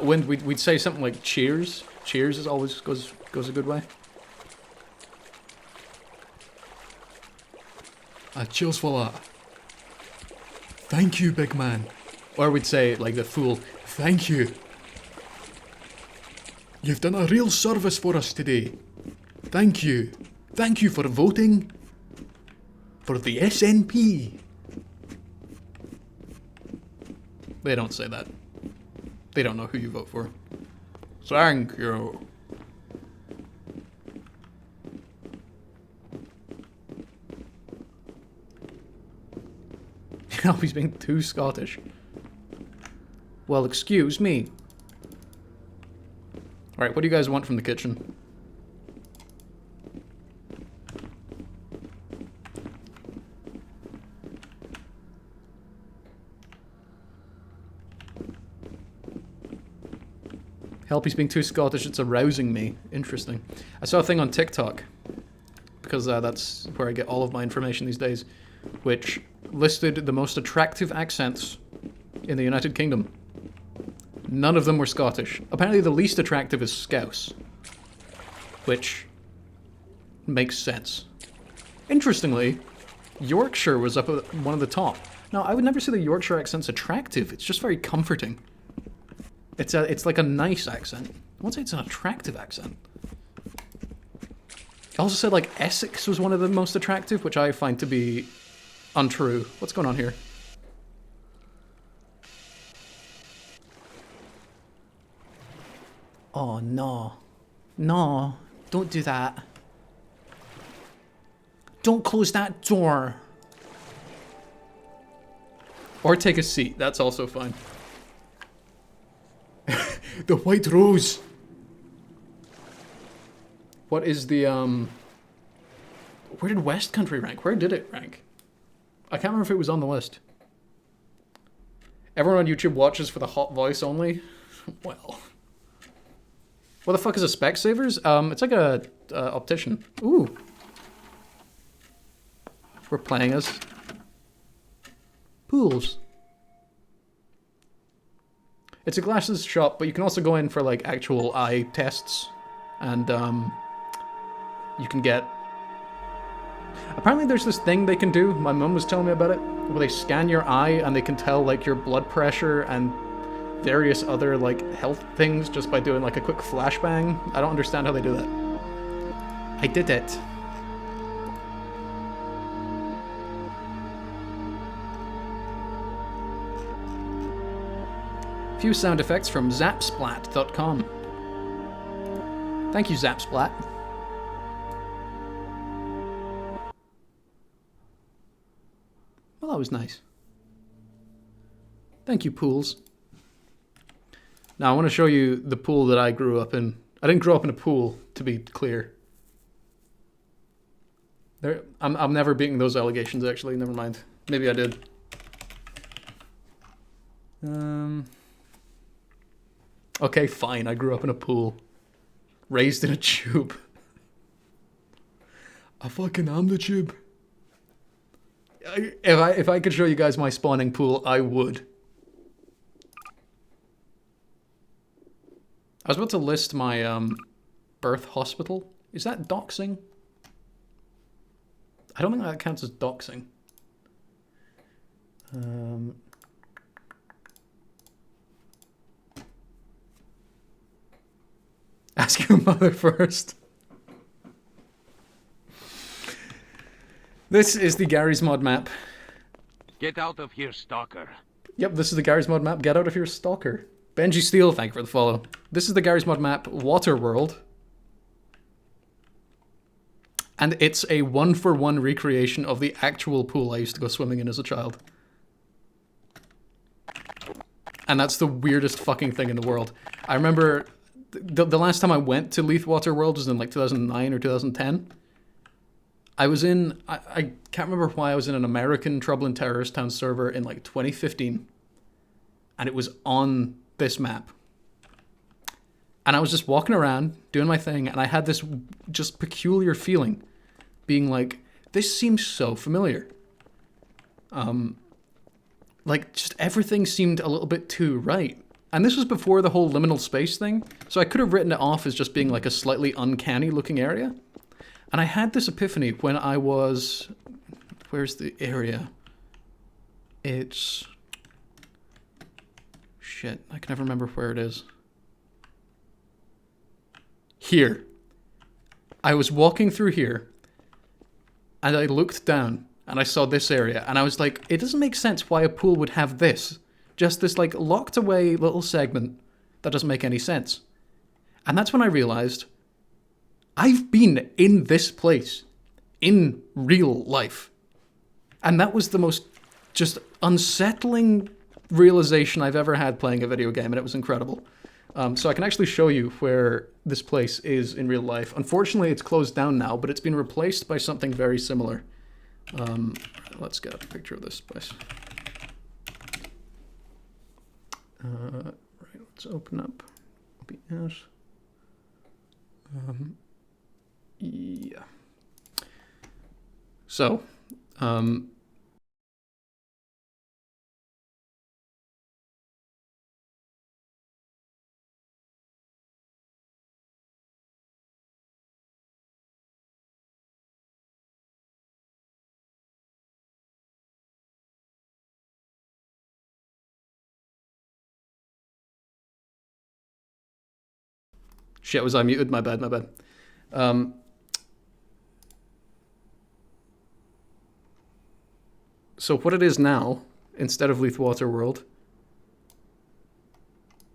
When we'd say something like cheers. Cheers is always goes a good way. Cheers for that. Thank you, big man. Or we'd say, like the fool, thank you. You've done a real service for us today. Thank you. Thank you for voting for the SNP. They don't say that. They don't know who you vote for. Thank you. You know, he's being too Scottish. Well, excuse me. Alright, what do you guys want from the kitchen? Help, he's being too Scottish, it's arousing me. Interesting. I saw a thing on TikTok, because that's where I get all of my information these days, which listed the most attractive accents in the United Kingdom. None of them were Scottish. Apparently the least attractive is Scouse, which makes sense. Interestingly, Yorkshire was up at one of the top. Now, I would never say the Yorkshire accent's attractive, it's just very comforting. It's like a nice accent. I won't say it's an attractive accent. I also said like Essex was one of the most attractive, which I find to be untrue. What's going on here? Oh no. No, don't do that. Don't close that door. Or take a seat, that's also fine. The White Rose. What is the, where did West Country rank? Where did it rank? I can't remember if it was on the list. Everyone on YouTube watches for the hot voice only? Well. What the fuck is a Specsavers? It's like a optician. Ooh. We're playing as Pools. It's a glasses shop, but you can also go in for like actual eye tests, and you can get. Apparently, there's this thing they can do. My mum was telling me about it, where they scan your eye and they can tell like your blood pressure and various other like health things just by doing like a quick flashbang. I don't understand how they do that. I did it. Few sound effects from Zapsplat.com. Thank you, Zapsplat. Well, that was nice. Thank you, Pools. Now, I want to show you the pool that I grew up in. I didn't grow up in a pool, to be clear. I'm never beating those allegations, actually. Never mind. Maybe I did. Okay, fine. I grew up in a pool. Raised in a tube. I fucking am the tube. If I could show you guys my spawning pool, I would. I was about to list my birth hospital. Is that doxing? I don't think that counts as doxing. Ask your mother first. This is the Garry's Mod map. Get out of here, stalker. Yep, this is the Garry's Mod map. Get out of here, stalker. Benji Steele, thank you for the follow. This is the Garry's Mod map, Waterworld. And it's a 1-for-1 recreation of the actual pool I used to go swimming in as a child. And that's the weirdest fucking thing in the world. I remember the last time I went to Leith Waterworld was in like 2009 or 2010. I was in, I can't remember why I was in an American Trouble in Terrorist Town server in like 2015. And it was on this map. And I was just walking around, doing my thing, and I had this just peculiar feeling. Being like, this seems so familiar. Like, just everything seemed a little bit too right. And this was before the whole liminal space thing, so I could have written it off as just being like a slightly uncanny looking area. And I had this epiphany when I was... Where's the area? It's... Shit, I can never remember where it is. Here. I was walking through here, and I looked down, and I saw this area, and I was like, it doesn't make sense why a pool would have this. Just this, like, locked away little segment that doesn't make any sense. And that's when I realized I've been in this place in real life. And that was the most just unsettling realization I've ever had playing a video game, and it was incredible. So I can actually show you where this place is in real life. Unfortunately, it's closed down now, but it's been replaced by something very similar. Let's get a picture of this place. Right, let's open up OBS. Yeah. So, shit, was I muted? My bad, my bad. So what it is now, instead of Leithwater World,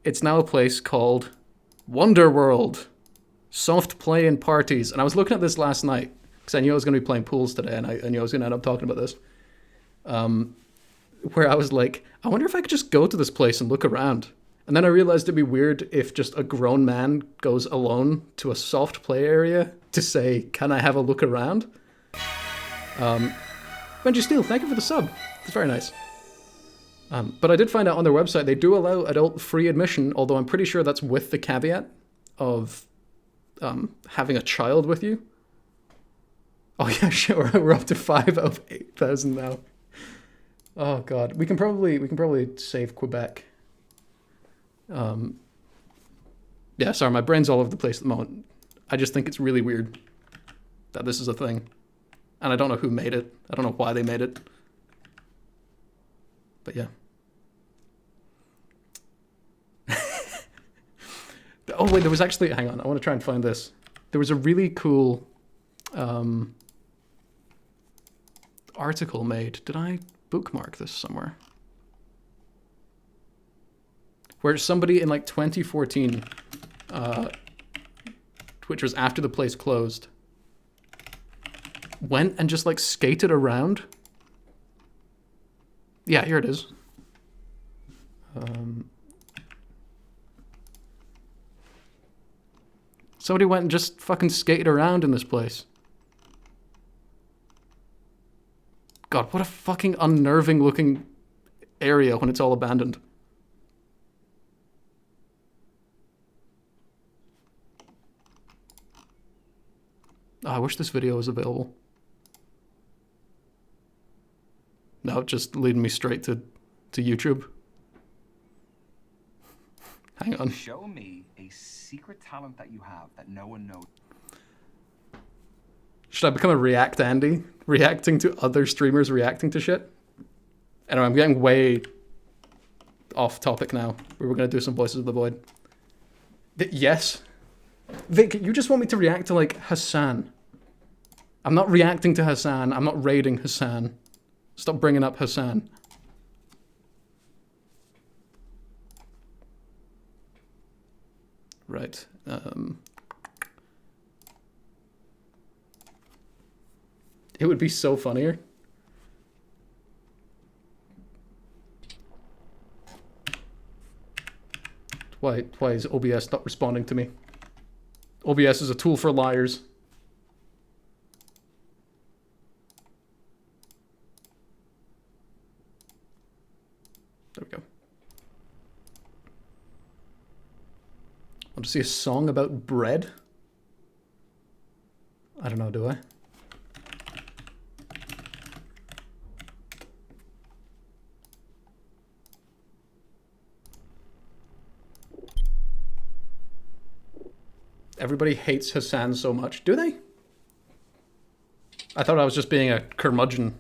it's now a place called Wonder World. Soft play and parties. And I was looking at this last night, because I knew I was going to be playing pools today, and I knew I was going to end up talking about this. Where I was like, I wonder if I could just go to this place and look around. And then I realized it'd be weird if just a grown man goes alone to a soft play area to say, can I have a look around? Benji Steele, thank you for the sub. It's very nice. But I did find out on their website they do allow adult free admission, although I'm pretty sure that's with the caveat of having a child with you. Oh yeah, sure. We're up to 5 out of 8,000 now. Oh god, we can probably save Quebec. Yeah, sorry, my brain's all over the place at the moment. I just think it's really weird that this is a thing. And I don't know who made it. I don't know why they made it. But yeah. Oh wait, there was actually, hang on, I want to try and find this. There was a really cool article made. Did I bookmark this somewhere? Where somebody in like 2014, which was after the place closed, went and just like skated around. Yeah, here it is. Somebody went and just fucking skated around in this place. God, what a fucking unnerving looking area when it's all abandoned. Oh, I wish this video was available. No, just leading me straight to YouTube. Hang on. Show me a secret talent that you have that no one knows. Should I become a React Andy? Reacting to other streamers reacting to shit? Anyway, I'm getting way off topic now. We were going to do some Voices of the Void. Yes. Vic, you just want me to react to, like, Hassan. I'm not reacting to Hassan. I'm not raiding Hassan. Stop bringing up Hassan. Right. It would be so funnier. Why is OBS not responding to me? OBS is a tool for liars. There we go. Want to see a song about bread? I don't know, do I? Everybody hates Hassan so much. Do they? I thought I was just being a curmudgeon.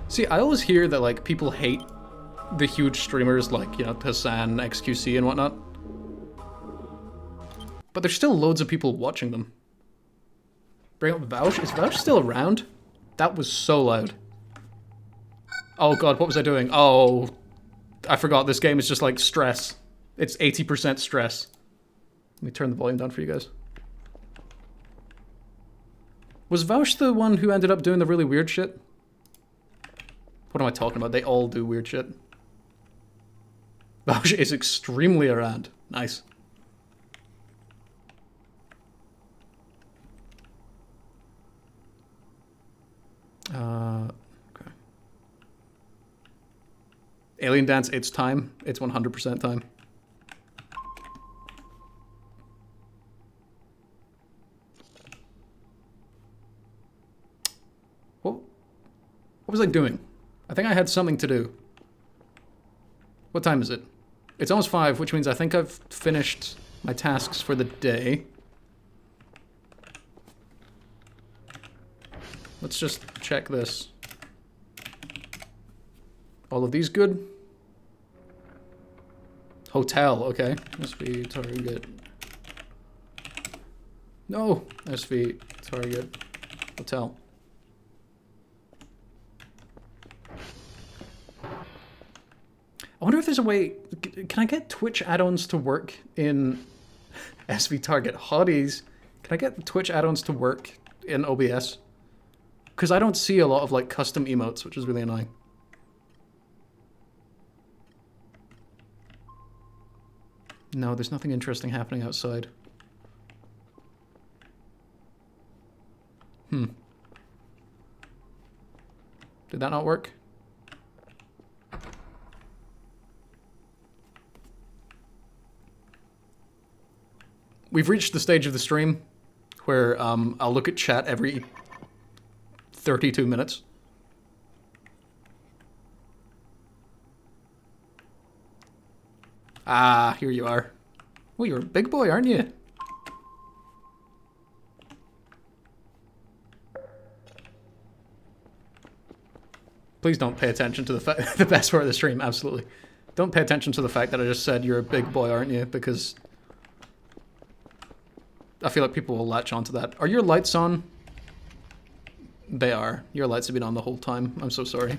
See, I always hear that, like, people hate the huge streamers like, you know, Hassan, XQC, and whatnot. But there's still loads of people watching them. Bring up Vouch? Is Vouch still around? That was so loud. Oh god, what was I doing? Oh, I forgot this game is just like stress. It's 80% stress. Let me turn the volume down for you guys. Was Vouch the one who ended up doing the really weird shit? What am I talking about? They all do weird shit. Vouch is extremely around. Nice. Okay. Alien Dance, it's time. It's 100% time. What was I doing? I think I had something to do. What time is it? It's almost 5, which means I think I've finished my tasks for the day. Let's just check this. All of these good? Hotel, okay. SV target. No! SV target. Hotel. I wonder if there's a way... Can I get Twitch add-ons to work in SV Target? Hotties. Can I get Twitch add-ons to work in OBS? Because I don't see a lot of, like, custom emotes, which is really annoying. No, there's nothing interesting happening outside. Did that not work? We've reached the stage of the stream where I'll look at chat every 32 minutes. Ah, here you are. Well, you're a big boy, aren't you? Please don't pay attention to the best part of the stream, absolutely. Don't pay attention to the fact that I just said you're a big boy, aren't you? Because I feel like people will latch onto that. Are your lights on? They are. Your lights have been on the whole time. I'm so sorry.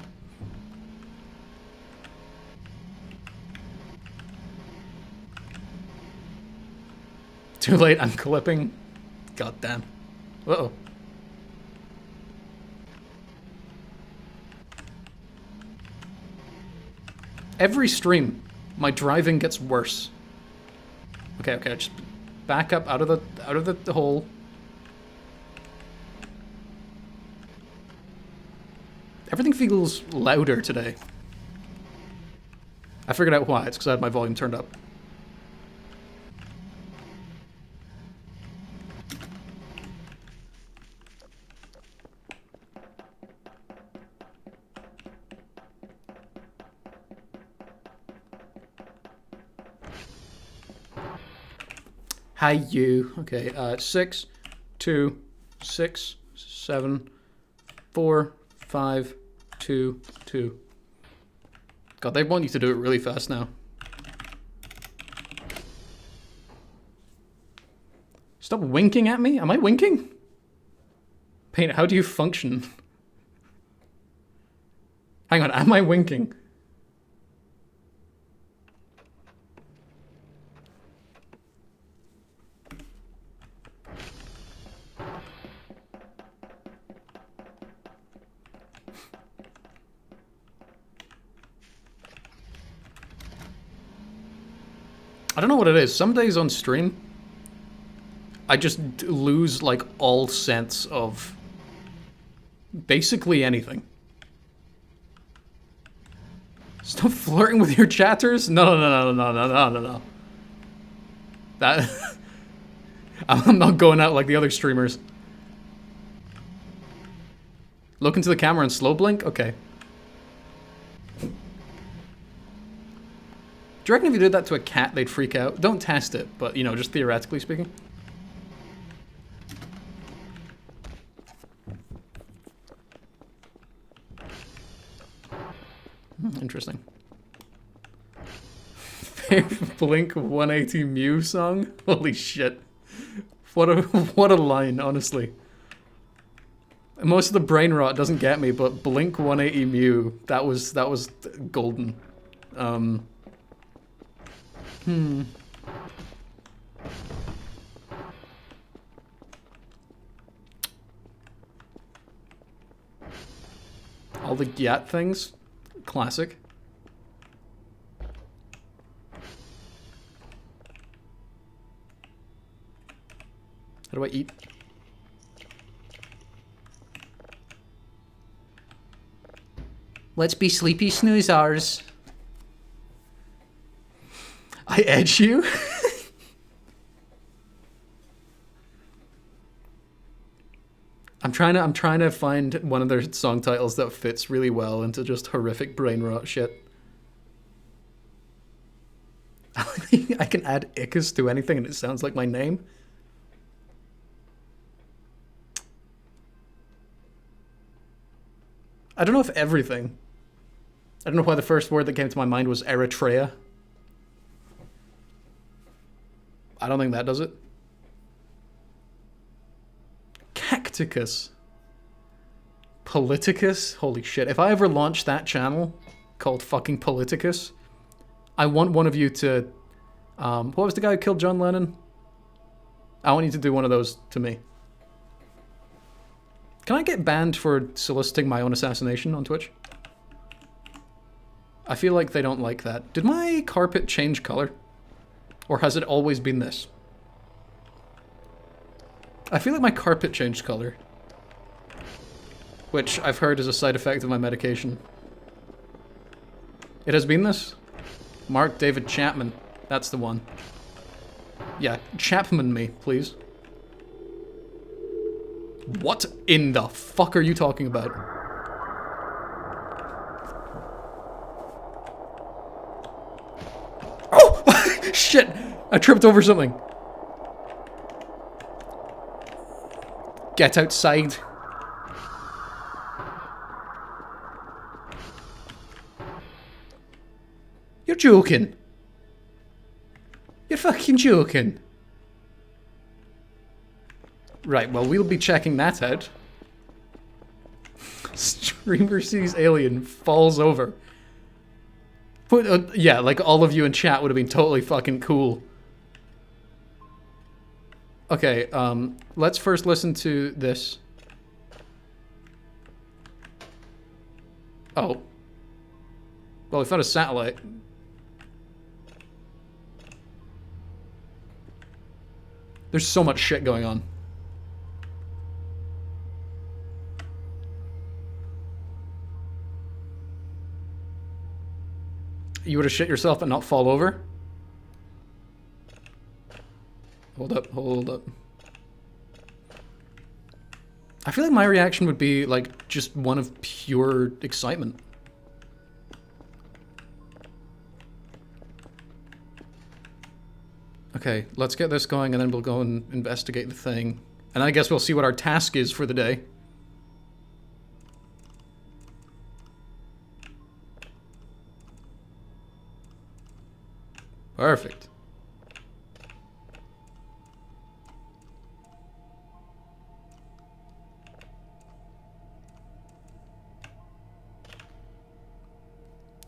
Too late, I'm clipping. God damn. Uh-oh. Every stream, my driving gets worse. Okay, just back up out of the hole. Everything feels louder today. I figured out why. It's because I had my volume turned up. Hi, you. Okay, 6, 2, 6, 7, 4, 5, 2, 2. God, they want you to do it really fast now. Stop winking at me? Am I winking? Paint, how do you function? Hang on, am I winking? I don't know what it is. Some days on stream, I just lose, like, all sense of basically anything. Stop flirting with your chatters? No. That... I'm not going out like the other streamers. Look into the camera and slow blink? Okay. Do you reckon if you did that to a cat, they'd freak out? Don't test it, but, you know, just theoretically speaking. Interesting. Blink 180 Mew song? Holy shit. What a line, honestly. Most of the brain rot doesn't get me, but Blink 180 Mew, that was golden. All the Gyat things? Classic. How do I eat? Let's be sleepy snoozers. I edge you? I'm trying to find one of their song titles that fits really well into just horrific brain rot shit. I can add Ickis to anything and it sounds like my name. I don't know if everything. I don't know why the first word that came to my mind was Eritrea. I don't think that does it. Cacticus. Politicus? Holy shit. If I ever launch that channel called fucking Politicus, I want one of you to... what was the guy who killed John Lennon? I want you to do one of those to me. Can I get banned for soliciting my own assassination on Twitch? I feel like they don't like that. Did my carpet change color? Or has it always been this? I feel like my carpet changed color. Which I've heard is a side effect of my medication. It has been this? Mark David Chapman. That's the one. Yeah, Chapman me, please. What in the fuck are you talking about? Oh! Shit! I tripped over something. Get outside. You're joking. You're fucking joking. Right, well, we'll be checking that out. Streamer sees alien, falls over. Yeah, like all of you in chat would have been totally fucking cool. Okay, let's first listen to this. Oh. Well, we found a satellite. There's so much shit going on. You would have shit yourself and not fall over? Hold up, hold up. I feel like my reaction would be, like, just one of pure excitement. Okay, let's get this going and then we'll go and investigate the thing. And I guess we'll see what our task is for the day. Perfect.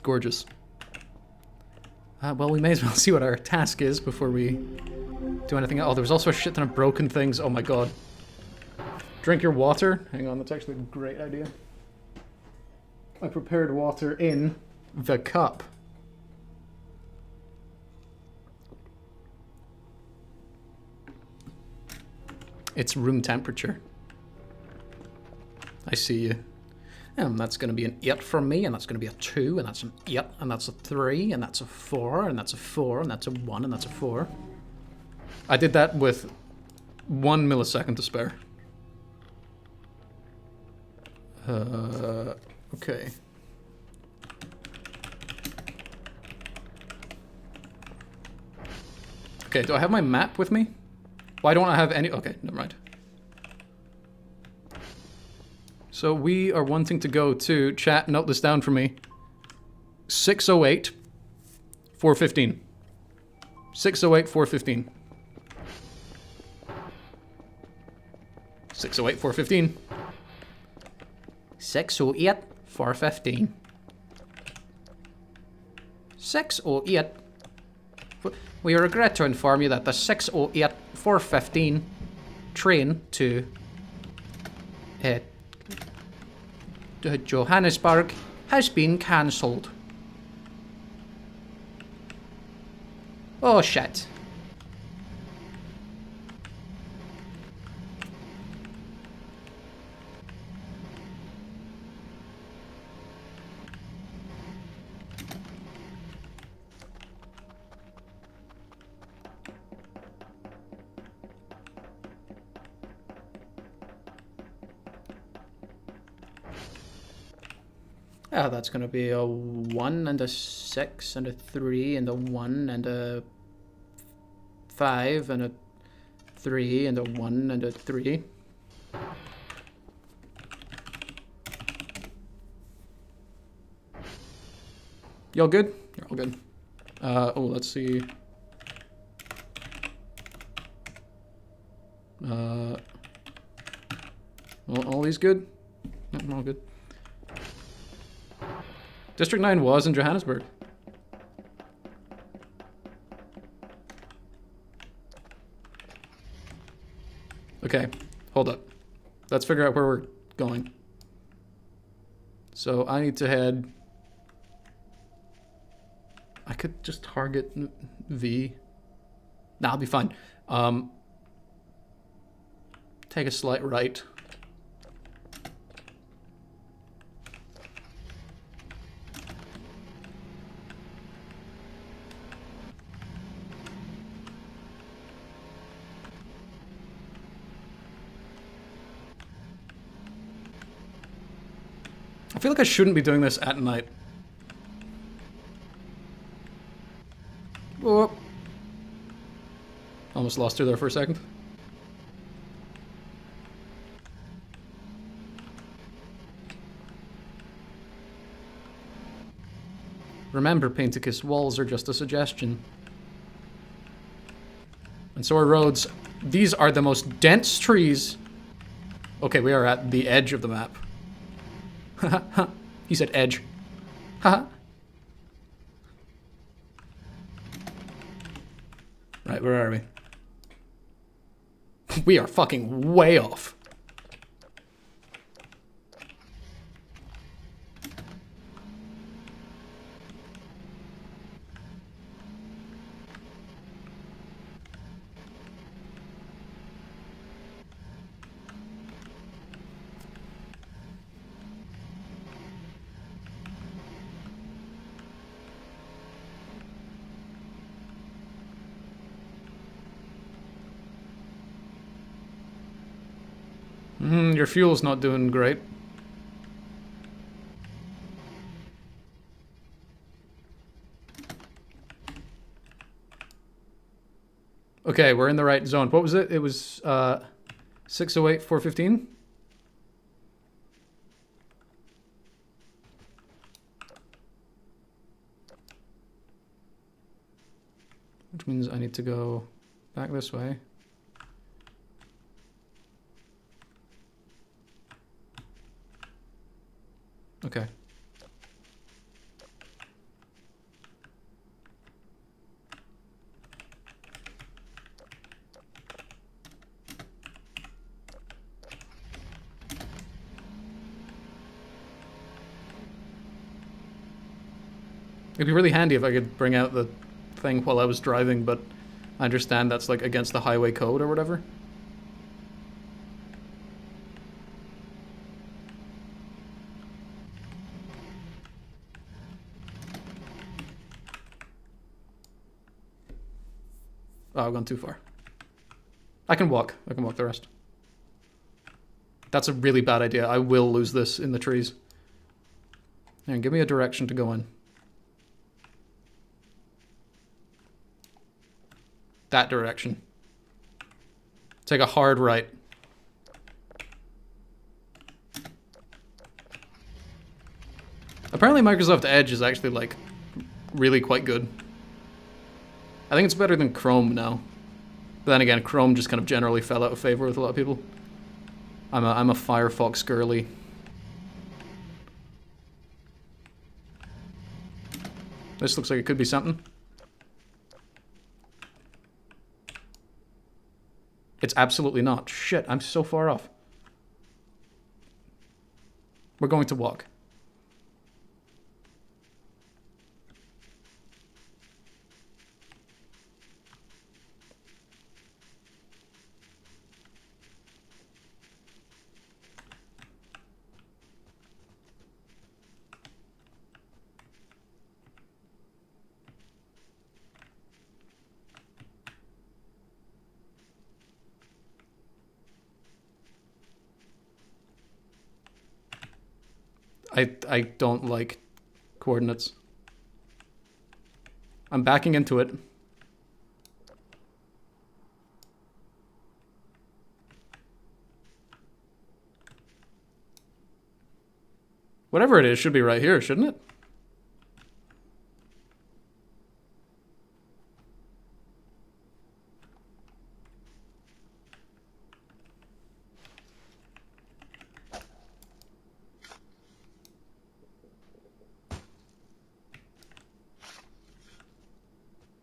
Gorgeous. Well, we may as well see what our task is before we do anything. Oh, there was also a shit ton of broken things. Oh my god. Drink your water. Hang on, that's actually a great idea. I prepared water in the cup. It's room temperature. I see you. And that's going to be an 8 for me, and that's going to be a 2, and that's an 8, and that's a 3, and that's a 4, and that's a 4, and that's a 1, and that's a 4. I did that with 1 millisecond to spare. Okay. Okay, do I have my map with me? Why don't I have any? Okay, never mind. So we are wanting to go to, chat, note this down for me, 608, 415. 608, 415. 608, 415. 608, 415. 608. We regret to inform you that the 608, 415 train to Johannesburg has been cancelled. Oh shit. Oh, that's gonna be a 1 and a 6 and a 3 and a 1 and a 5 and a 3 and a 1 and a 3. Y'all good? You're all good. Oh, let's see. All these good? No, all good. District 9 was in Johannesburg. Okay, hold up. Let's figure out where we're going. So I need to head... I could just target V. Nah, I'll be fine. Take a slight right. I feel like I shouldn't be doing this at night. Oh. Almost lost her there for a second. Remember, Painticus, walls are just a suggestion. And so are roads. These are the most dense trees. Okay, we are at the edge of the map. He said edge. Haha. Right, where are we? We are fucking way off. Your fuel's not doing great. Okay, we're in the right zone. What was it? It was 608, 415? Which means I need to go back this way. Okay. It'd be really handy if I could bring out the thing while I was driving, but I understand that's like against the highway code or whatever. Oh, I've gone too far. I can walk. I can walk the rest. That's a really bad idea. I will lose this in the trees. And give me a direction to go in. That direction. Take a hard right. Apparently Microsoft Edge is actually, like, really quite good. I think it's better than Chrome now. But then again, Chrome just kind of generally fell out of favor with a lot of people. I'm a Firefox girly. This looks like it could be something. It's absolutely not. Shit, I'm so far off. We're going to walk. I don't like coordinates. I'm backing into it. Whatever it is should be right here, shouldn't it?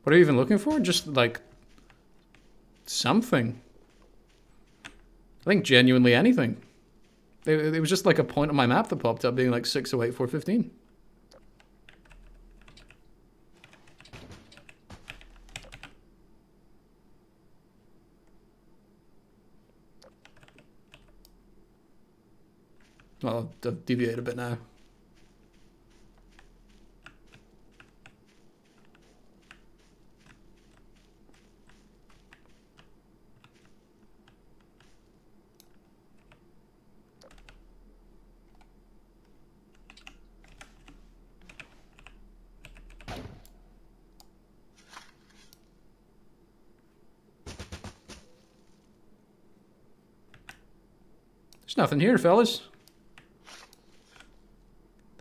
What are you even looking for? Just, like, something. I think genuinely anything. It was just like a point on my map that popped up being like 608 415. Well, I'll deviate a bit now. There's nothing here, fellas.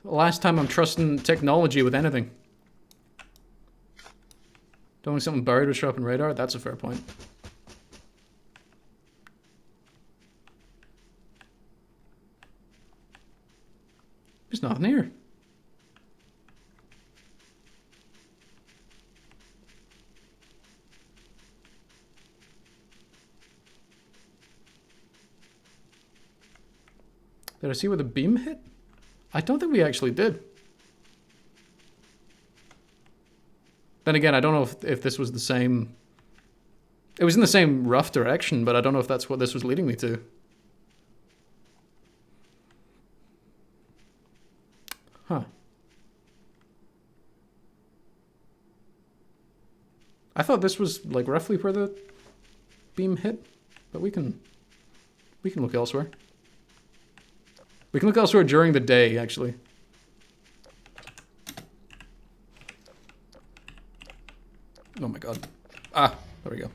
The last time I'm trusting technology with anything. Don't think something buried would show up in radar? That's a fair point. There's nothing here. Did I see where the beam hit? I don't think we actually did. Then again, I don't know if this was the same... It was in the same rough direction, but I don't know if that's what this was leading me to. Huh. I thought this was like roughly where the beam hit, but we can look elsewhere. We can look elsewhere during the day, actually. Oh my god. Ah, there we go.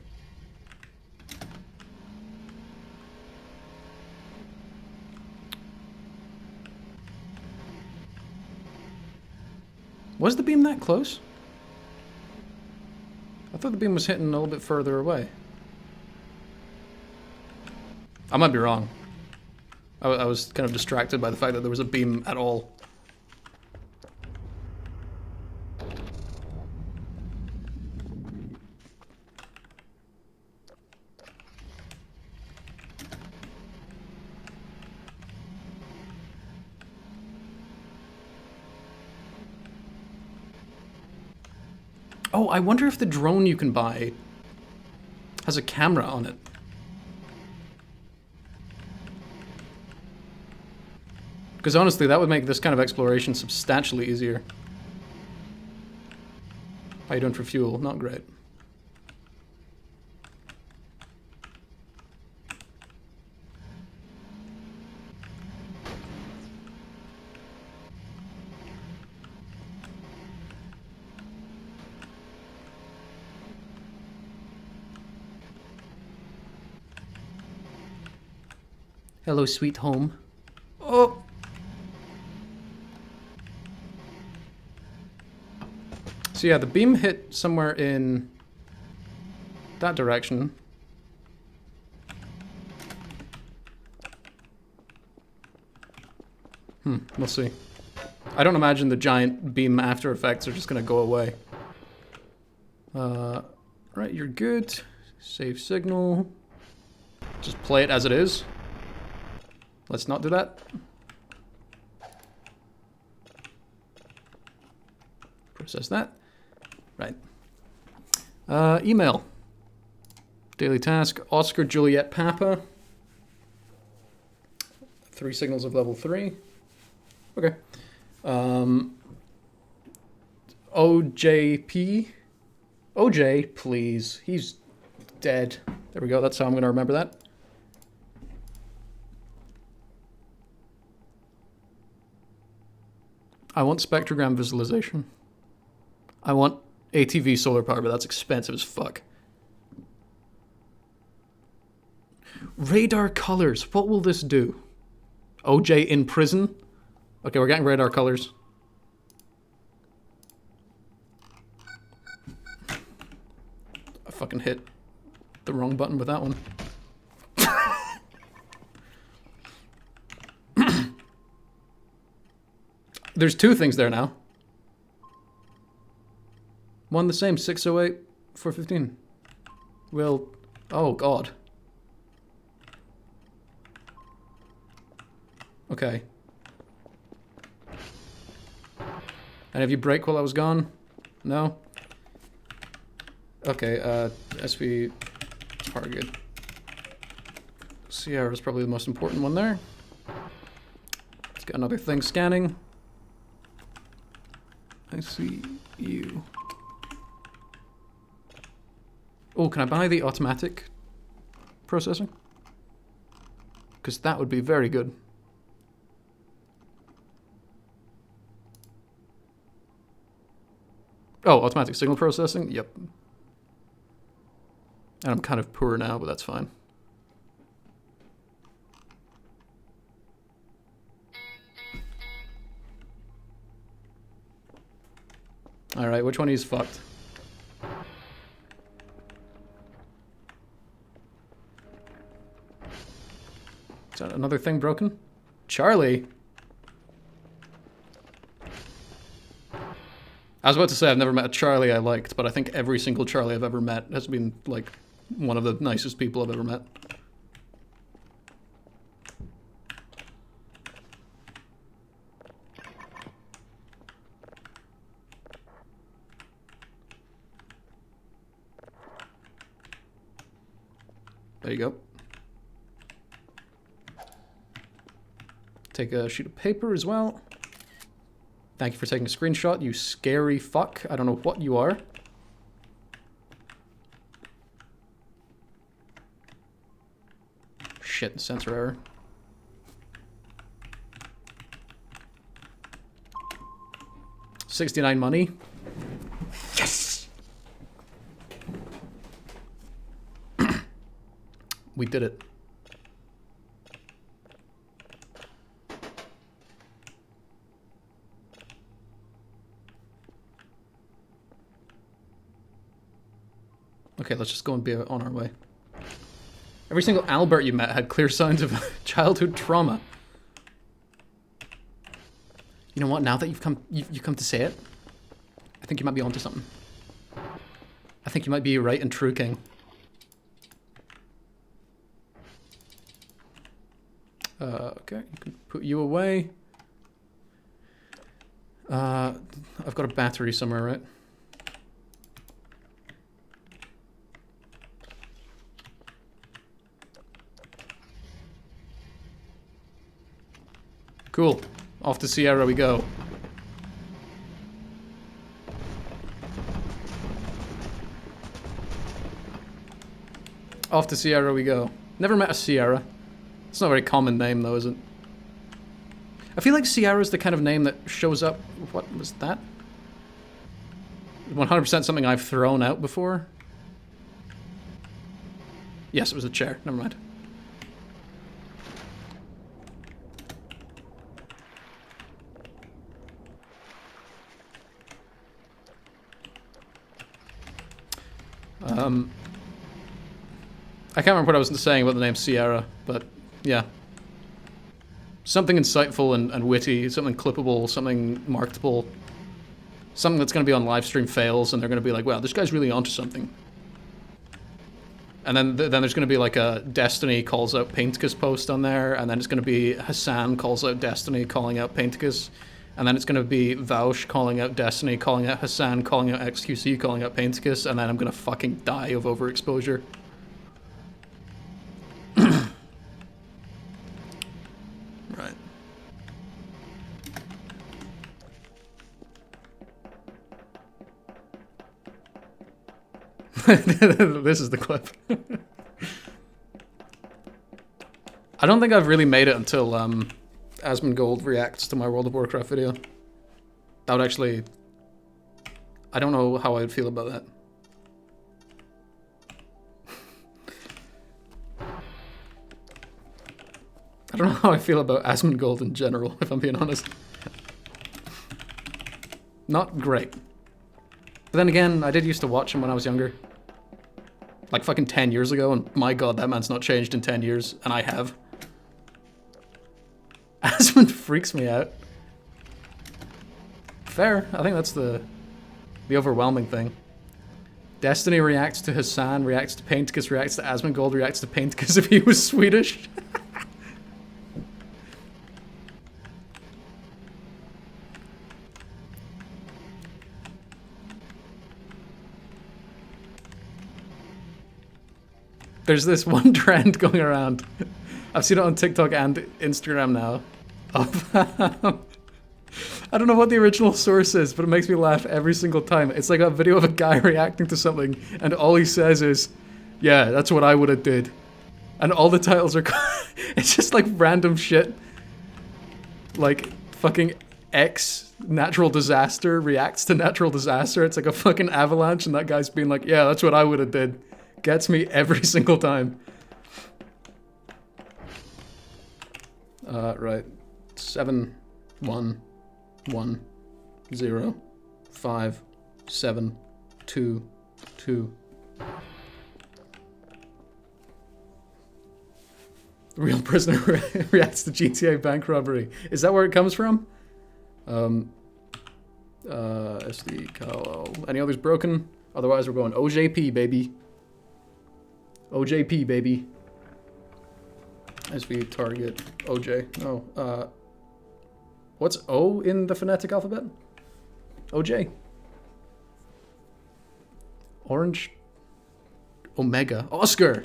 Was the beam that close? I thought the beam was hitting a little bit further away. I might be wrong. I was kind of distracted by the fact that there was a beam at all. Oh, I wonder if the drone you can buy has a camera on it. Because honestly, that would make this kind of exploration substantially easier. How you doing for fuel? Not great. Hello, sweet home. Oh! So yeah, the beam hit somewhere in that direction. We'll see. I don't imagine the giant beam after effects are just gonna go away. Right, you're good. Save signal. Just play it as it is. Let's not do that. Process that. Right. Email. Daily task. Oscar Juliet Papa. 3 signals of level 3. Okay. OJP. OJ, please. He's dead. There we go. That's how I'm going to remember that. I want spectrogram visualization. I want ATV solar power, but that's expensive as fuck. Radar colors. What will this do? OJ in prison? Okay, we're getting radar colors. I fucking hit the wrong button with that one. There's 2 things there now. One the same, 608, 415. Well, oh god. Okay. And have you break while I was gone? No? Okay, SV target. Sierra's probably the most important one there. Let's get another thing scanning. I see you. Oh, can I buy the automatic processing? Because that would be very good. Oh, automatic signal processing? Yep. And I'm kind of poor now, but that's fine. Alright, which one of you's fucked? Is that another thing broken? Charlie? I was about to say I've never met a Charlie I liked, but I think every single Charlie I've ever met has been, like, one of the nicest people I've ever met. There you go. Take a sheet of paper as well. Thank you for taking a screenshot, you scary fuck. I don't know what you are. Shit, sensor error. $69 money. Yes! We did it. Okay, let's just go and be on our way. Every single Albert you met had clear signs of childhood trauma. You know what? Now that you've come to say it, I think you might be onto something. I think you might be right and true, King. Okay, you can put you away. I've got a battery somewhere, right? Cool. Off to Sierra we go. Off to Sierra we go. Never met a Sierra. It's not a very common name though, is it? I feel like Sierra's the kind of name that shows up... What was that? 100% something I've thrown out before. Yes, it was a chair. Never mind. I can't remember what I was saying about the name Sierra, but yeah. Something insightful and witty, something clippable, something marketable. Something that's going to be on livestream fails, and they're going to be like, wow, this guy's really onto something. And then there's going to be like a Destiny calls out Painticus post on there, and then it's going to be Hassan calls out Destiny calling out Painticus, and then it's going to be Vaush calling out Destiny, calling out Hassan, calling out XQC, calling out Painticus, and then I'm going to fucking die of overexposure. Right. This is the clip. I don't think I've really made it until Asmongold reacts to my World of Warcraft video. That would actually... I don't know how I'd feel about that. I don't know how I feel about Asmongold in general, if I'm being honest. Not great. But then again, I did used to watch him when I was younger. Like fucking 10 years ago, and my god, that man's not changed in 10 years, and I have. Asmund freaks me out. Fair, I think that's the overwhelming thing. Destiny reacts to Hassan, reacts to Painticus, reacts to Asmongold, reacts to Painticus if he was Swedish. There's this one trend going around. I've seen it on TikTok and Instagram now. I don't know what the original source is, but it makes me laugh every single time. It's like a video of a guy reacting to something, and all he says is, yeah, that's what I would have did. And all the titles are... It's just like random shit. Like, fucking X natural disaster reacts to natural disaster. It's like a fucking avalanche, and that guy's being like, yeah, that's what I would have did. Gets me every single time. Right. 7, 1, 1, 0, 5, 7, 2, 2. The real prisoner reacts to GTA bank robbery. Is that where it comes from? SD Kalo. Any others broken? Otherwise, we're going OJP, baby. OJP, baby. SV target OJ. No, what's O in the phonetic alphabet? OJ. Orange. Omega. Oscar!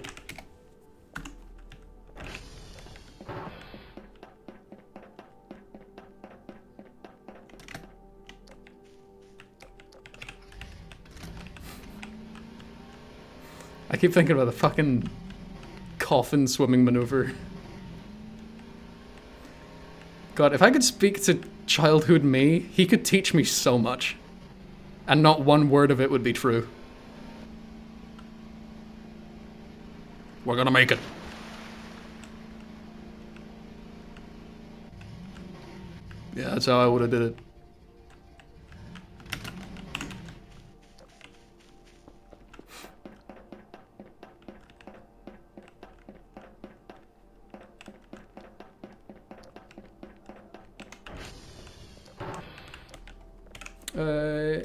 I keep thinking about the fucking coffin swimming maneuver. God, if I could speak to childhood me, he could teach me so much. And not one word of it would be true. We're gonna make it. Yeah, that's how I would have did it.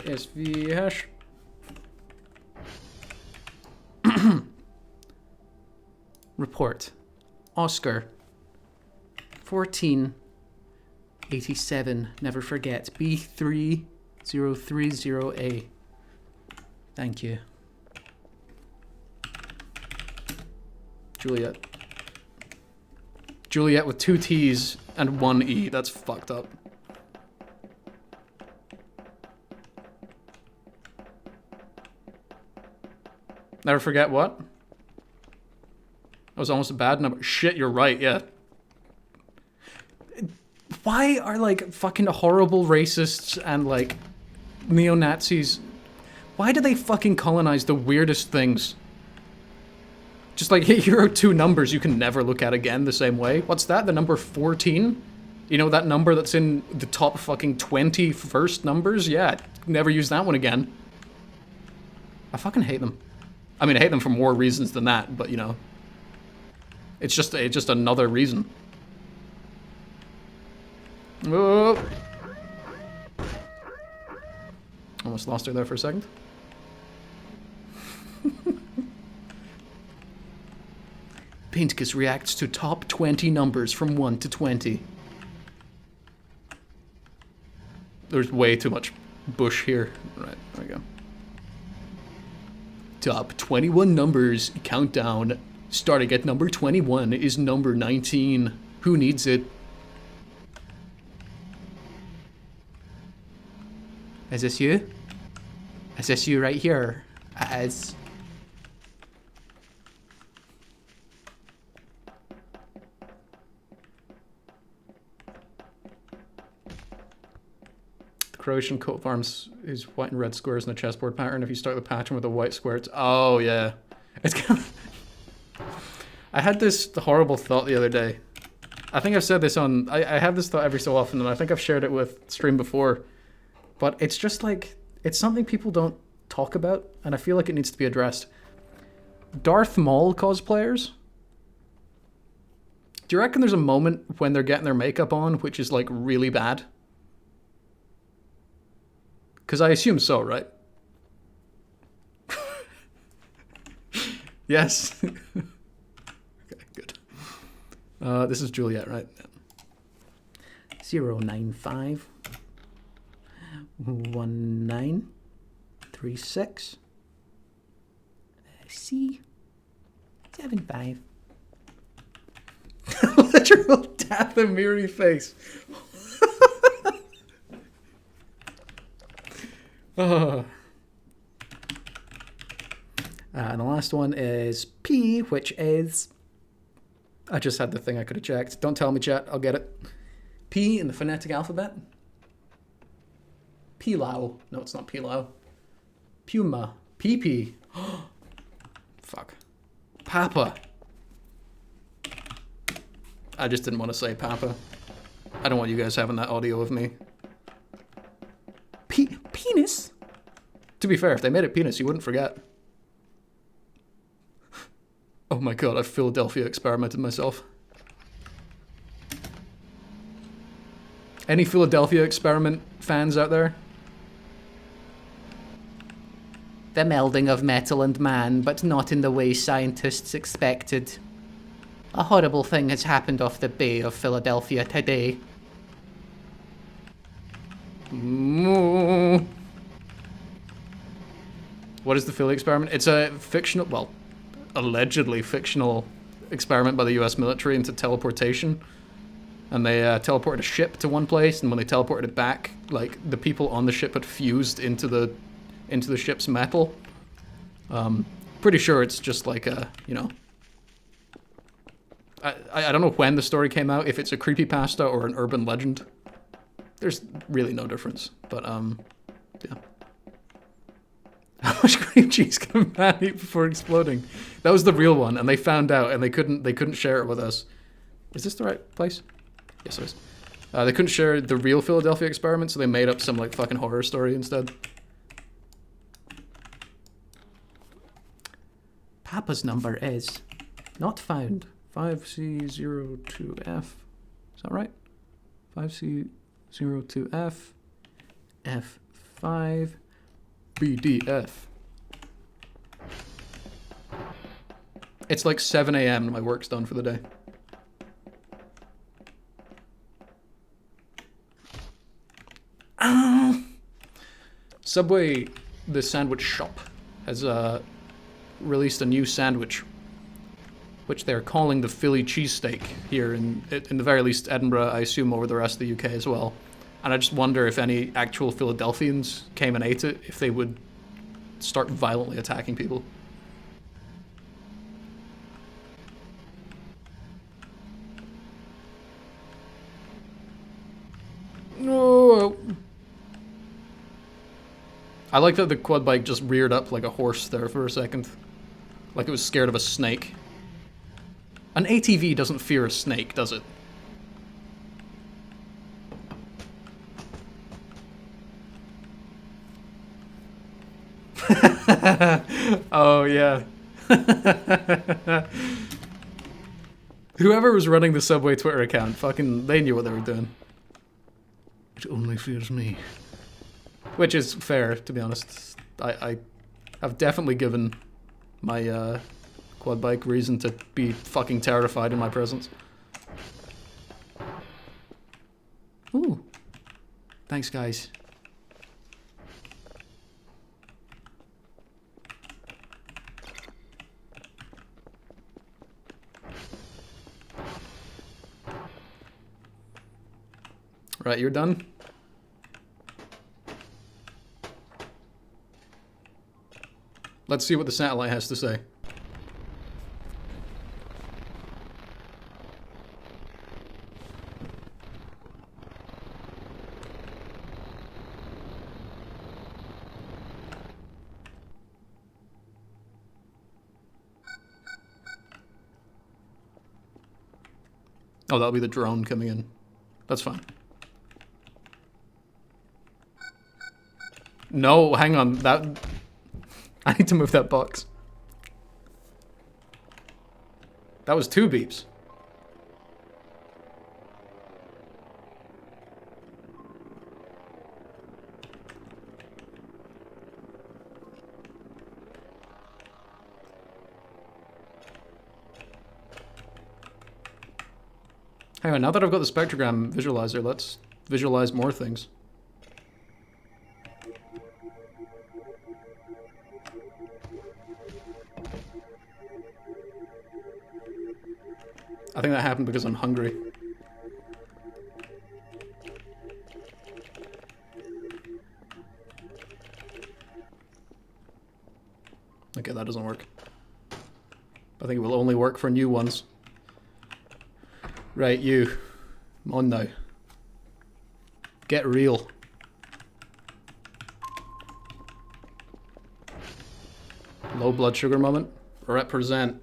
SV hash. Report. Oscar. 1487. Never forget. B3030A. Thank you. Juliet. Juliet with 2 T's and 1 E. That's fucked up. Never forget what? That was almost a bad number. Shit, you're right, yeah. Why are, like, fucking horrible racists and, like, neo-Nazis... Why do they fucking colonize the weirdest things? Just like, here are 2 numbers you can never look at again the same way. What's that? The number 14? You know, that number that's in the top fucking 20 first numbers? Yeah, never use that one again. I fucking hate them. I mean, I hate them for more reasons than that, but you know, it's just another reason. Oh. Almost lost her there for a second. Paintkus reacts to top 20 numbers from 1 to 20. There's way too much bush here. Right, there we go. Top 21 numbers, countdown. Starting at number 21 is number 19. Who needs it? Is this you? Is this you right here? As the Croatian coat of arms is white and red squares in a chessboard pattern. If you start the pattern with a white square, it's... Oh, yeah. It's kind of... I had this horrible thought the other day. I think I've said this on... I have this thought every so often, and I think I've shared it with stream before. But it's just like... It's something people don't talk about, and I feel like it needs to be addressed. Darth Maul cosplayers? Do you reckon there's a moment when they're getting their makeup on which is, like, really bad? Because I assume so, right? Yes. Okay, good. This is Juliet, right? 095 1936 C 75. Literal Dathomiri face. And the last one is P, which is... I just had the thing I could have checked. Don't tell me, chat. I'll get it. P in the phonetic alphabet. Pilau. No, it's not Pilau. Puma. PP. Fuck. Papa. I just didn't want to say Papa. I don't want you guys having that audio of me. Penis? To be fair, if they made it penis, you wouldn't forget. Oh my god, I've Philadelphia experimented myself. Any Philadelphia experiment fans out there? The melding of metal and man, but not in the way scientists expected. A horrible thing has happened off the bay of Philadelphia today. What is the Philly experiment? It's a fictional, well, allegedly fictional experiment by the US military into teleportation. And they teleported a ship to one place, and when they teleported it back, like, the people on the ship had fused into the ship's metal. Pretty sure it's just like a, you know... I don't know when the story came out, if it's a creepypasta or an urban legend. There's really no difference, but, yeah. How much cream cheese can a man eat before exploding? That was the real one, and they found out, and they couldn't share it with us. Is this the right place? Yes, it is. They couldn't share the real Philadelphia experiment, so they made up some, like, fucking horror story instead. Papa's number is Not found. 5C02F. Is that right? 5C02F. F5. BDF. It's like 7 a.m. and my work's done for the day. Subway, the sandwich shop, has released a new sandwich, which they're calling the Philly cheesesteak here in the very least Edinburgh, I assume over the rest of the UK as well. And I just wonder if any actual Philadelphians came and ate it, if they would start violently attacking people. No. I like that the quad bike just reared up like a horse there for a second. Like it was scared of a snake. An ATV doesn't fear a snake, does it? Oh, yeah. Whoever was running the Subway Twitter account, fucking, they knew what they were doing. It only fears me. Which is fair, to be honest. I have definitely given my quad bike reason to be fucking terrified in my presence. Ooh. Thanks, guys. Right, you're done? Let's see what the satellite has to say. Oh, that'll be the drone coming in. That's fine. No, hang on. That I need to move that box. That was 2 beeps. Hang on, now that I've got the spectrogram visualizer, let's visualize more things. I think that happened because I'm hungry. Okay, that doesn't work. I think it will only work for new ones. Right, you. Come on now. Get real. Low blood sugar moment. Represent.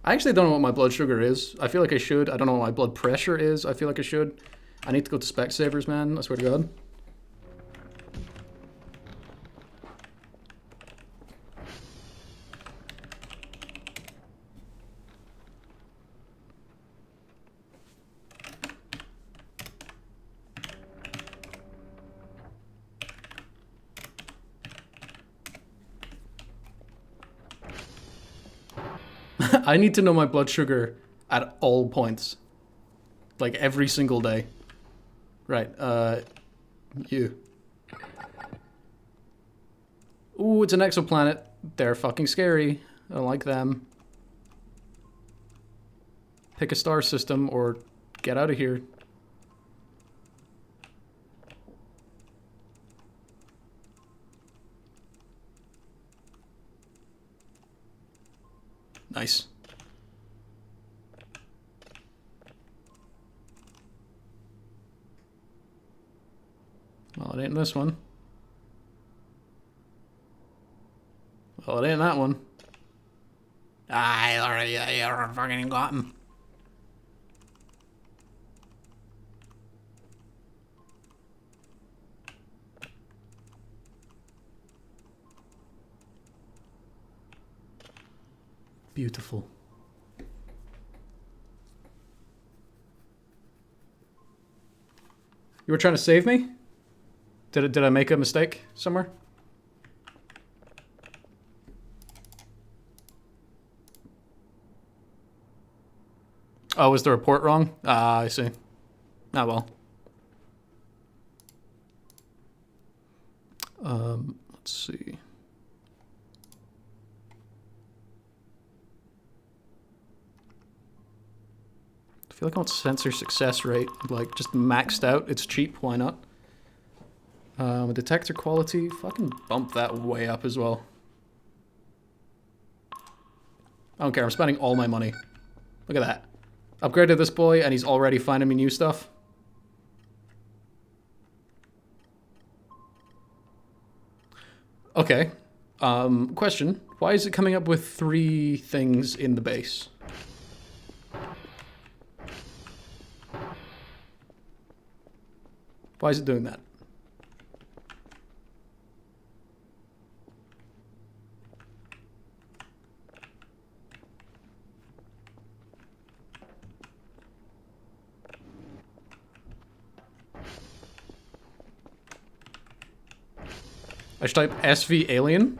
I actually don't know what my blood sugar is. I feel like I should. I don't know what my blood pressure is. I feel like I should. I need to go to Specsavers, man. I swear to God. I need to know my blood sugar at all points. Like every single day. Right, you. Ooh, it's an exoplanet. They're fucking scary. I don't like them. Pick a star system or get out of here. Nice. Well, it ain't this one. Well, it ain't that one. I already fucking got him. Beautiful. You were trying to save me? Did I make a mistake somewhere? Oh, was the report wrong? Ah, I see. Ah, well. Let's see. I feel like I want sensor success rate, like just maxed out. It's cheap, why not? Detector quality, fucking bump that way up as well. I don't care, I'm spending all my money. Look at that. Upgraded this boy and he's already finding me new stuff. Okay. Question. Why is it coming up with 3 things in the base? Why is it doing that? I should type SV alien.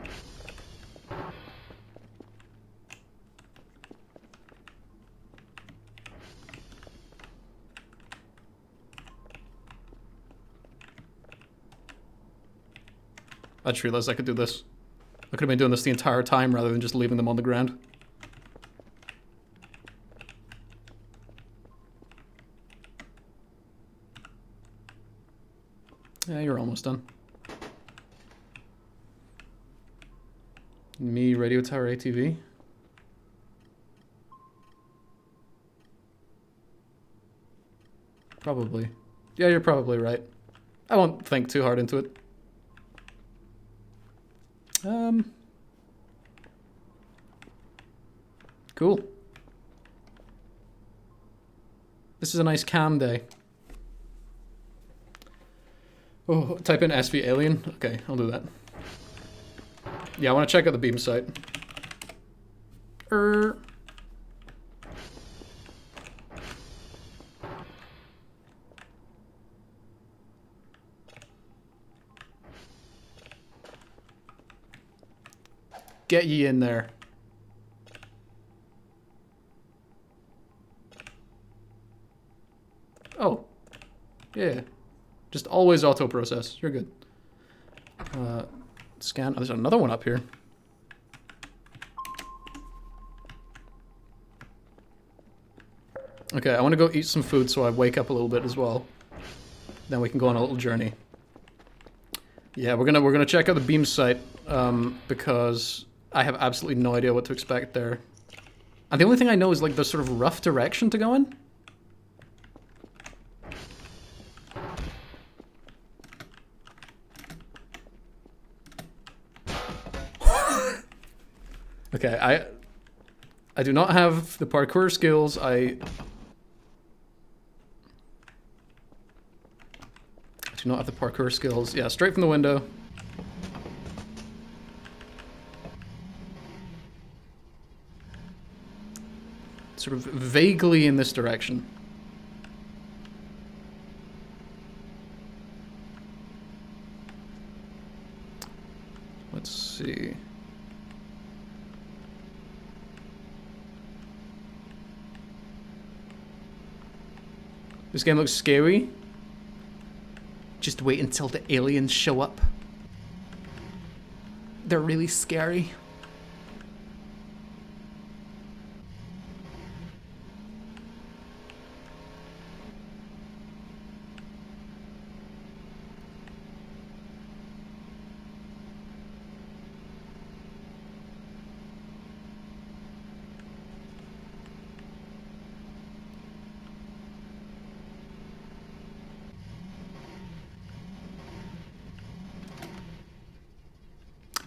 I just realized I could do this. I could have been doing this the entire time rather than just leaving them on the ground. Yeah, you're almost done. Me, radio tower ATV. Probably. Yeah, you're probably right. I won't think too hard into it. Cool. This is a nice calm day. Oh, type in SV alien. Okay, I'll do that. Yeah, I want to check out the beam site. Get ye in there. Oh. Yeah. Just always auto process. You're good. Scan. Oh, there's another one up here. Okay, I want to go eat some food so I wake up a little bit as well. Then we can go on a little journey. Yeah, we're gonna check out the beam site because I have absolutely no idea what to expect there. And the only thing I know is like the sort of rough direction to go in. Okay, I do not have the parkour skills. I do not have the parkour skills. Yeah, straight from the window. Sort of vaguely in this direction. Let's see. This game looks scary. Just wait until the aliens show up. They're really scary.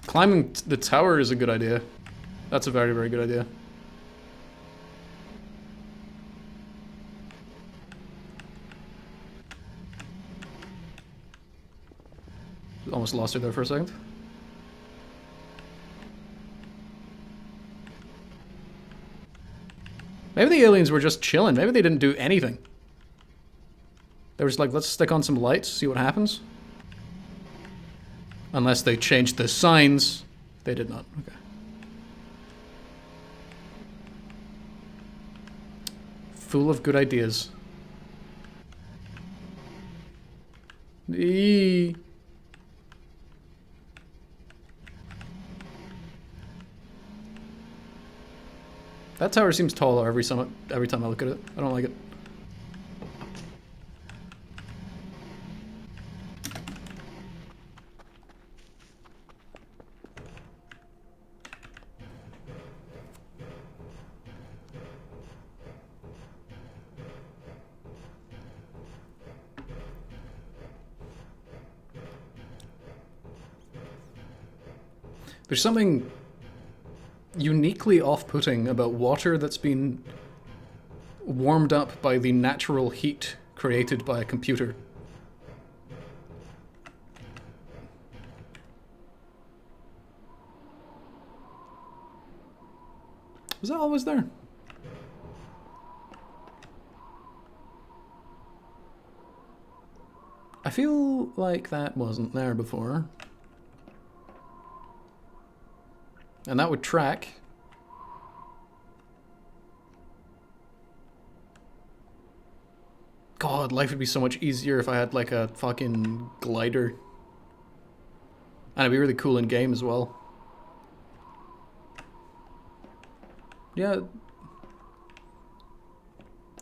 Climbing the tower is a good idea. That's a very, very good idea. Almost lost her there for a second. Maybe the aliens were just chilling. Maybe they didn't do anything. They were just like, let's stick on some lights, see what happens. Unless they changed the signs. They did not. Okay. Full of good ideas. Eee. That tower seems taller every time I look at it. I don't like it. There's something uniquely off-putting about water that's been warmed up by the natural heat created by a computer. Was that always there? I feel like that wasn't there before. And that would track. God, life would be so much easier if I had like a fucking glider. And it'd be really cool in game as well. Yeah.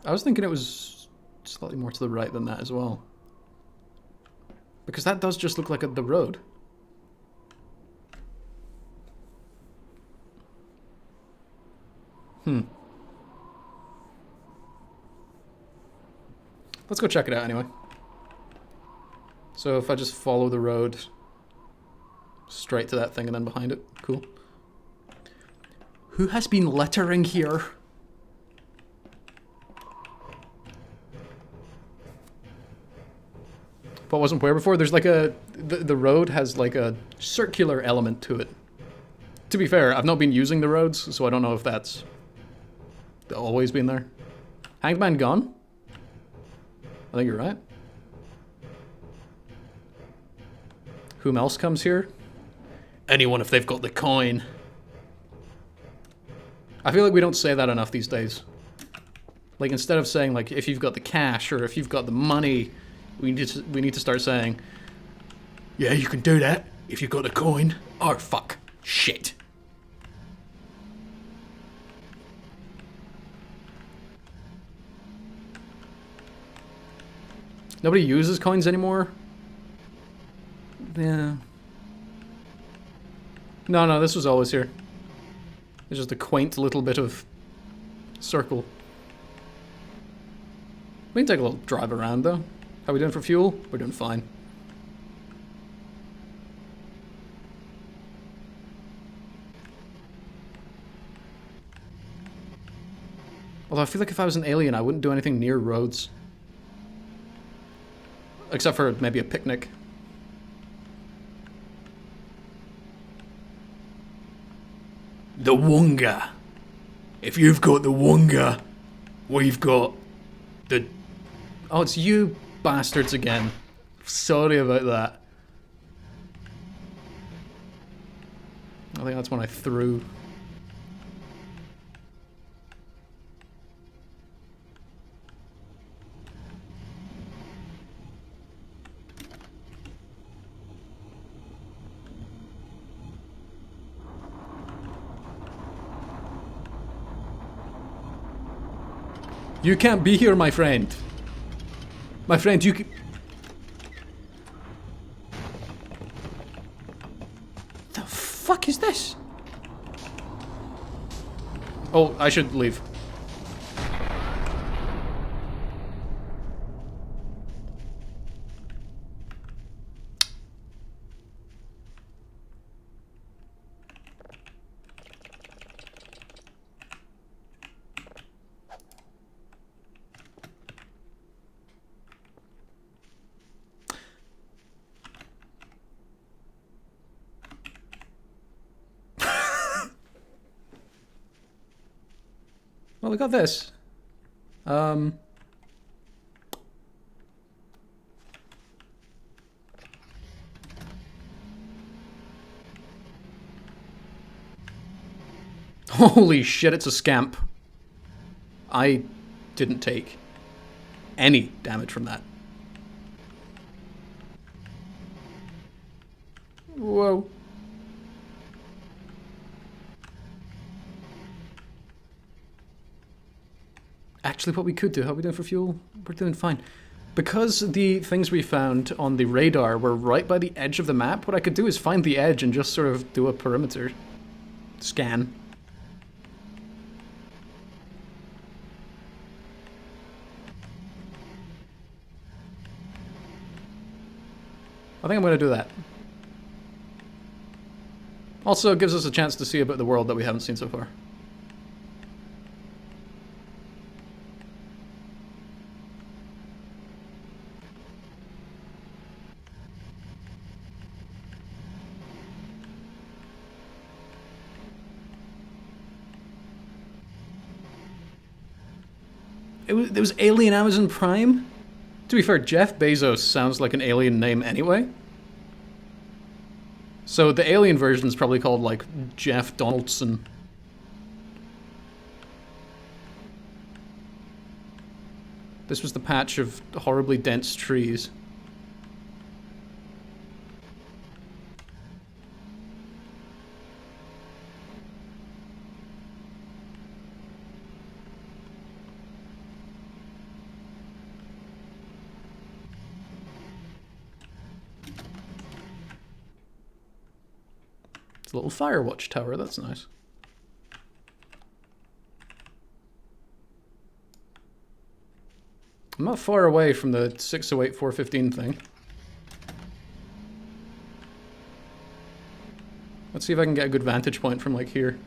I was thinking it was slightly more to the right than that as well. Because that does just look like the road. Let's go check it out anyway. So if I just follow the road straight to that thing and then behind it, cool. Who has been littering here? What wasn't where before? There's like the road has like a circular element to it. To be fair, I've not been using the roads, so I don't know if that's always been there. Hangman gone? I think you're right. Whom else comes here? Anyone if they've got the coin. I feel like we don't say that enough these days. Like instead of saying like if you've got the cash or if you've got the money, we need to start saying, yeah, you can do that if you've got the coin. Oh fuck. Shit. Nobody uses coins anymore? Yeah. No, this was always here. It's just a quaint little bit of circle. We can take a little drive around though. How are we doing for fuel? We're doing fine. Although I feel like if I was an alien, I wouldn't do anything near roads. Except for maybe a picnic. The Wunga. If you've got the Wunga, we've got the... Oh, it's you bastards again. Sorry about that. I think that's when I threw. You can't be here, my friend. My friend, you can... The fuck is this? Oh, I should leave. Well, we got this. Holy shit, it's a scamp. I didn't take any damage from that. Whoa. Actually, what we could do, how are we doing for fuel? We're doing fine. Because the things we found on the radar were right by the edge of the map, what I could do is find the edge and just sort of do a perimeter scan. I think I'm going to do that. Also, it gives us a chance to see a bit of the world that we haven't seen so far. It was Alien Amazon Prime? To be fair, Jeff Bezos sounds like an alien name anyway. So the alien version is probably called, like, Jeff Donaldson. This was the patch of horribly dense trees. It's a little fire watch tower, that's nice. I'm not far away from the 608-415 thing. Let's see if I can get a good vantage point from, like, here.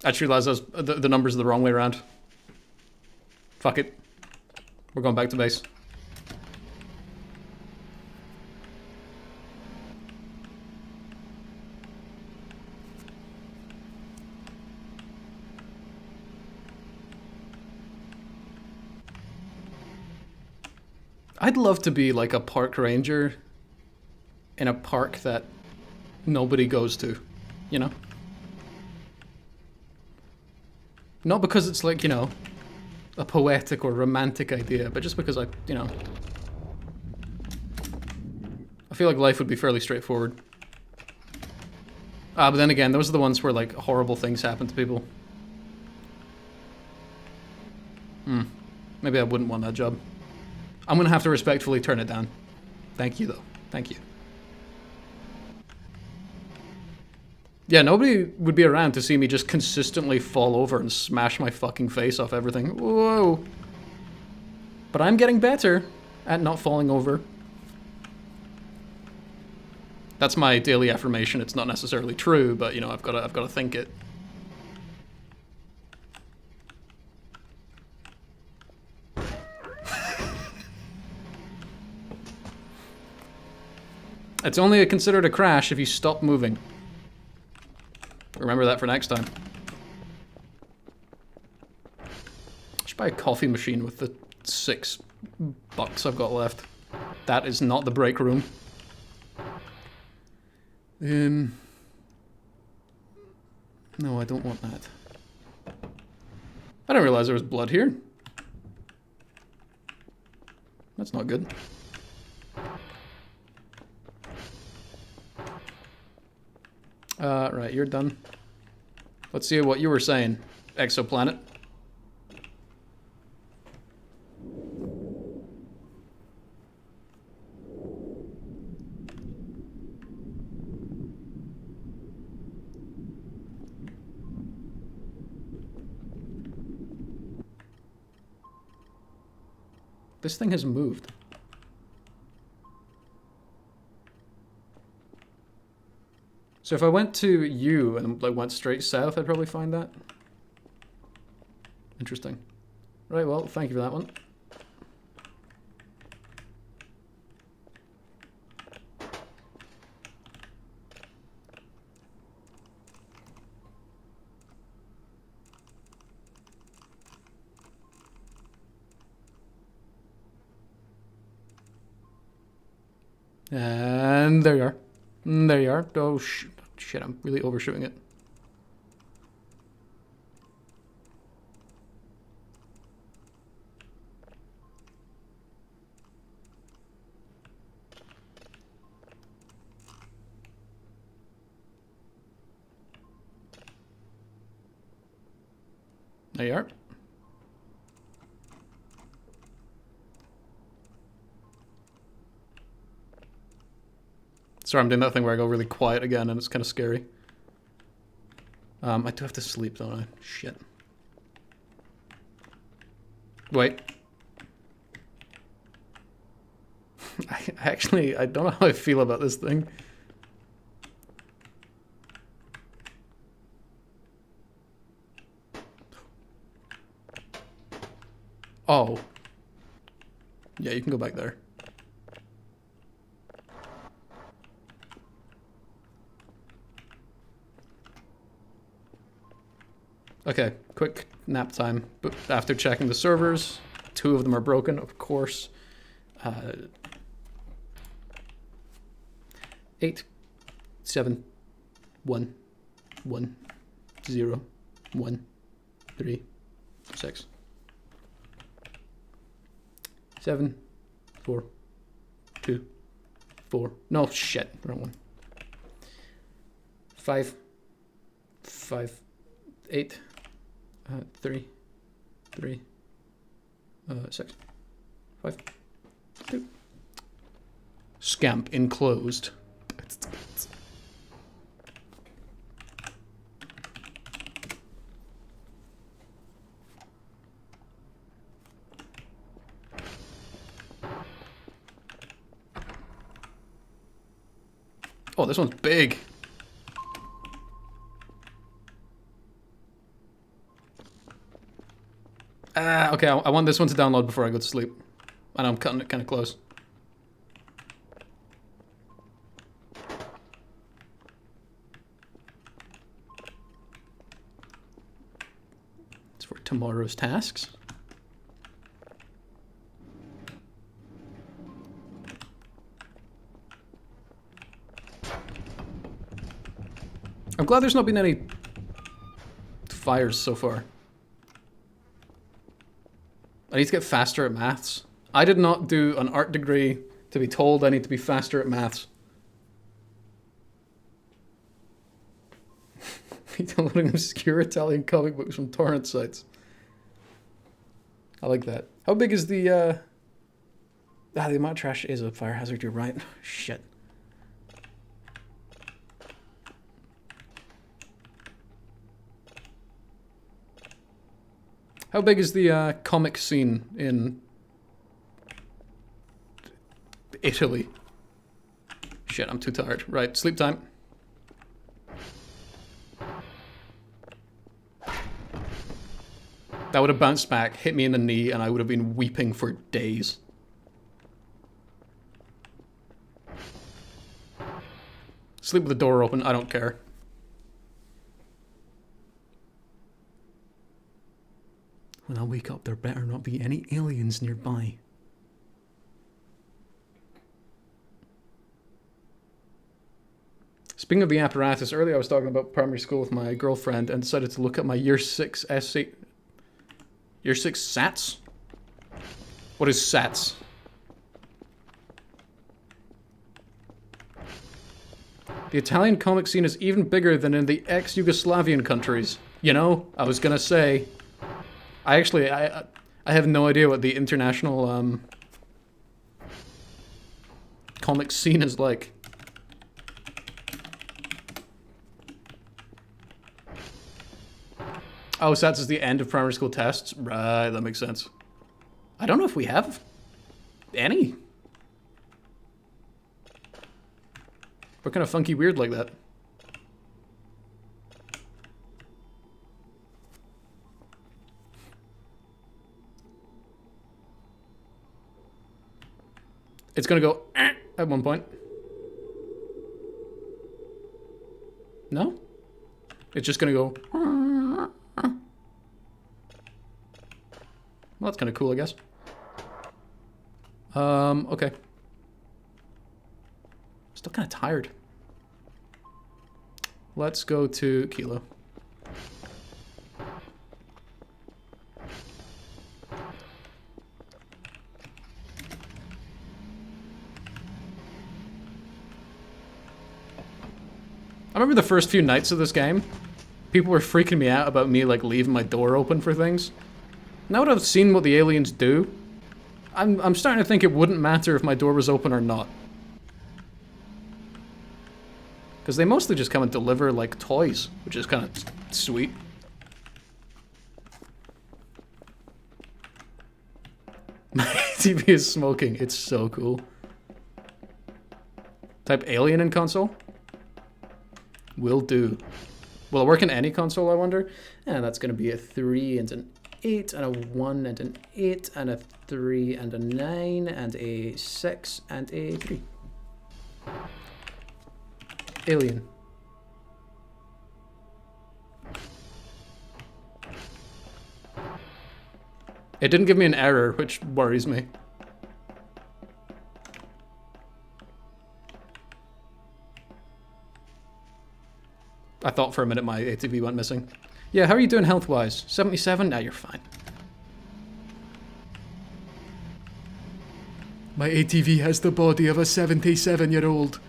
I just realized the numbers are the wrong way around. Fuck it. We're going back to base. I'd love to be like a park ranger in a park that nobody goes to, you know? Not because it's like, you know, a poetic or romantic idea, but just because I feel like life would be fairly straightforward. But then again, those are the ones where, like, horrible things happen to people. Maybe I wouldn't want that job. I'm gonna have to respectfully turn it down. Thank you, though. Thank you. Yeah, nobody would be around to see me just consistently fall over and smash my fucking face off everything. Whoa. But I'm getting better at not falling over. That's my daily affirmation. It's not necessarily true, but, you know, I've got to think it. It's only considered a crash if you stop moving. Remember that for next time. I should buy a coffee machine with the $6 I've got left. That is not the break room. No, I don't want that. I didn't realize there was blood here. That's not good. Right, you're done. Let's see what you were saying, exoplanet. This thing has moved. So if I went to U and like went straight south, I'd probably find that. Interesting. Right, well, thank you for that one. And there you are. There you are. Oh, shit, I'm really overshooting it. There you are. Sorry, I'm doing that thing where I go really quiet again and it's kind of scary. I do have to sleep, don't I? Shit. Wait. I don't know how I feel about this thing. Oh. Yeah, you can go back there. Okay, quick nap time. But after checking the servers, 2 of them are broken, of course. 8, 7, 1, 1, 0, 1, 3, 6, 7, 4, 2, 4. No, shit, wrong one. 5, 5, 8, 3, 3, 6, 5, 2. Scamp enclosed. Oh, this one's big. Okay, I want this one to download before I go to sleep. And I'm cutting it kind of close. It's for tomorrow's tasks. I'm glad there's not been any fires so far. I need to get faster at maths. I did not do an art degree to be told I need to be faster at maths. Downloading obscure Italian comic books from torrent sites. I like that. How big is the amount of trash is a fire hazard, you're right. Shit. How big is the comic scene in Italy? Shit, I'm too tired. Right, sleep time. That would have bounced back, hit me in the knee, and I would have been weeping for days. Sleep with the door open, I don't care. When I wake up, there better not be any aliens nearby. Speaking of the apparatus, earlier I was talking about primary school with my girlfriend and decided to look at my Year 6 essay. Year 6 SATs? What is SATs? The Italian comic scene is even bigger than in the ex-Yugoslavian countries. You know, I was gonna say... I have no idea what the international comic scene is like. Oh, SATs is the end of primary school tests? Right, that makes sense. I don't know if we have any. We're kind of funky weird like that. It's gonna go at one point. No? It's just gonna go. Well, that's kind of cool, I guess. Okay. Still kind of tired. Let's go to Kilo. I remember the first few nights of this game, people were freaking me out about me, like, leaving my door open for things. Now that I've seen what the aliens do, I'm starting to think it wouldn't matter if my door was open or not. Because they mostly just come and deliver, like, toys, which is kind of sweet. My TV is smoking. It's so cool. Type alien in console? Will do. Will it work in any console, I wonder? And that's going to be a 3 and an 8 and a 1 and an 8 and a 3 and a 9 and a 6 and a 3. Alien. It didn't give me an error, which worries me. I thought for a minute my ATV went missing. Yeah, how are you doing health-wise? 77? Nah, you're fine. My ATV has the body of a 77-year-old.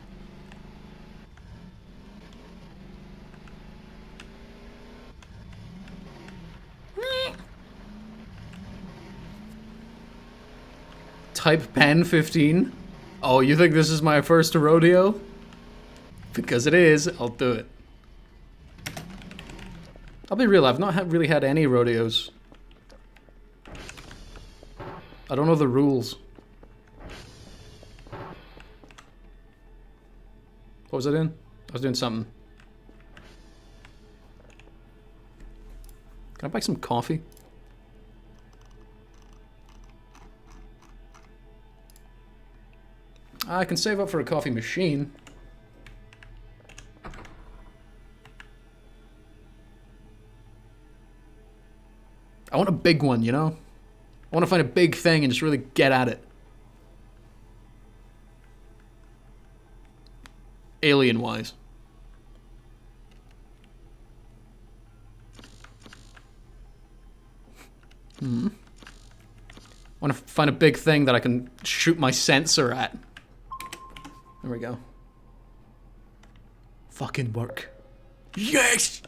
Type pen 15? Oh, you think this is my first rodeo? Because it is, I'll do it. I'll be real, I've not really had any rodeos. I don't know the rules. What was I doing? I was doing something. Can I buy some coffee? I can save up for a coffee machine. I want a big one, you know? I want to find a big thing and just really get at it. Alien-wise. I want to find a big thing that I can shoot my sensor at. There we go. Fucking work. Yes!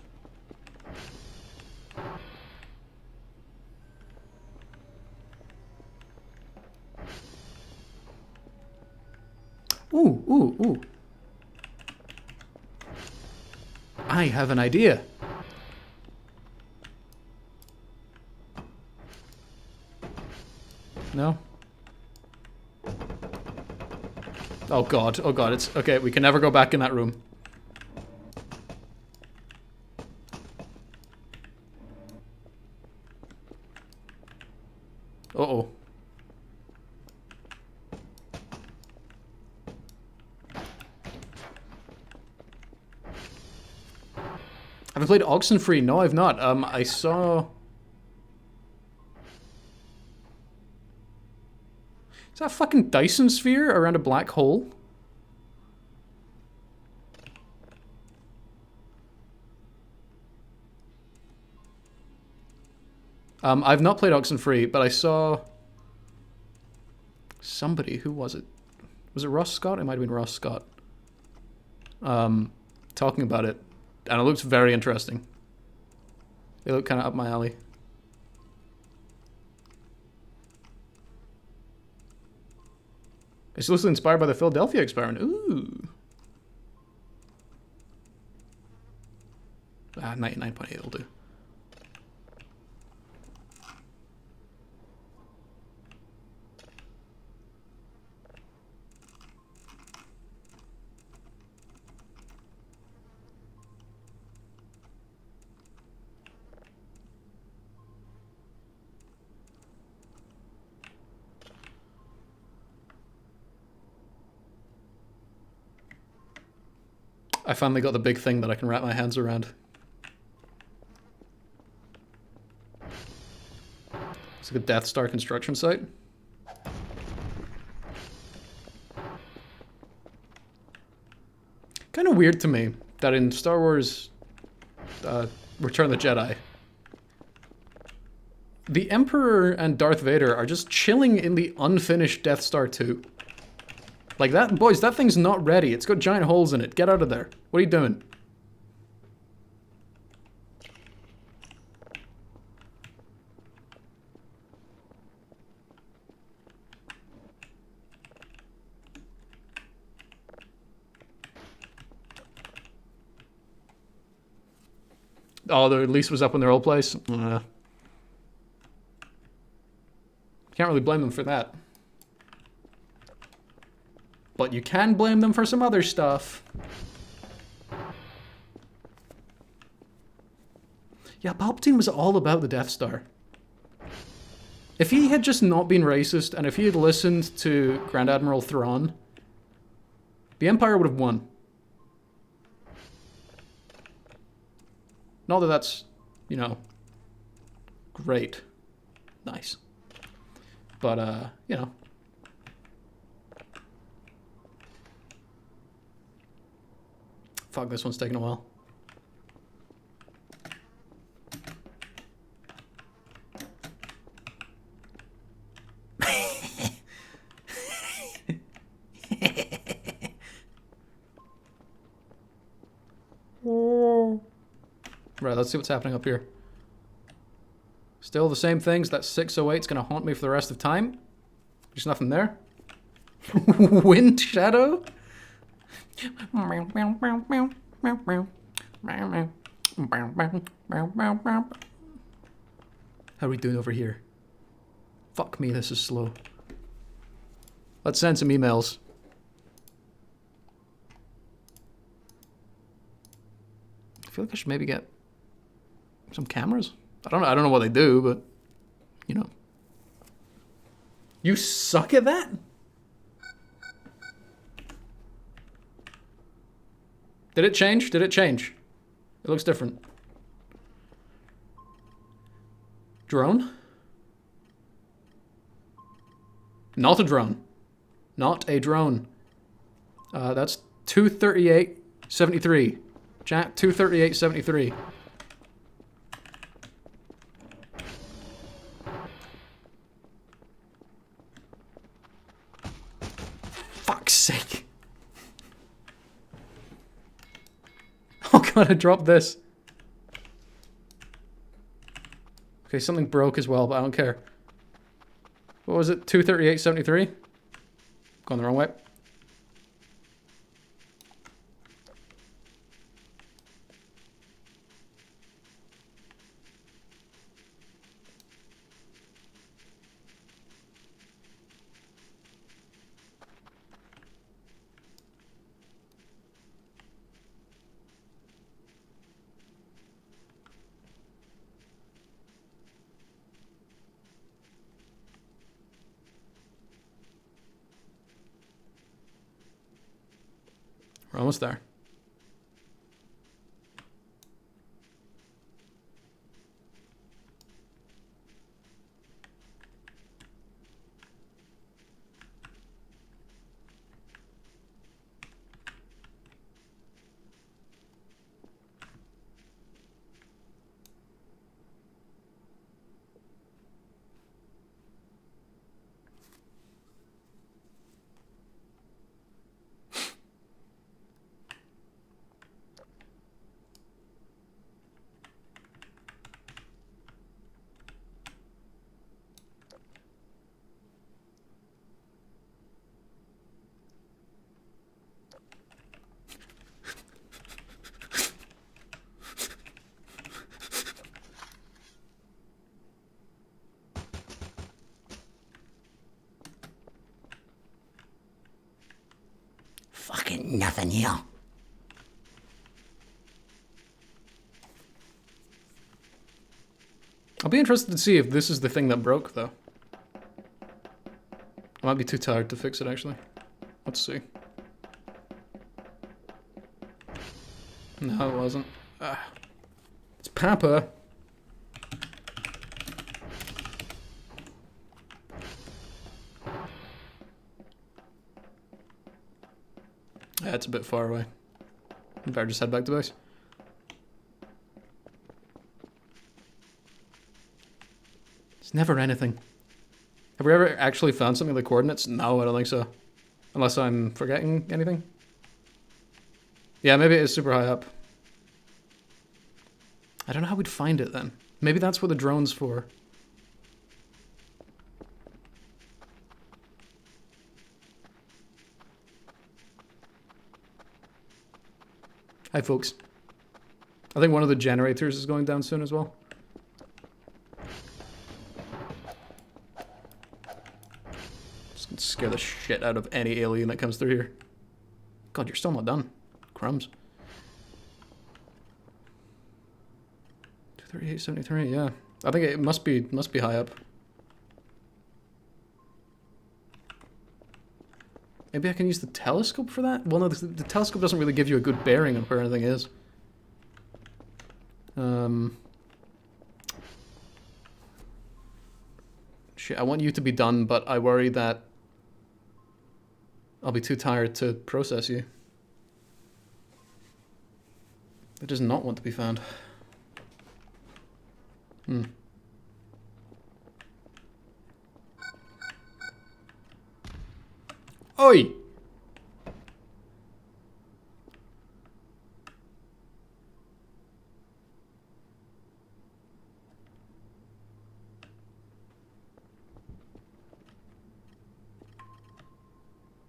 Ooh, ooh, ooh. I have an idea. No? Oh god, it's... Okay, we can never go back in that room. Uh-oh. Have I played Oxenfree? No, I've not. I saw... Is that a fucking Dyson sphere around a black hole? I've not played Oxenfree, but I saw... Somebody, who was it? Was it Ross Scott? It might have been Ross Scott. Talking about it. And it looks very interesting. They look kind of up my alley. It's loosely inspired by the Philadelphia experiment. Ooh. Ah, 99.8 will do. I finally got the big thing that I can wrap my hands around. It's like a Death Star construction site. Kind of weird to me that in Star Wars Return of the Jedi, the Emperor and Darth Vader are just chilling in the unfinished Death Star 2. Like that, boys, that thing's not ready. It's got giant holes in it. Get out of there. What are you doing? Oh, the lease was up in their old place? Can't really blame them for that. But you can blame them for some other stuff. Yeah, Palpatine was all about the Death Star. If he had just not been racist, and if he had listened to Grand Admiral Thrawn, the Empire would have won. Not that that's, you know, great. Nice. But, you know. Fuck, this one's taking a while. Right, let's see what's happening up here. Still the same things. That 608's gonna haunt me for the rest of time. There's nothing there. Wind shadow? How are we doing over here? Fuck me, this is slow. Let's send some emails. I feel like I should maybe get some cameras. I don't know what they do, but you know. You suck at that? Did it change? Did it change? It looks different. Drone? Not a drone. Not a drone. That's 238.73. Chat, 238.73. Fuck's sake. Oh god, I dropped this. Okay, something broke as well, but I don't care. What was it? 238.73? Going the wrong way. We're almost there. Fucking nothing here. I'll be interested to see if this is the thing that broke, though. I might be too tired to fix it, actually. Let's see. No, it wasn't. It's Papa. Yeah, it's a bit far away. I better just head back to base. It's never anything. Have we ever actually found something with the coordinates? No, I don't think so. Unless I'm forgetting anything. Yeah, maybe it is super high up. I don't know how we'd find it then. Maybe that's what the drone's for. Hi, folks. I think one of the generators is going down soon as well. Just gonna scare the shit out of any alien that comes through here. God, you're still not done. Crumbs. 238.73, yeah. I think it must be high up. Maybe I can use the telescope for that? Well, no, the telescope doesn't really give you a good bearing on where anything is. Shit, I want you to be done, but I worry that I'll be too tired to process you. It does not want to be found. Oi!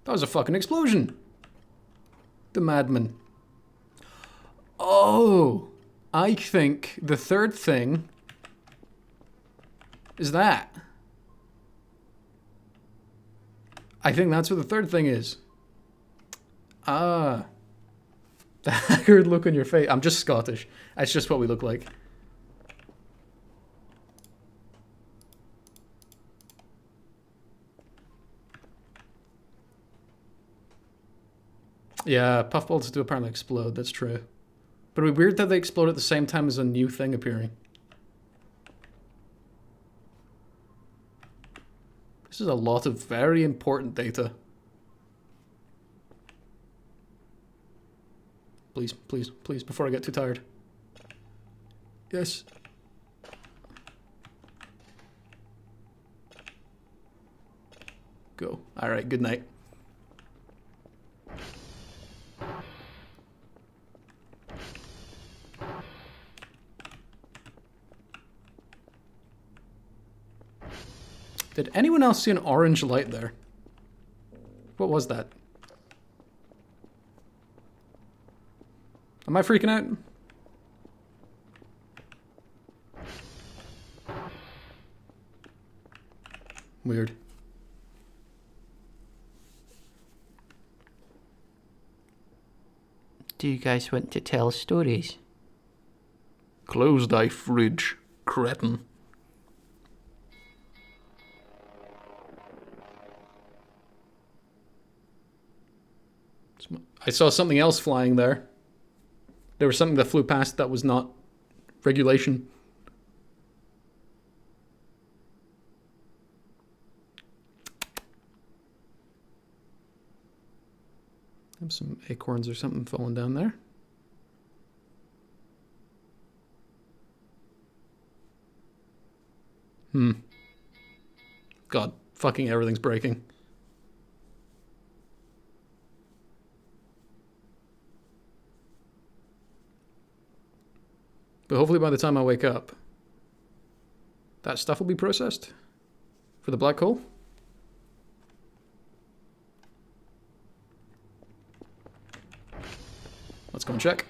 That was a fucking explosion! The madman. Oh! I think the third thing is that. I think that's what the third thing is. Ah. The haggard look on your face. I'm just Scottish. That's just what we look like. Yeah, puffballs do apparently explode, that's true. But it'd be weird that they explode at the same time as a new thing appearing. This is a lot of very important data. Please, please, please, before I get too tired. Yes. Go. Alright, good night. Did anyone else see an orange light there? What was that? Am I freaking out? Weird. Do you guys want to tell stories? Close thy fridge, cretin. I saw something else flying there. There was something that flew past that was not regulation. Have some acorns or something falling down there. God, fucking everything's breaking. But hopefully by the time I wake up, that stuff will be processed for the black hole. Let's go and check.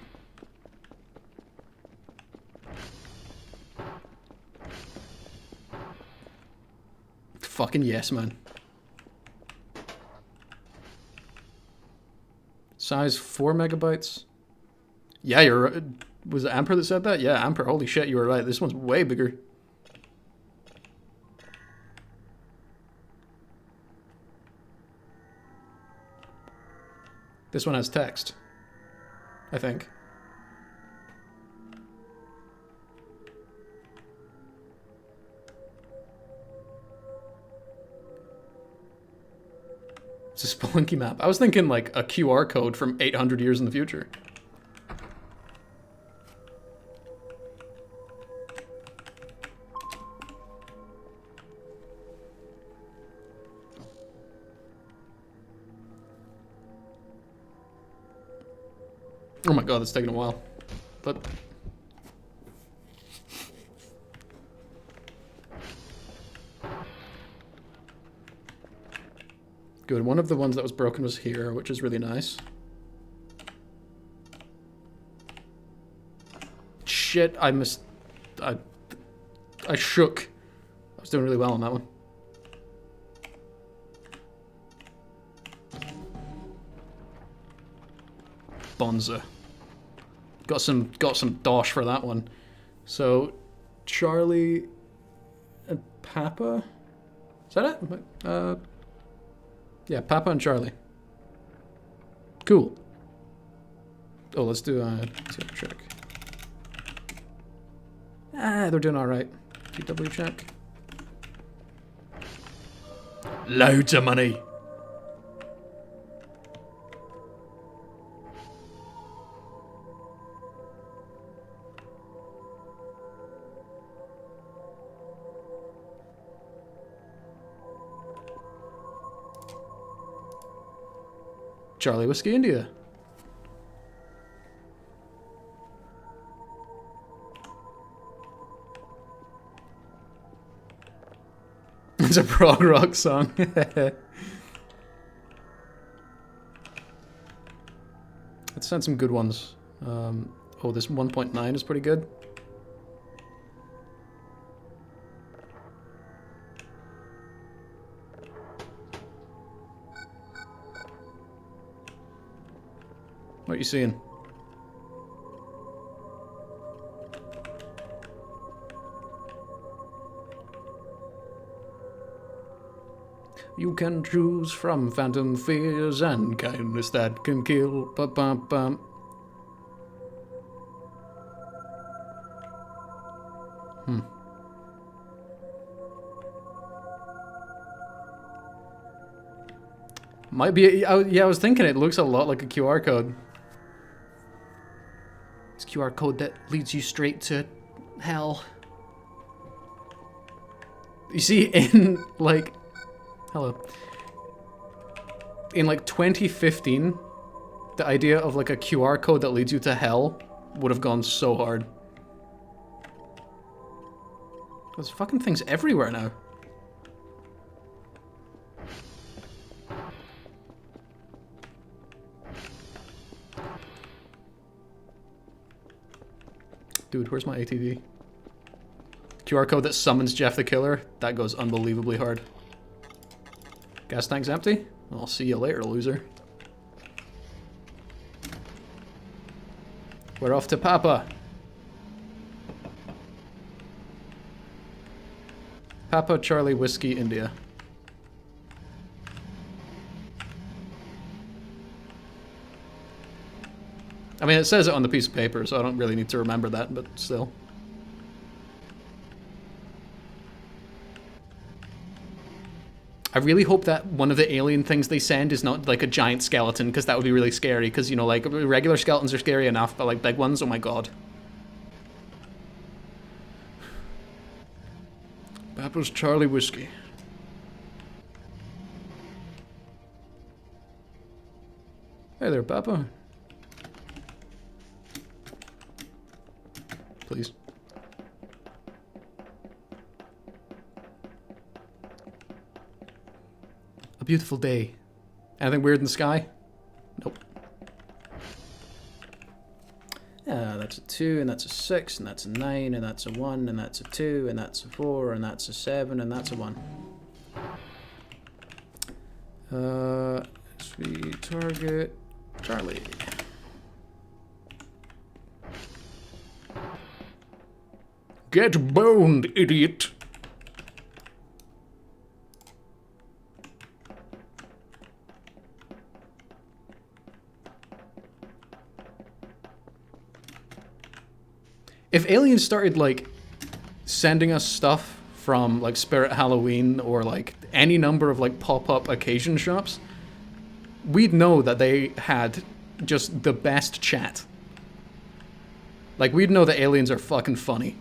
Fucking yes, man. Size 4 megabytes. Yeah, you're right. Was it Amper that said that? Yeah, Amper. Holy shit, you were right. This one's way bigger. This one has text, I think. It's a Spelunky map. I was thinking like a QR code from 800 years in the future. Oh my god, it's taking a while. But good. One of the ones that was broken was here, which is really nice. Shit, I missed. I shook. I was doing really well on that one. Bonza. Got some dosh for that one. So, Charlie and Papa? Is that it? Yeah, Papa and Charlie. Cool. Oh, let's do a check. Ah, they're doing alright. TW check. Loads of money. Charlie Whiskey India. It's a prog rock song. Let's send some good ones. Oh, this 1.9 is pretty good. What are you seeing? You can choose from phantom fears and kindness that can kill. Ba-bum-bum. Might be. Yeah, I was thinking it looks a lot like a QR code. It's a QR code that leads you straight to hell. You see, in like. Hello. In like 2015, the idea of like a QR code that leads you to hell would have gone so hard. There's fucking things everywhere now. Dude, where's my ATV? QR code that summons Jeff the Killer? That goes unbelievably hard. Gas tank's empty? I'll see you later, loser. We're off to Papa. Papa Charlie Whiskey India. I mean, it says it on the piece of paper, so I don't really need to remember that, but still. I really hope that one of the alien things they send is not like a giant skeleton, because that would be really scary, because, you know, like, regular skeletons are scary enough, but like big ones, oh my god. Papa's Charlie Whiskey. Hey there, Papa. Please. A beautiful day. Anything weird in the sky? Nope. That's a 2, and that's a 6, and that's a 9, and that's a 1, and that's a 2, and that's a 4, and that's a 7, and that's a 1. Sweet target, Charlie. Get boned, idiot! If aliens started, like, sending us stuff from, like, Spirit Halloween or, like, any number of, like, pop-up occasion shops, we'd know that they had just the best chat. Like, we'd know that aliens are fucking funny.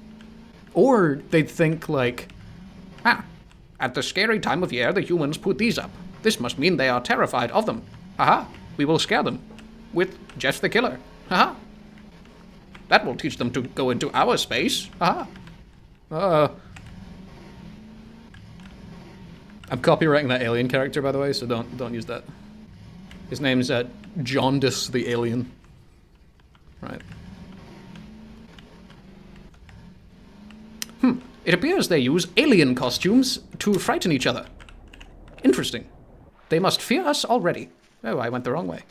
Or they'd think, like, at the scary time of year, the humans put these up. This must mean they are terrified of them. Haha, we will scare them. With Jeff the Killer. Haha. That will teach them to go into our space. Haha. I'm copywriting that alien character, by the way, so don't use that. His name's Jaundice the Alien. Right. It appears they use alien costumes to frighten each other. Interesting. They must fear us already. Oh, I went the wrong way.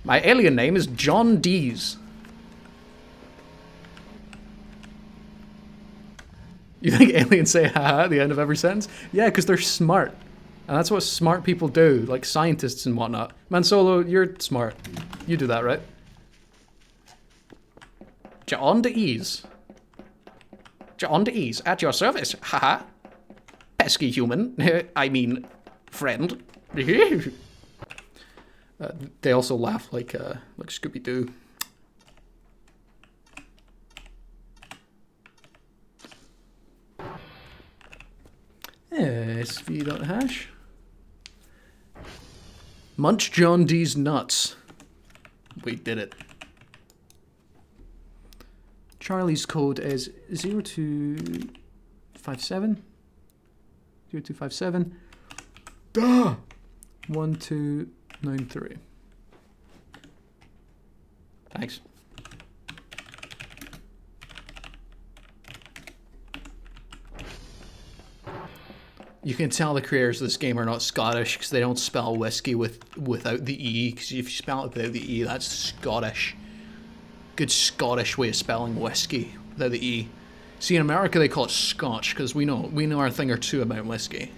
My alien name is John Dees. You think aliens say haha at the end of every sentence? Yeah, because they're smart. And that's what smart people do, like scientists and whatnot. Man Solo, you're smart. You do that, right? John de Ease. John de Ease, at your service, haha. Pesky human, I mean, friend. They also laugh like Scooby-Doo. SV.hash. Munch John D's nuts. We did it. Charlie's code is 0257. 0257. Duh! 1293. Thanks. You can tell the creators of this game are not Scottish because they don't spell whiskey without the E, because if you spell it without the E, that's Scottish. Good Scottish way of spelling whiskey without the E. See, in America they call it Scotch because we know our thing or two about whiskey.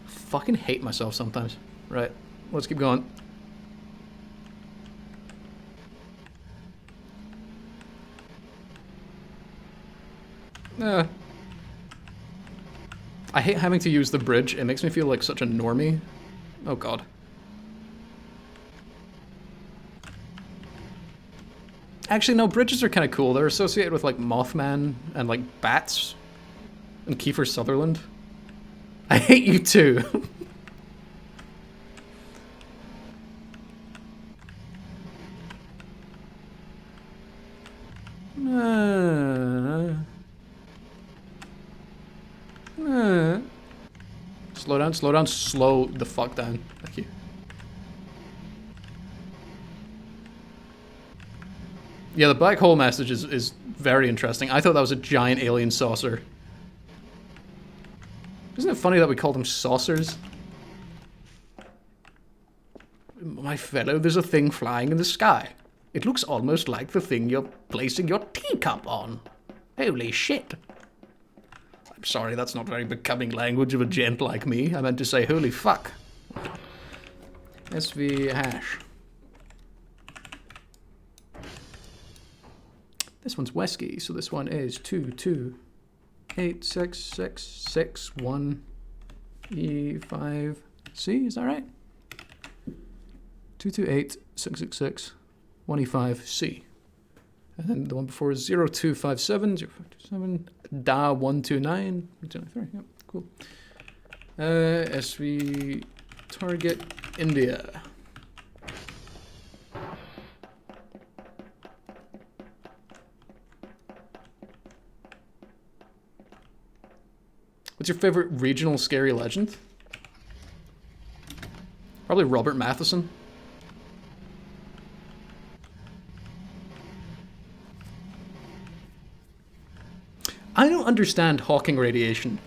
Fucking hate myself sometimes. Right, let's keep going. I hate having to use the bridge. It makes me feel like such a normie. Oh god. Actually, no, bridges are kind of cool. They're associated with, like, Mothman and, like, bats. And Kiefer Sutherland. I hate you too. Slow down, slow the fuck down. Thank you. Yeah, the black hole message is very interesting. I thought that was a giant alien saucer. Isn't it funny that we call them saucers? My fellow, there's a thing flying in the sky. It looks almost like the thing you're placing your teacup on. Holy shit. I'm sorry, that's not very becoming language of a gent like me. I meant to say holy fuck. SV hash. This one's whiskey, so this one is 2286661E5C, is that right? 2286661E5C. And then the one before is 0257, 0527, DA129, 293, yep, cool. SV target India. What's your favorite regional scary legend? Probably Robert Matheson. I don't understand Hawking radiation.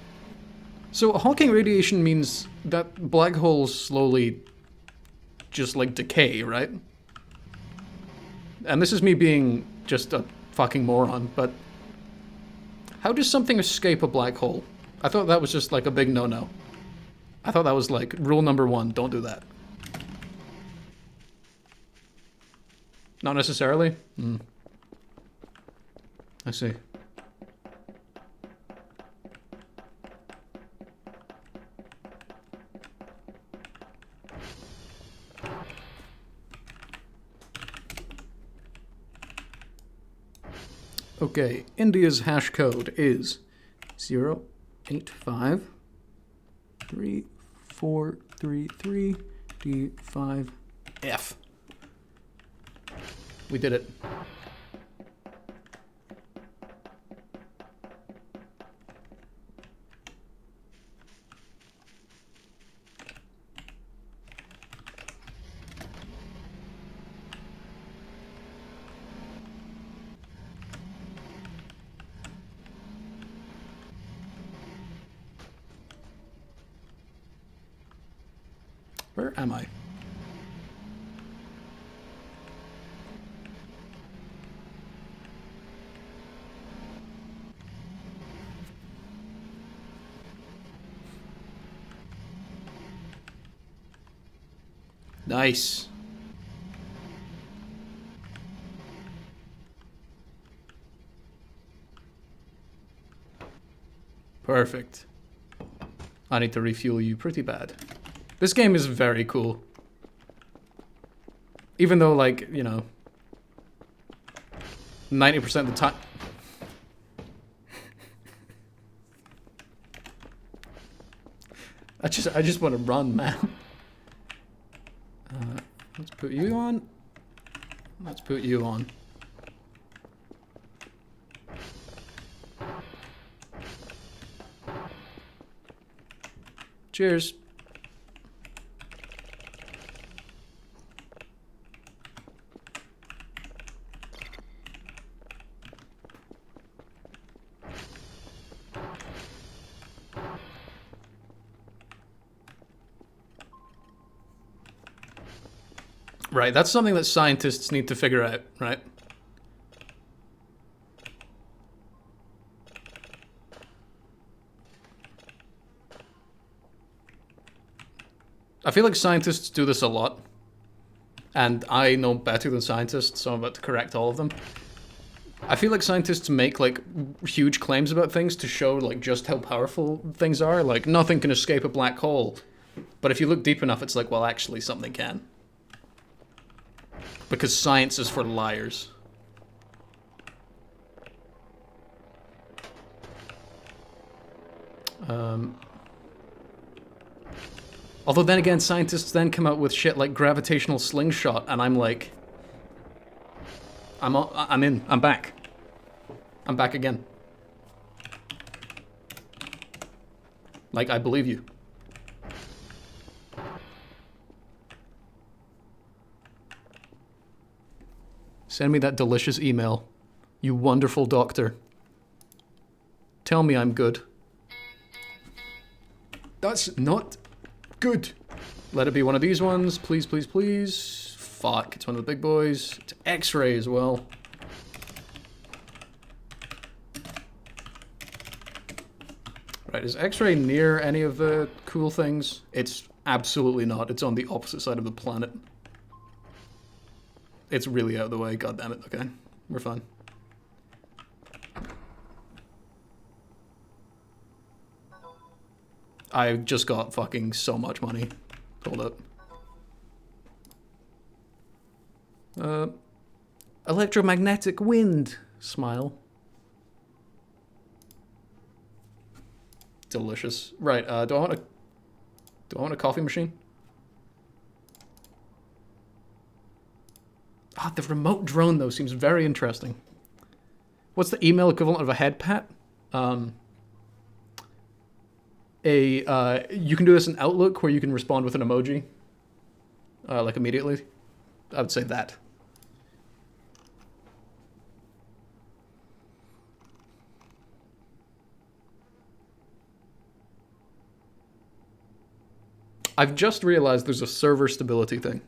So Hawking radiation means that black holes slowly just like decay, right? And this is me being just a fucking moron, but how does something escape a black hole? I thought that was just like a big no-no. I thought that was like rule number 1, don't do that. Not necessarily? I see. Okay, India's hash code is 0853433D5F. We did it. Where am I? Nice. Perfect. I need to refuel you pretty bad. This game is very cool. Even though, like, you know, 90% of the time... I just want to run, man. Let's put you on. Let's put you on. Cheers. Right, that's something that scientists need to figure out, right? I feel like scientists do this a lot. And I know better than scientists, so I'm about to correct all of them. I feel like scientists make, like, huge claims about things to show, like, just how powerful things are. Like, nothing can escape a black hole. But if you look deep enough, it's like, well, actually, something can. Because science is for liars. Although then again, scientists then come out with shit like gravitational slingshot, and I'm like... I'm in. I'm back. I'm back again. Like, I believe you. Send me that delicious email. You wonderful doctor. Tell me I'm good. That's not good. Let it be one of these ones. Please, please, please. Fuck, it's one of the big boys. It's X-ray as well. Right, is X-ray near any of the cool things? It's absolutely not. It's on the opposite side of the planet. It's really out of the way. God damn it. Okay, we're fine. I just got fucking so much money. Hold up. Electromagnetic wind. Smile. Delicious. Right, do I want a coffee machine? Ah, the remote drone, though, seems very interesting. What's the email equivalent of a head pat? You can do this in Outlook, where you can respond with an emoji. Like, immediately. I would say that. I've just realized there's a server stability thing.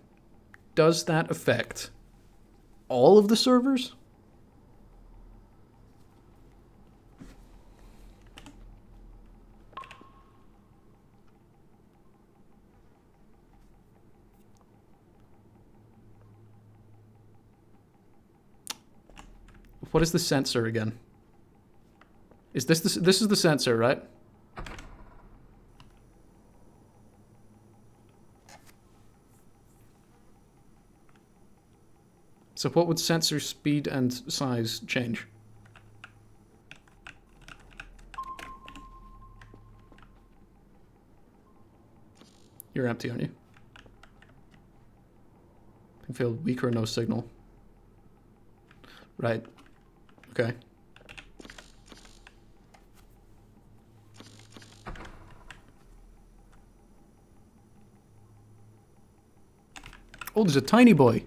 Does that affect all of the servers? What is the sensor again? Is this is the sensor, right? So what would sensor speed and size change? You're empty, aren't you? I feel weak or no signal. Right. Okay. Oh, there's a tiny boy.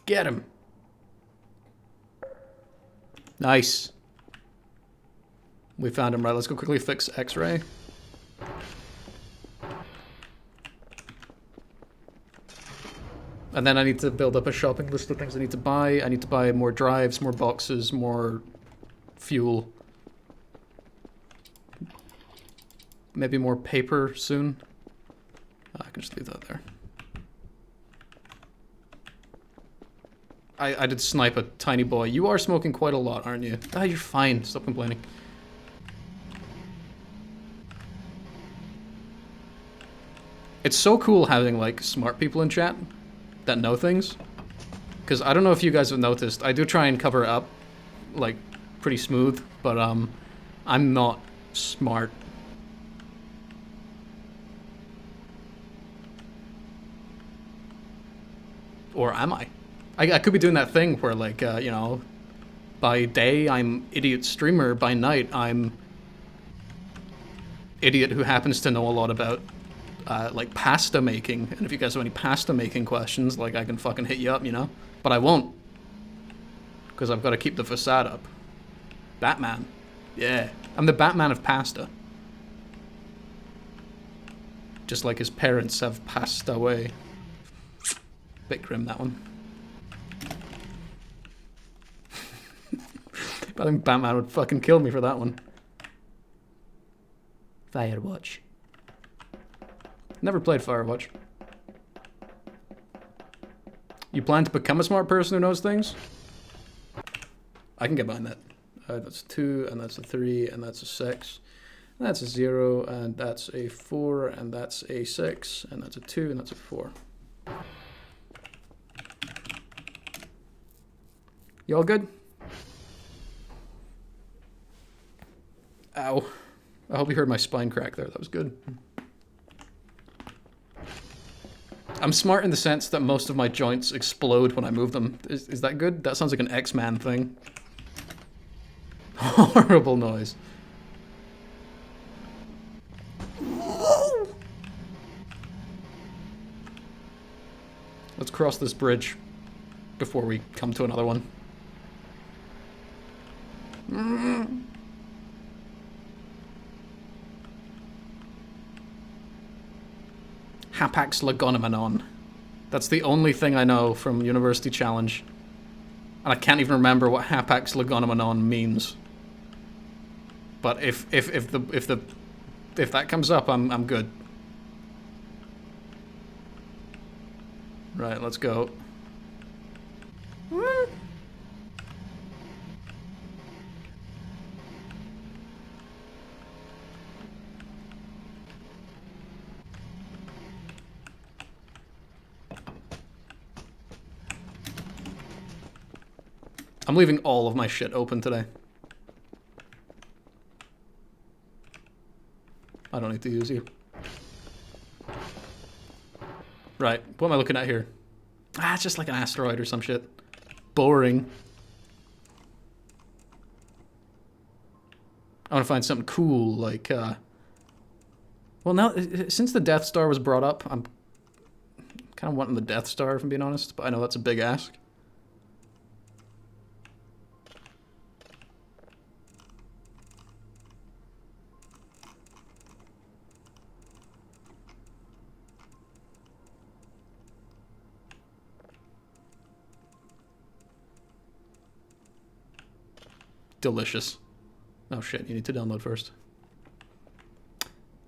Get him. Nice. We found him. Right, let's go quickly fix X-ray. And then I need to build up a shopping list of things I need to buy. I need to buy more drives, more boxes, more fuel. Maybe more paper soon. I can just leave that there. I did snipe a tiny boy. You are smoking quite a lot, aren't you? Ah, you're fine. Stop complaining. It's so cool having, like, smart people in chat that know things. Because I don't know if you guys have noticed, I do try and cover it up, like, pretty smooth, but, I'm not smart. Or am I? I could be doing that thing where, like, you know, by day I'm idiot streamer, by night I'm idiot who happens to know a lot about, like, pasta making. And if you guys have any pasta making questions, like, I can fucking hit you up, you know? But I won't. Because I've got to keep the facade up. Batman. Yeah. I'm the Batman of pasta. Just like his parents have passed away. Bit grim, that one. I think Batman would fucking kill me for that one. Firewatch. Never played Firewatch. You plan to become a smart person who knows things? I can get behind that. That's a 2, and that's a 3, and that's a 6. That's a 0, and that's a 4, and that's a 6, and that's a 2, and that's a 4. You all good? Ow. I hope you heard my spine crack there. That was good. I'm smart in the sense that most of my joints explode when I move them. Is that good? That sounds like an X-Man thing. Horrible noise. Let's cross this bridge before we come to another one. Hapax Legomenon. That's the only thing I know from University Challenge. And I can't even remember what Hapax Legomenon means. But if that comes up, I'm good. Right, let's go. I'm leaving all of my shit open today. I don't need to use you. Right, what am I looking at here? Ah, it's just like an asteroid or some shit. Boring. I want to find something cool, like, well, now, since the Death Star was brought up, I'm kind of wanting the Death Star, if I'm being honest, but I know that's a big ask. Delicious. Oh shit, you need to download first.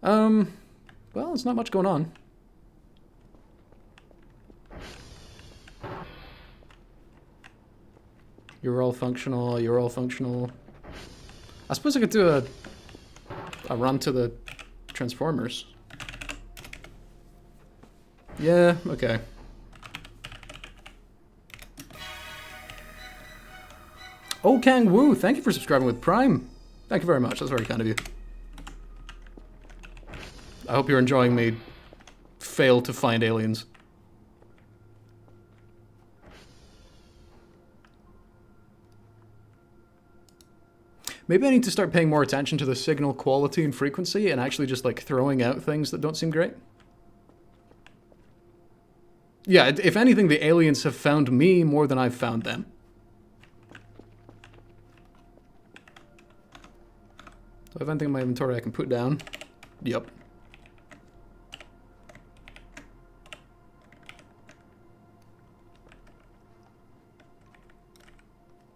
Well, there's not much going on. You're all functional, you're all functional. I suppose I could do a run to the Transformers. Yeah, okay. Oh, Kang Wu, thank you for subscribing with Prime. Thank you very much, that's very kind of you. I hope you're enjoying me fail to find aliens. Maybe I need to start paying more attention to the signal quality and frequency and actually just like throwing out things that don't seem great. Yeah, if anything, the aliens have found me more than I've found them. Do I have anything in my inventory I can put down? Yep.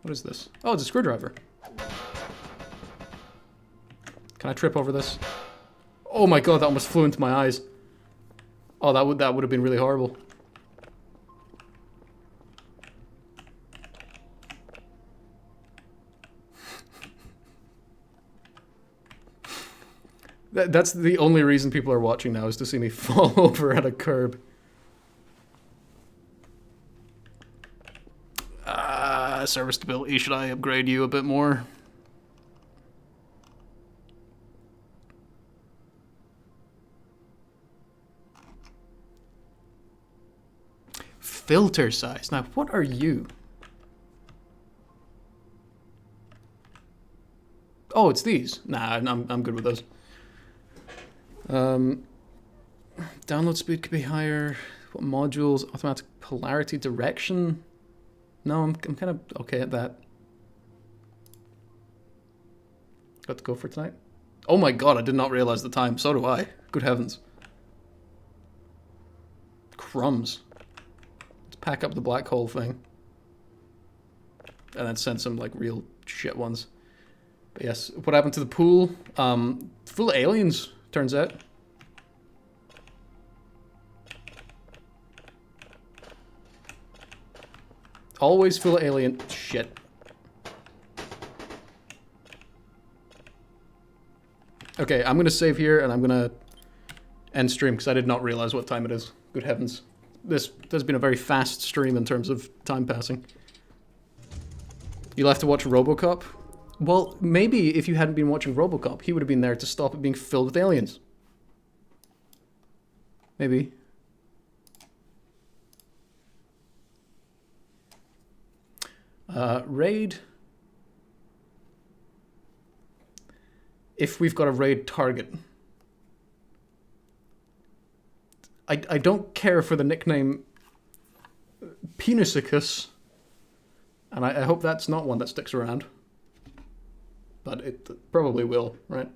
What is this? Oh, it's a screwdriver. Can I trip over this? Oh my god, that almost flew into my eyes. Oh, that would have been really horrible. That's the only reason people are watching now, is to see me fall over at a curb. Serviceability, should I upgrade you a bit more? Filter size. Now, what are you? Oh, it's these. Nah, I'm good with those. Download speed could be higher. What modules? Automatic polarity direction. No, I'm kind of okay at that. Got to go for tonight. Oh my god, I did not realize the time. So do I. Good heavens. Crumbs. Let's pack up the black hole thing. And then send some like real shit ones. But yes, what happened to the pool? Full of aliens, turns out. Always full of alien shit. Okay, I'm gonna save here and I'm gonna end stream because I did not realize what time it is. Good heavens. This has been a very fast stream in terms of time passing. You'll have to watch RoboCop? Well, maybe if you hadn't been watching RoboCop, he would have been there to stop it being filled with aliens. Maybe. Raid. If we've got a raid target. I don't care for the nickname Penisicus. And I hope that's not one that sticks around. But it probably will, right?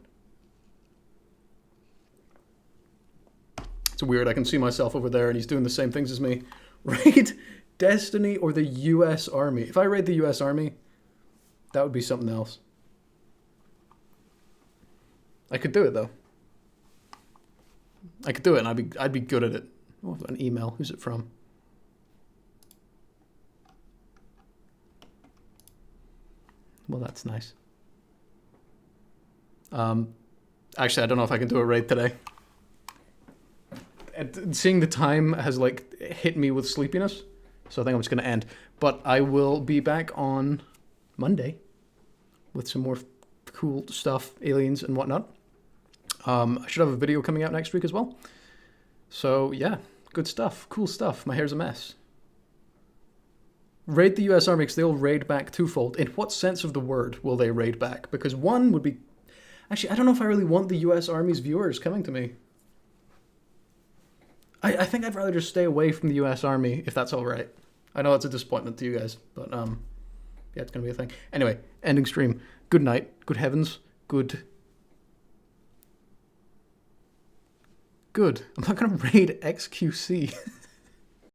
It's weird, I can see myself over there and he's doing the same things as me. Raid Destiny or the US Army. If I raid the US Army, that would be something else. I could do it though. I could do it and I'd be good at it. Oh, I've got an email. Who's it from? Well, that's nice. Actually, I don't know if I can do a raid today. Seeing the time has like hit me with sleepiness, so I think I'm just going to end. But I will be back on Monday with some more cool stuff, aliens and whatnot. I should have a video coming out next week as well. So yeah, good stuff, cool stuff. My hair's a mess. Raid the US Army because they'll raid back twofold. In what sense of the word will they raid back? Because one would be... Actually, I don't know if I really want the US Army's viewers coming to me. I think I'd rather just stay away from the US Army, if that's alright. I know it's a disappointment to you guys, but yeah, it's going to be a thing. Anyway, ending stream. Good night, good heavens, good... Good. I'm not going to raid XQC.